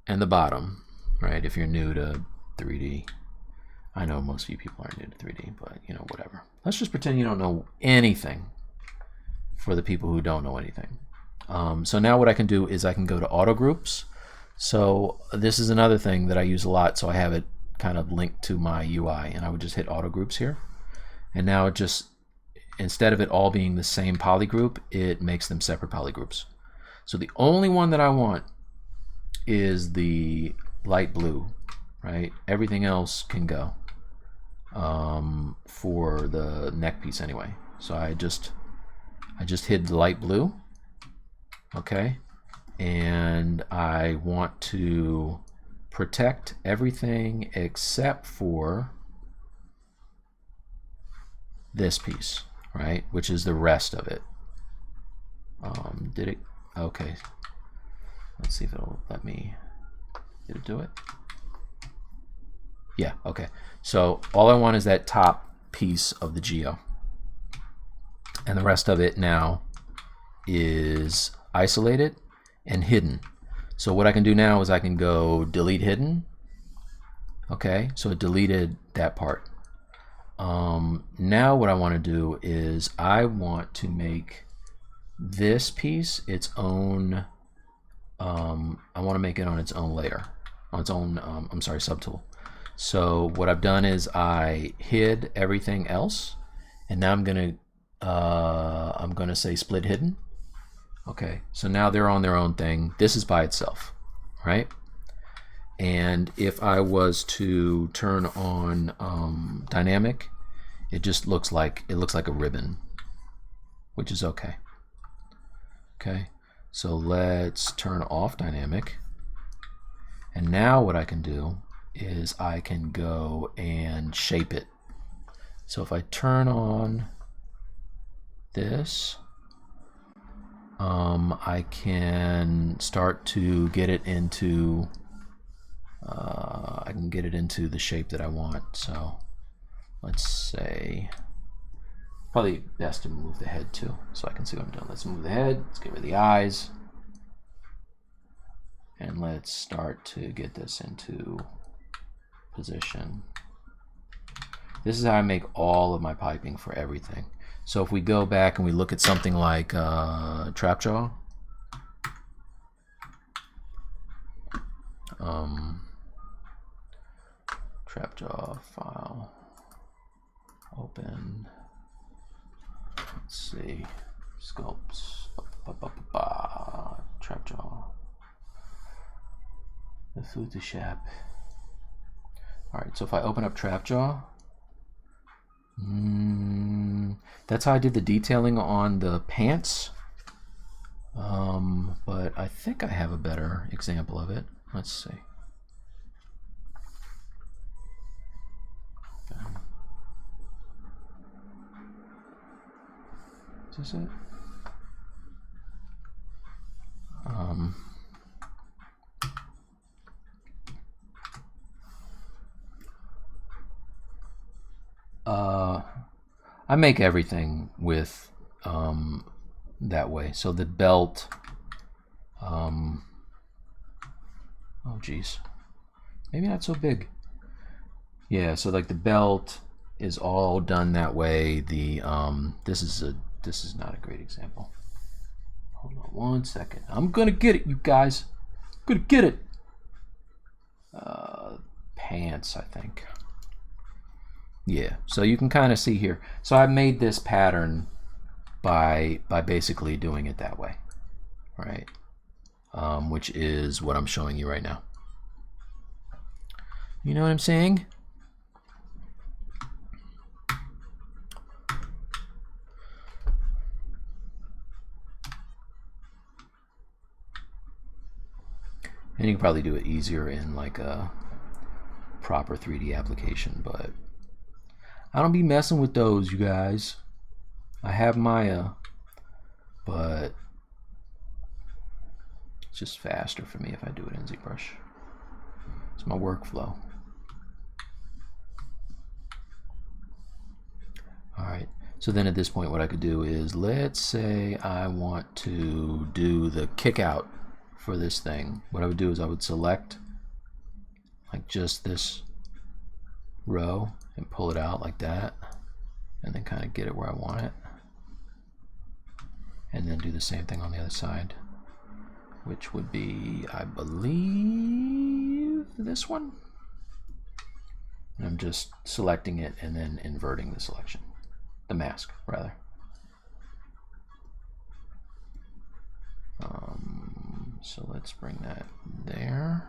and the bottom, right? If you're new to 3D. I know most of you people aren't new to 3D, but you know, whatever. Let's just pretend you don't know anything for the people who don't know anything. So now what I can do is I can go to auto groups. So this is another thing that I use a lot, so I have it kind of linked to my UI, and I would just hit auto groups here, and now it just, instead of it all being the same polygroup, it makes them separate polygroups. So the only one that I want is the light blue, right? Everything else can go for the neck piece anyway. So I just hid the light blue, okay, and I want to protect everything except for this piece, right, which is the rest of it. Did it? Okay, let's see if it'll let me. Did it do it? Yeah, okay. So all I want is that top piece of the geo, and the rest of it now is isolated and hidden. So what I can do now is I can go delete hidden. Okay, so it deleted that part. Now what I want to do is I want to make this piece its own, I want to make it on its own layer, on its own, I'm sorry, subtool. So what I've done is I hid everything else, and now I'm gonna say split hidden. Okay, so now they're on their own thing. This is by itself, right? And if I was to turn on dynamic, it just looks like a ribbon, which is okay. Okay, so let's turn off dynamic, and now what I can do is I can go and shape it. So if I turn on this, I can start to get it into I can get it into the shape that I want. So let's say, probably best to move the head too, so I can see what I'm doing. Let's move the head, let's get rid of the eyes, and let's start to get this into position. This is how I make all of my piping for everything. So if we go back and we look at something like Trapjaw, Trapjaw file, open, let's see, sculpts, Trapjaw, the Photoshop. All right, so if I open up Trapjaw, that's how I did the detailing on the pants, but I think I have a better example of it. Let's see. Is this it? I make everything with that way. So the belt, oh geez, maybe not so big. Yeah, so like the belt is all done that way. The this is not a great example. Hold on one second. I'm gonna get it, you guys. I'm gonna get it. Pants, I think. Yeah, so you can kind of see here. So I made this pattern by basically doing it that way, right? Which is what I'm showing you right now. You know what I'm saying? And you can probably do it easier in like a proper 3D application, but I don't be messing with those, you guys. I have Maya, but it's just faster for me if I do it in ZBrush. It's my workflow. Alright, so then at this point what I could do is, let's say I want to do the kick out for this thing. What I would do is I would select like just this row and pull it out like that, and then kind of get it where I want it, and then do the same thing on the other side, which would be, I believe, this one. And I'm just selecting it and then inverting the selection, the mask rather. So let's bring that there,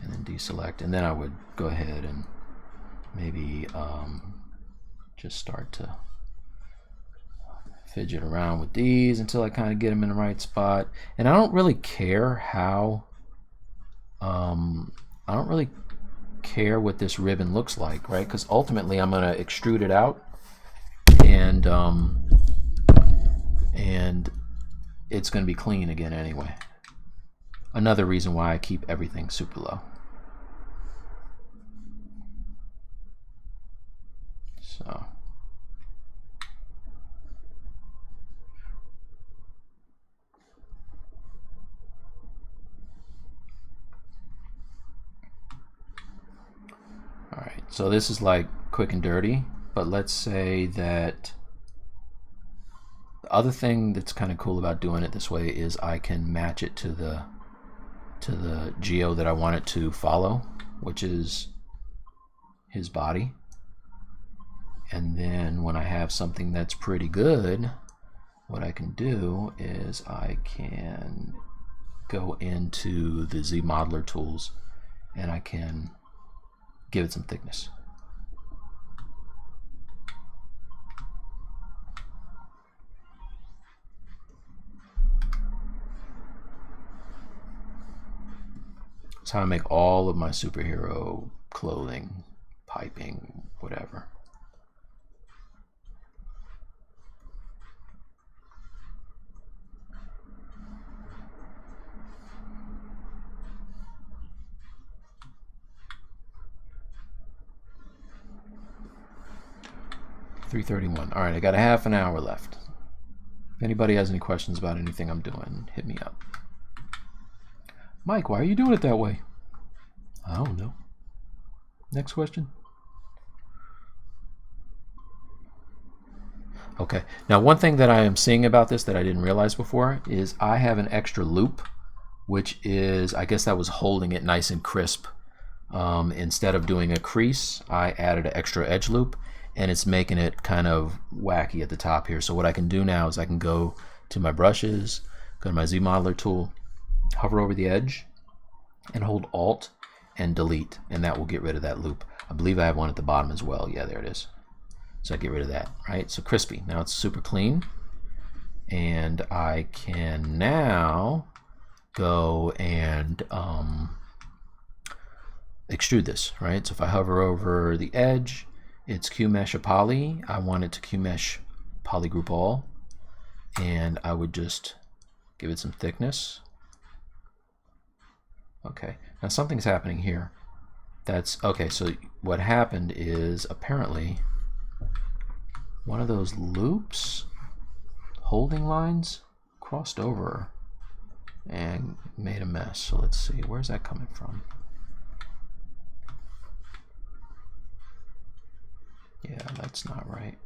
and then deselect, and then I would go ahead and maybe just start to fidget around with these until I kind of get them in the right spot. And I don't really care how I don't really care what this ribbon looks like, right? Because ultimately I'm going to extrude it out, and it's going to be clean again anyway. Another reason why I keep everything super low. So all right, so this is like quick and dirty, but let's say that the other thing that's kind of cool about doing it this way is I can match it to the geo that I want it to follow, which is his body. And then when I have something that's pretty good, what I can do is I can go into the Z modeler tools and I can give it some thickness. It's how I make all of my superhero clothing, piping, whatever. $3:31. All right, I got a half an hour left. If anybody has any questions about anything I'm doing, hit me up. Mike, why are you doing it that way? I don't know. Next question. Okay, now one thing that I am seeing about this that I didn't realize before is I have an extra loop, which is, I guess that was holding it nice and crisp. Instead of doing a crease, I added an extra edge loop, and it's making it kind of wacky at the top here. So what I can do now is I can go to my brushes, go to my Z Modeler tool, hover over the edge, and hold Alt and delete, and that will get rid of that loop. I believe I have one at the bottom as well. Yeah, there it is. So I get rid of that, right? So crispy. Now it's super clean, and I can now go and extrude this, right? So if I hover over the edge, it's Q-Mesh a poly. I want it to Q-Mesh polygroup all, and I would just give it some thickness. Okay, now something's happening here. That's okay. So what happened is apparently one of those loops, holding lines, crossed over and made a mess. So let's see, where's that coming from? Yeah, that's not right.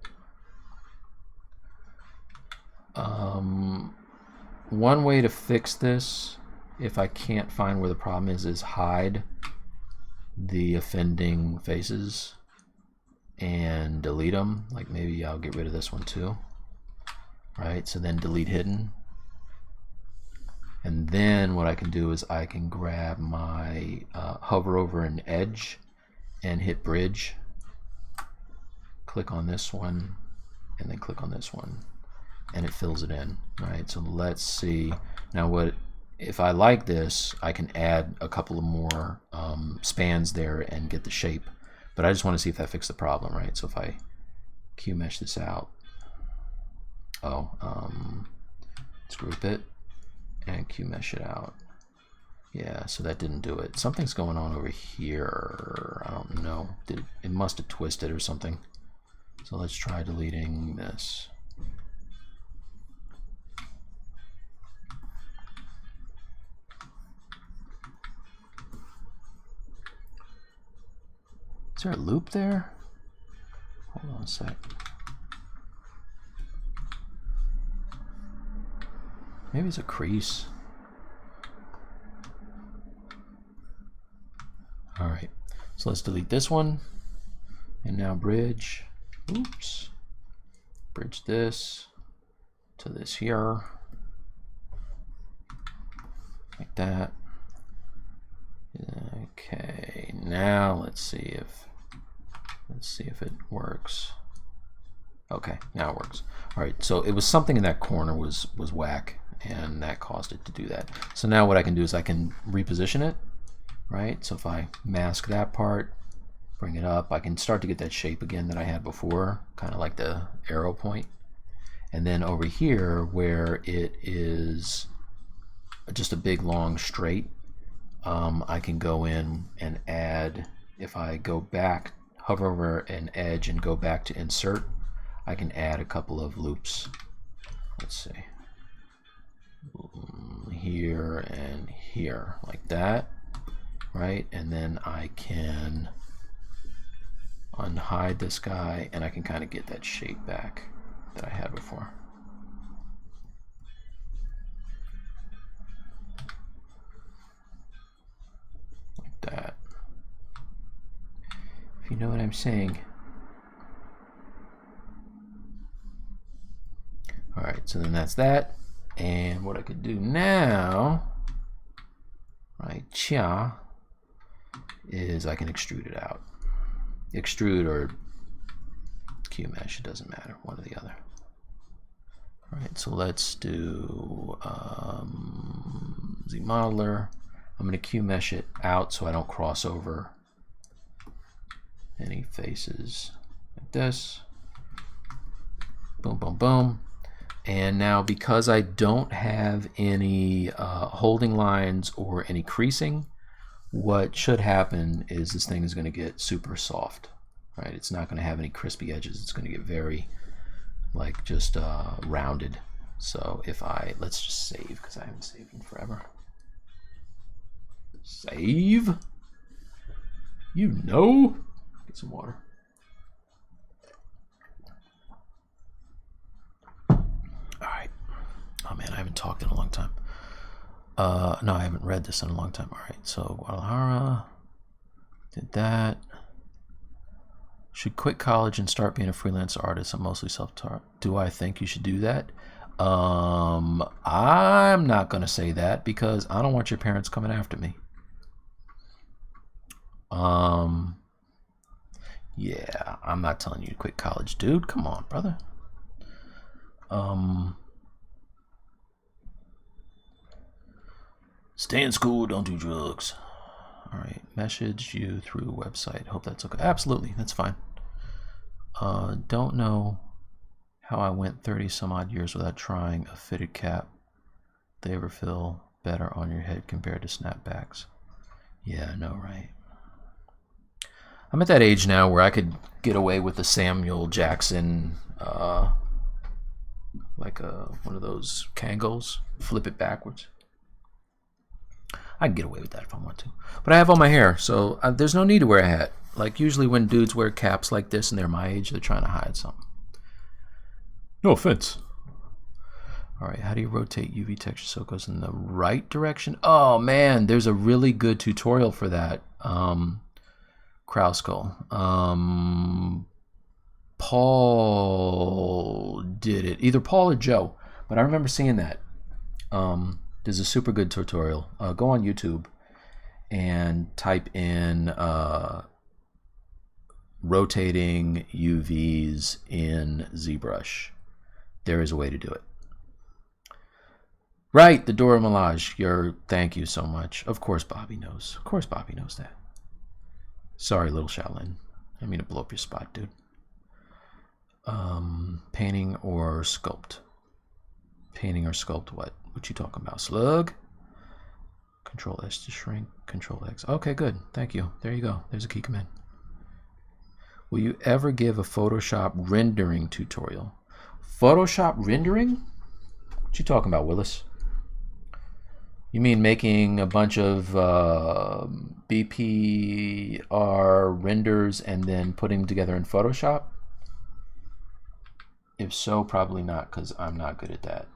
One way to fix this, if I can't find where the problem is hide the offending faces and delete them. Like maybe I'll get rid of this one too. Right, so then delete hidden. And then what I can do is I can grab my hover over an edge and hit bridge. Click on this one and then click on this one, and it fills it in. Right, so let's see now. What if I like this? I can add a couple of more spans there and get the shape, but I just want to see if that fixed the problem. Right, so if I Q-mesh this out, let's group it and Q-mesh it out. Yeah, so that didn't do it. Something's going on over here. I don't know. It must have twisted or something. So let's try deleting this. Is there a loop there? Hold on a sec. Maybe it's a crease. All right, so let's delete this one, and now bridge. Oops. Bridge this to this here, like that. Okay, now let's see if it works. Okay, now it works. All right, so it was something in that corner was whack, and that caused it to do that. So now what I can do is I can reposition it, right? So if I mask that part, bring it up, I can start to get that shape again that I had before, kind of like the arrow point. And then over here where it is just a big long straight, I can go in and add, if I go back, hover over an edge and go back to insert, I can add a couple of loops. Let's see, here and here, like that, right? And then I can unhide this guy, and I can kind of get that shape back that I had before. Like that. If you know what I'm saying. All right, so then that's that. And what I could do now, right, is I can extrude it out. Extrude or Q-mesh, it doesn't matter, one or the other. All right, so let's do Z Modeler. I'm going to Q mesh it out so I don't cross over any faces like this. Boom, boom, boom. And now because I don't have any holding lines or any creasing, what should happen is this thing is going to get super soft, right? It's not going to have any crispy edges. It's going to get very, like, just rounded. So if let's just save, because I haven't saved in forever. Save. You know. Get some water. All right. Oh man, I haven't talked in a long time. No, I haven't read this in a long time. All right, so Guadalajara did that. Should quit college and start being a freelance artist. I'm mostly self-taught. Do I think you should do that? I'm not going to say that because I don't want your parents coming after me. Yeah, I'm not telling you to quit college, dude. Come on, brother. Stay in school, don't do drugs. All right, message you through website. Hope that's okay. Absolutely, that's fine. Don't know how I went 30 some odd years without trying a fitted cap. They ever feel better on your head compared to snapbacks? Yeah, I know, right? I'm at that age now where I could get away with the Samuel Jackson, like one of those Kangos, flip it backwards. I can get away with that if I want to. But I have all my hair, so there's no need to wear a hat. Like usually when dudes wear caps like this and they're my age, they're trying to hide something. No offense. All right, how do you rotate UV texture so it goes in the right direction? Oh man, there's a really good tutorial for that. Krauskull. Paul did it. Either Paul or Joe, but I remember seeing that. There's a super good tutorial. Go on YouTube and type in rotating UVs in ZBrush. There is a way to do it. Right, the Dora Milaje. Thank you so much. Of course Bobby knows. Of course Bobby knows that. Sorry, little Shaolin. I mean to blow up your spot, dude. Painting or sculpt? Painting or sculpt what? What you talking about? Slug? Control S to shrink. Control X. Okay, good. Thank you. There you go. There's a key command. Will you ever give a Photoshop rendering tutorial? Photoshop rendering? What you talking about, Willis? You mean making a bunch of BPR renders and then putting them together in Photoshop? If so, probably not, because I'm not good at that.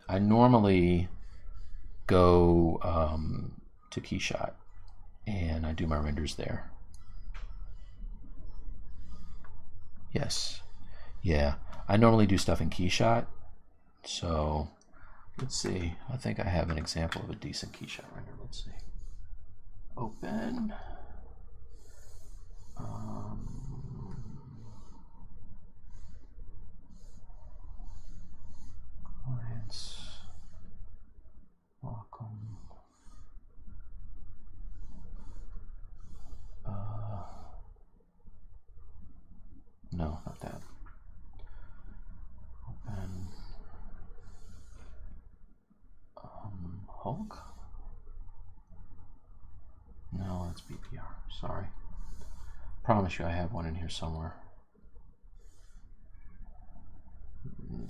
I normally go to Keyshot and I do my renders there. Yes. Yeah. I normally do stuff in Keyshot. So let's see. I think I have an example of a decent Keyshot render. Let's see. Open. Clients. Welcome. No, not that. Open. Hulk? No, that's BPR. Sorry. Promise you I have one in here somewhere.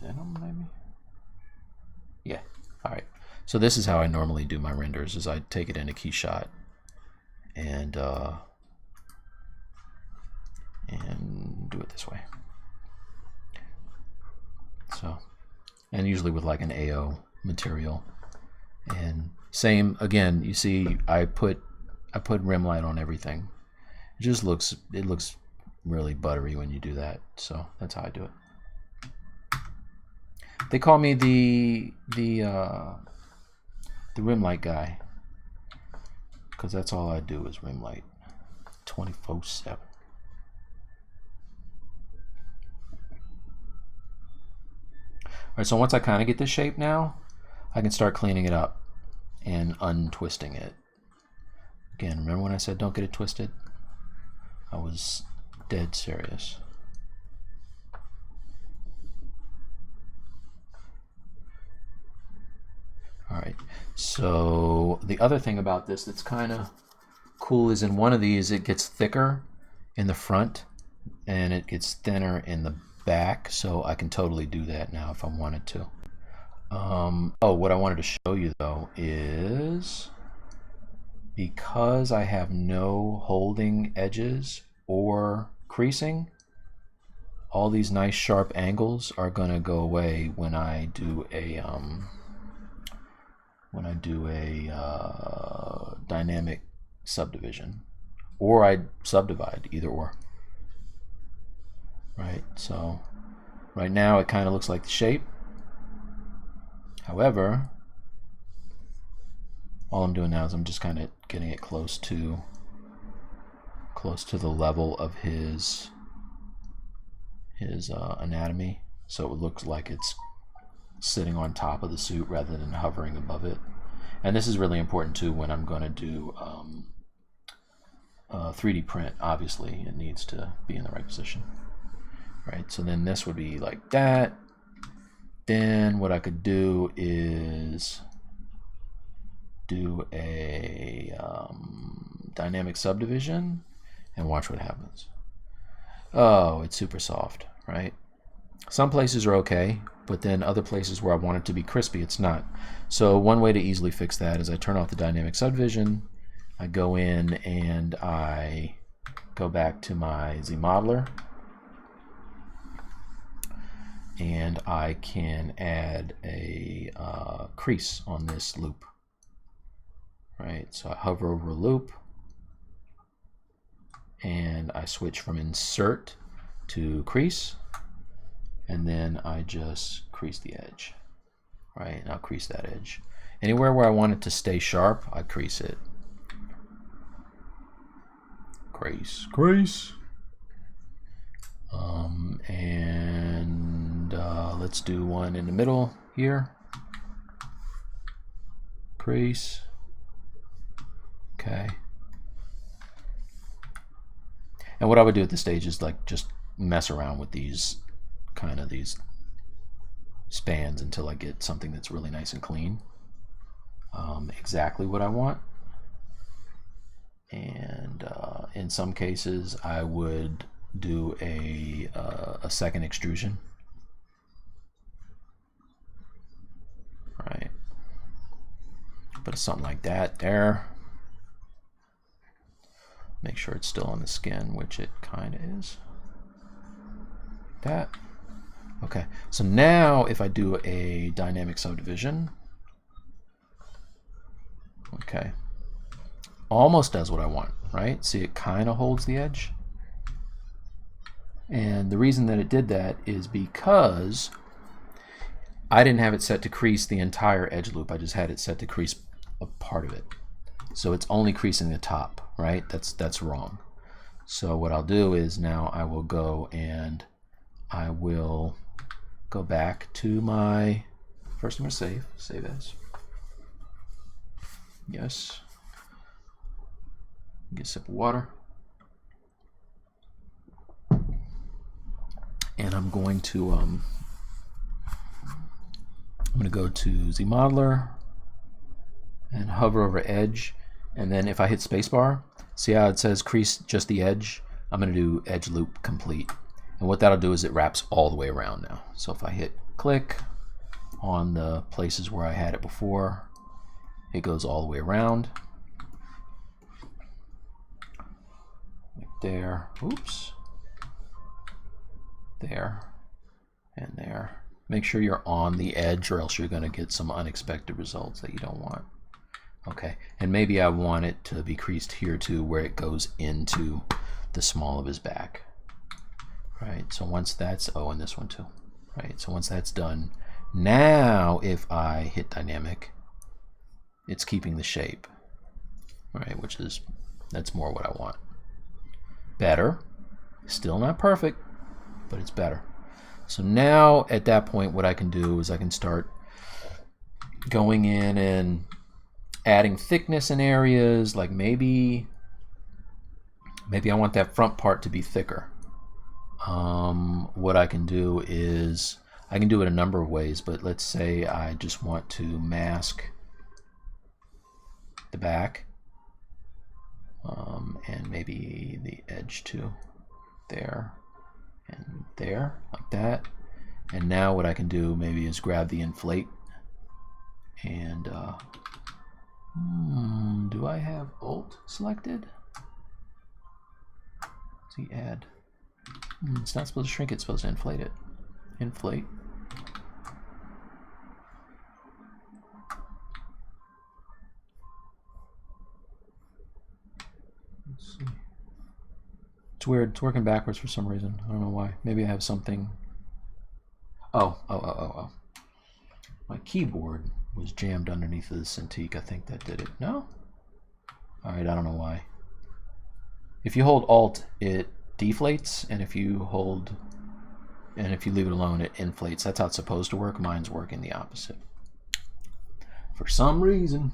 Denim, maybe? Yeah. All right. So this is how I normally do my renders, is I take it into Keyshot and do it this way. So, and usually with like an AO material. And same again, you see I put rim light on everything. It looks really buttery when you do that. So that's how I do it. They call me the rim light guy, because that's all I do is rim light 24/7. All right, so once I kind of get this shape now, I can start cleaning it up and untwisting it. Again, remember when I said don't get it twisted? I was dead serious. Alright, so the other thing about this that's kind of cool is in one of these it gets thicker in the front and it gets thinner in the back, so I can totally do that now if I wanted to. Oh, what I wanted to show you though is, because I have no holding edges or creasing, all these nice sharp angles are going to go away when I do a dynamic subdivision, or I subdivide, either or. Right, so right now it kind of looks like the shape. However, all I'm doing now is I'm just kind of getting it close to the level of his anatomy, so it looks like it's sitting on top of the suit rather than hovering above it. And this is really important too when I'm going to do 3D print. Obviously it needs to be in the right position. Right, so then this would be like that. Then what I could do is do a dynamic subdivision and watch what happens. Oh, it's super soft, right? Some places are okay, but then other places where I want it to be crispy, it's not. So one way to easily fix that is I turn off the dynamic subdivision, I go in and I go back to my ZModeler, and I can add a crease on this loop. Right, so I hover over a loop and I switch from insert to crease, and then I just crease the edge. Right, and I'll crease that edge. Anywhere where I want it to stay sharp, I crease it. Crease, crease. Let's do one in the middle here. Crease. Okay. And what I would do at this stage is like just mess around with these these spans until I get something that's really nice and clean. Exactly what I want. And in some cases I would do a second extrusion. Right. But something like that there. Make sure it's still on the skin, which it kind of is. That. Okay. So now if I do a dynamic subdivision, okay, almost does what I want, right? See, it kind of holds the edge. And the reason that it did that is because I didn't have it set to crease the entire edge loop. I just had it set to crease a part of it. So it's only creasing the top, right? That's wrong. So what I'll do is now I will go and I will go back to my, first I'm going to save as. Yes. Get a sip of water. And I'm going to go to ZModeler and hover over edge, and then if I hit spacebar, see how it says crease just the edge? I'm going to do edge loop complete, and what that'll do is it wraps all the way around now. So if I hit click on the places where I had it before, it goes all the way around. Like there, oops, there, and there. Make sure you're on the edge or else you're going to get some unexpected results that you don't want. Okay, and maybe I want it to be creased here too, where it goes into the small of his back. Right, so once that's, oh, and this one too. Right, so once that's done, now if I hit dynamic, it's keeping the shape. Right, which is, that's more what I want. Better, still not perfect, but it's better. So now at that point what I can do is I can start going in and adding thickness in areas, like maybe I want that front part to be thicker. What I can do is, I can do it a number of ways, but let's say I just want to mask the back, and maybe the edge too, there and there, like that. And now what I can do maybe is grab the inflate and do I have Alt selected? See, add. It's not supposed to shrink it, it's supposed to inflate it. Inflate. Let's see. It's weird, it's working backwards for some reason. I don't know why. Maybe I have something. Oh. My keyboard was jammed underneath the Cintiq. I think that did it. No? Alright, I don't know why. If you hold Alt, it deflates, and if you leave it alone, it inflates. That's how it's supposed to work. Mine's working the opposite for some reason.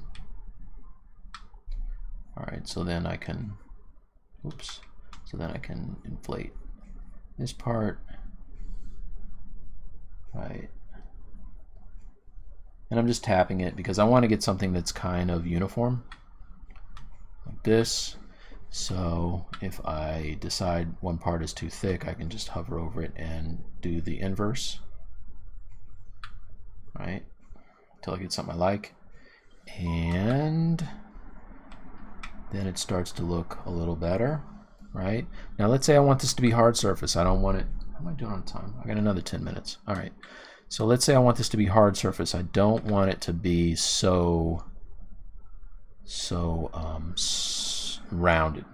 Alright, so then I can, oops, so then I can inflate this part, right? And I'm just tapping it because I want to get something that's kind of uniform, like this. So if I decide one part is too thick, I can just hover over it and do the inverse, right, until I get something I like. And then it starts to look a little better, right? Now let's say I want this to be hard surface. I don't want it, how am I doing on time? I got another 10 minutes. All right. So let's say I want this to be hard surface. I don't want it to be so rounded.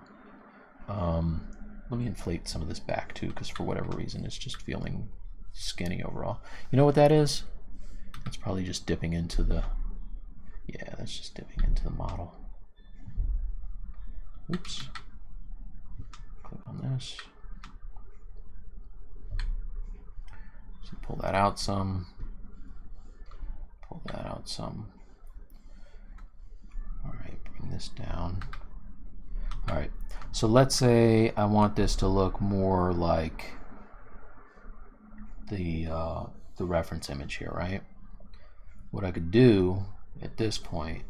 Let me inflate some of this back too, because for whatever reason it's just feeling skinny overall. You know what that is? That's probably just dipping into the, yeah, that's just dipping into the model. Oops. Click on this. So pull that out some. Pull that out some. All right, bring this down. All right, so let's say I want this to look more like the reference image here, right? What I could do at this point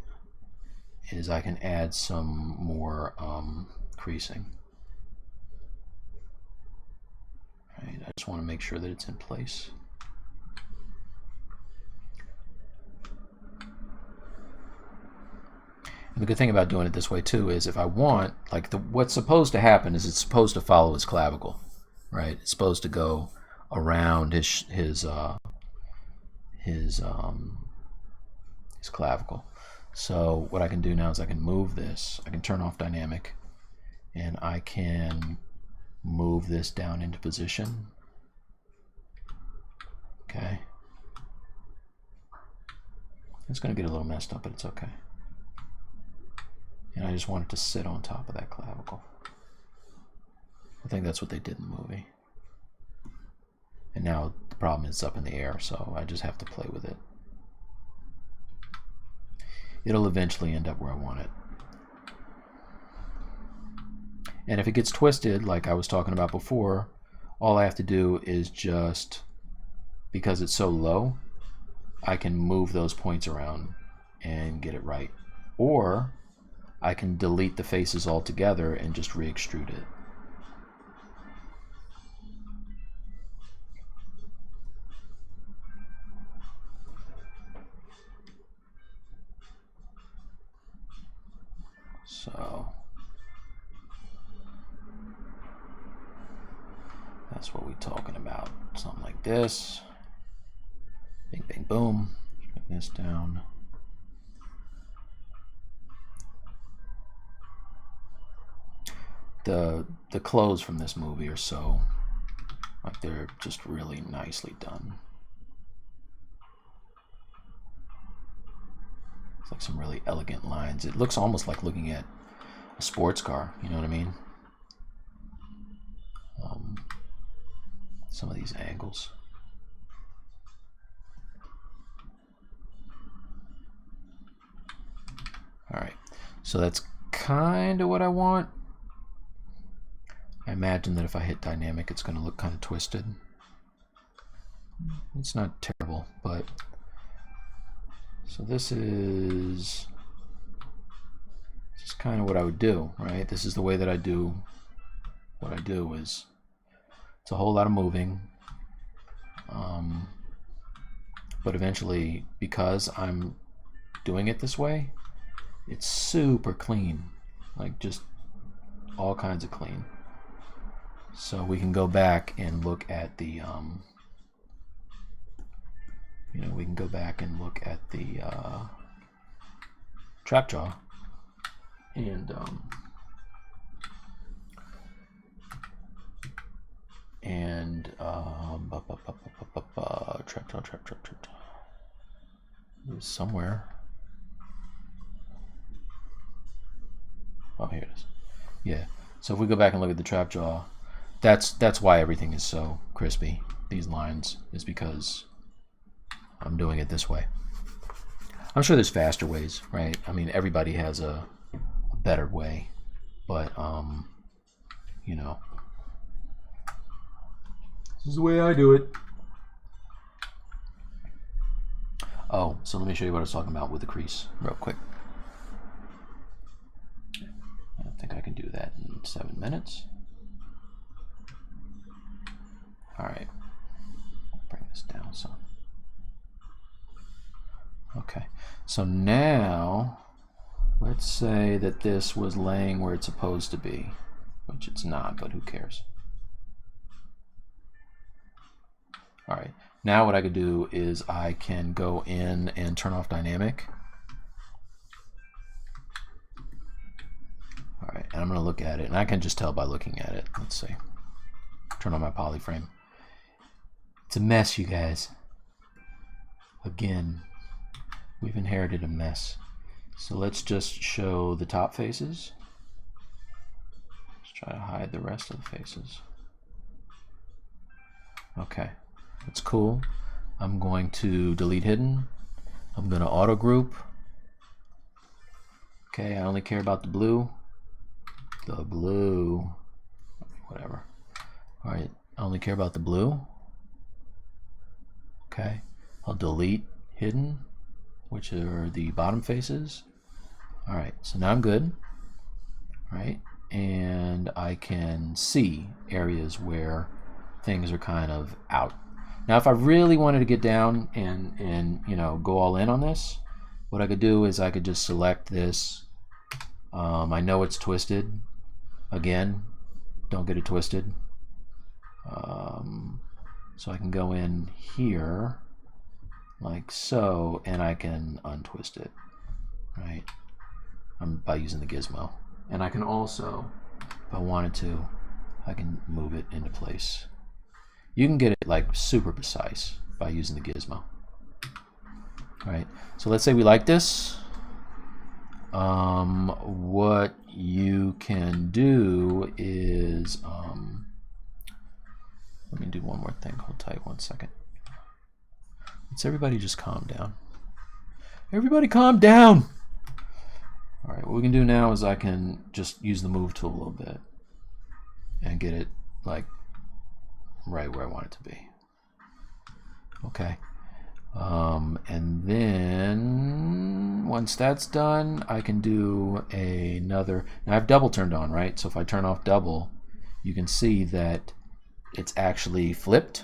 is I can add some more creasing. Right, I just want to make sure that it's in place. And the good thing about doing it this way too is if I want, like what's supposed to happen is it's supposed to follow his clavicle, right? It's supposed to go around his clavicle. So what I can do now is I can move this. I can turn off dynamic, and I can move this down into position. Okay. It's going to get a little messed up, but it's okay. And I just want it to sit on top of that clavicle. I think that's what they did in the movie. And now the problem is it's up in the air, so I just have to play with it. It'll eventually end up where I want it. And if it gets twisted, like I was talking about before, all I have to do is just, because it's so low, I can move those points around and get it right. Or I can delete the faces altogether and just re-extrude it. So that's what we're talking about. Something like this. Bing, bang, boom. Bring this down. The clothes from this movie are so, like, they're just really nicely done. It's like some really elegant lines. It looks almost like looking at a sports car, you know what I mean? Some of these angles. So that's kind of what I want. I imagine that if I hit dynamic, it's going to look kind of twisted. It's not terrible, but so this is just kind of what I would do, right? This is the way that I do what I do. Is it's a whole lot of moving, but eventually, because I'm doing it this way, it's super clean, like just all kinds of clean. So we can go back and look at the we can go back and look at the trap jaw and trap jaw somewhere. Oh, here it is. Yeah. So if we go back and look at the trap jaw, that's why everything is so crispy. These lines is because I'm doing it this way. I'm sure there's faster ways, right? I mean, everybody has a better way, but you know, this is the way I do it. Oh, so let me show you what I was talking about with the crease real quick. I think I can do that in 7 minutes. All right, bring this down some. Okay, so now let's say that this was laying where it's supposed to be, which it's not, but who cares? All right, now what I could do is I can go in and turn off dynamic. All right, and I'm going to look at it, and I can just tell by looking at it. Let's see. Turn on my poly frame. It's a mess, you guys. Again, we've inherited a mess. So let's just show the top faces. Let's try to hide the rest of the faces. Okay, that's cool. I'm going to delete hidden. I'm going to auto group. Okay, I only care about the blue. The blue, whatever. All right, I only care about the blue. Okay, I'll delete hidden, which are the bottom faces. All right, so now I'm good. All right, and I can see areas where things are kind of out. Now, if I really wanted to get down and go all in on this, what I could do is I could just select this. I know it's twisted. Again, don't get it twisted. So I can go in here like so, and I can untwist it, right? By using the gizmo. And I can also, if I wanted to, I can move it into place. You can get it like super precise by using the gizmo. All right, so let's say we like this. What you can do is, let me do one more thing. Hold tight 1 second. Let's everybody just calm down. Everybody calm down. All right, what we can do now is I can just use the move tool a little bit and get it like right where I want it to be. Okay. And then once that's done, I can do another. Now I have double turned on, right? So if I turn off double, you can see that it's actually flipped.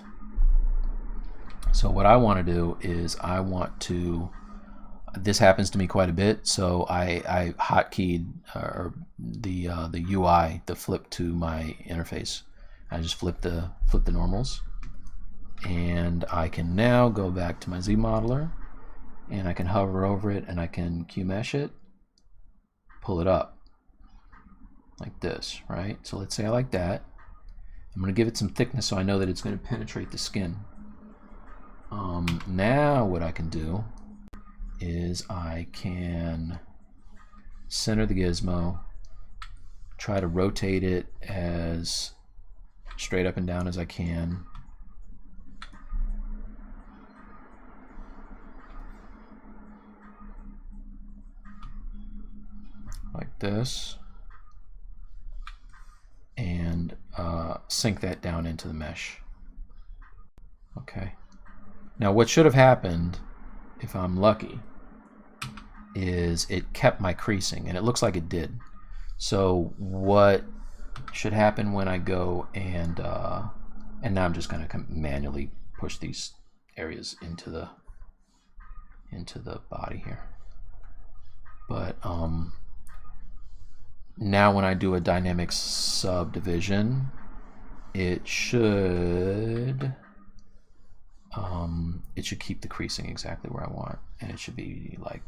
So what I want to do is I want to, this happens to me quite a bit, so I hotkeyed the UI, the flip to my interface. I just flip the normals, and I can now go back to my Z modeler, and I can hover over it, and I can QMesh it, pull it up like this, right? So let's say I like that. I'm going to give it some thickness so I know that it's going to penetrate the skin. Now what I can do is I can center the gizmo, try to rotate it as straight up and down as I can. this and sink that down into the mesh. Okay. Now what should have happened, if I'm lucky, is it kept my creasing, and it looks like it did. So what should happen when I go and now I'm just going to manually push these areas into the body here. But now when I do a dynamic subdivision, it should keep the creasing exactly where I want, and it should be like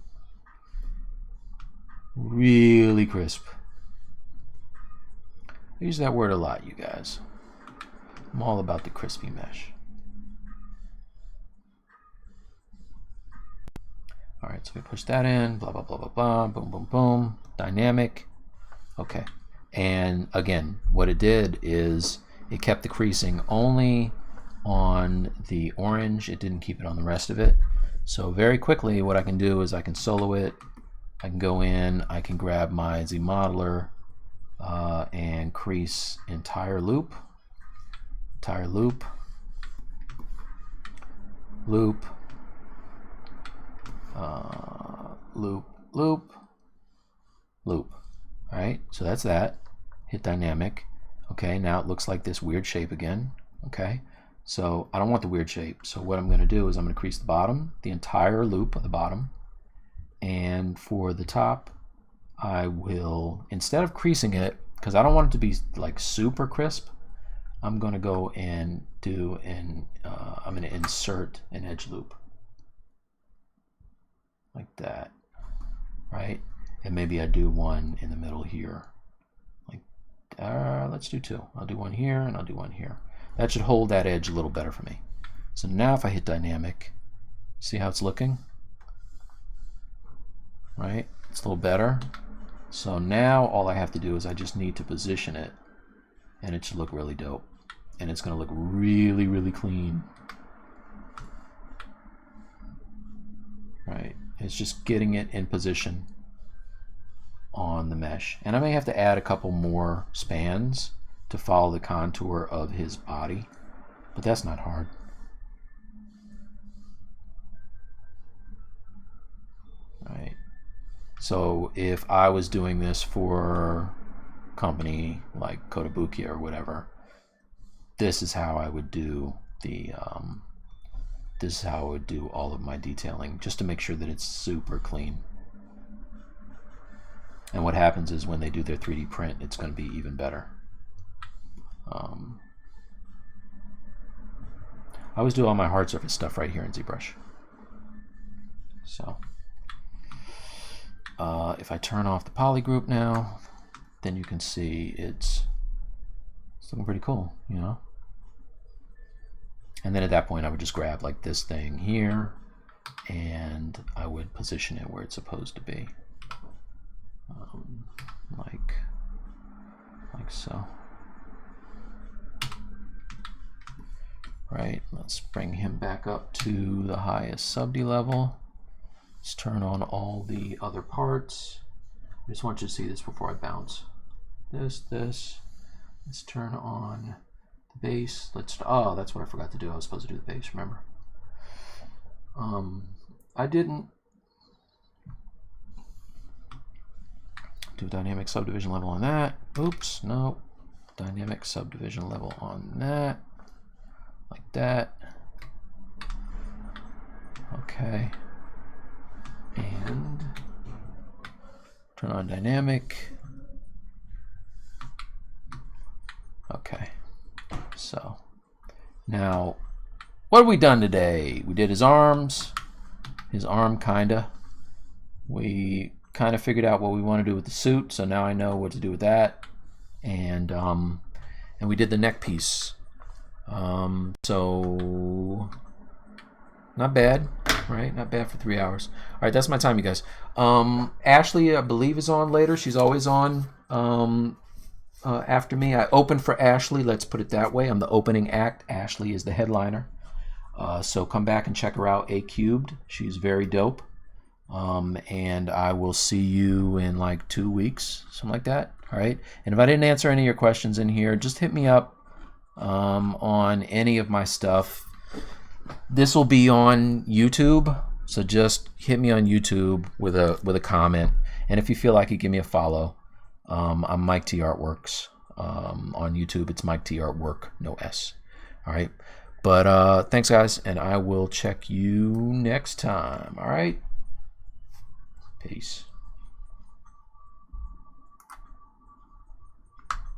really crisp. I use that word a lot, you guys. I'm all about the crispy mesh. All right, so we push that in, blah, blah, blah, blah, blah, boom, boom, boom, dynamic. Okay, and again, what it did is it kept the creasing only on the orange. It didn't keep it on the rest of it. So very quickly, what I can do is I can solo it. I can go in, I can grab my Z modeler and crease entire loop, loop, loop, loop. All right, so that's that. Hit dynamic. Okay, now it looks like this weird shape again. Okay, so I don't want the weird shape. So what I'm going to do is I'm going to crease the bottom, the entire loop of the bottom. And for the top, I will, instead of creasing it, because I don't want it to be like super crisp, I'm going to go and do I'm going to insert an edge loop. Like that, right? And maybe I do one in the middle here. Like, let's do two. I'll do one here and I'll do one here. That should hold that edge a little better for me. So now if I hit dynamic, see how it's looking? Right? It's a little better. So now all I have to do is I just need to position it, and it should look really dope. And it's going to look really, really clean. Right? It's just getting it in position on the mesh. And I may have to add a couple more spans to follow the contour of his body, but that's not hard. Right. So if I was doing this for a company like Kotobukiya or whatever, this is how I would do the this is how I would do all of my detailing, just to make sure that it's super clean. And what happens is when they do their 3D print, it's going to be even better. I always do all my hard surface stuff right here in ZBrush. So if I turn off the poly group now, then you can see it's looking pretty cool, you know. And then at that point I would just grab like this thing here and I would position it where it's supposed to be, like so. Right, let's bring him back up to the highest subd level. Let's turn on all the other parts. I just want you to see this before I bounce. This. Let's turn on the base. Oh, that's what I forgot to do. I was supposed to do the base, remember? I didn't do dynamic subdivision level on that. Oops, no. Dynamic subdivision level on that. Like that. Okay. And turn on dynamic. Okay. So now what have we done today? We did his arms, his arm kinda. We kind of figured out what we want to do with the suit, so now I know what to do with that. And we did the neck piece. So not bad, right? Not bad for 3 hours. All right, that's my time, you guys. Ashley, I believe, is on later. She's always on after me. I opened for Ashley, let's put it that way. I'm the opening act. Ashley is the headliner. So come back and check her out, A Cubed. She's very dope. And I will see you in like 2 weeks, something like that. All right. And if I didn't answer any of your questions in here, just hit me up on any of my stuff. This will be on YouTube, so just hit me on YouTube with a comment. And if you feel like it, give me a follow. I'm Mike T Artworks. On YouTube, it's Mike T Artwork, no S. All right. But thanks, guys, and I will check you next time. All right. Peace.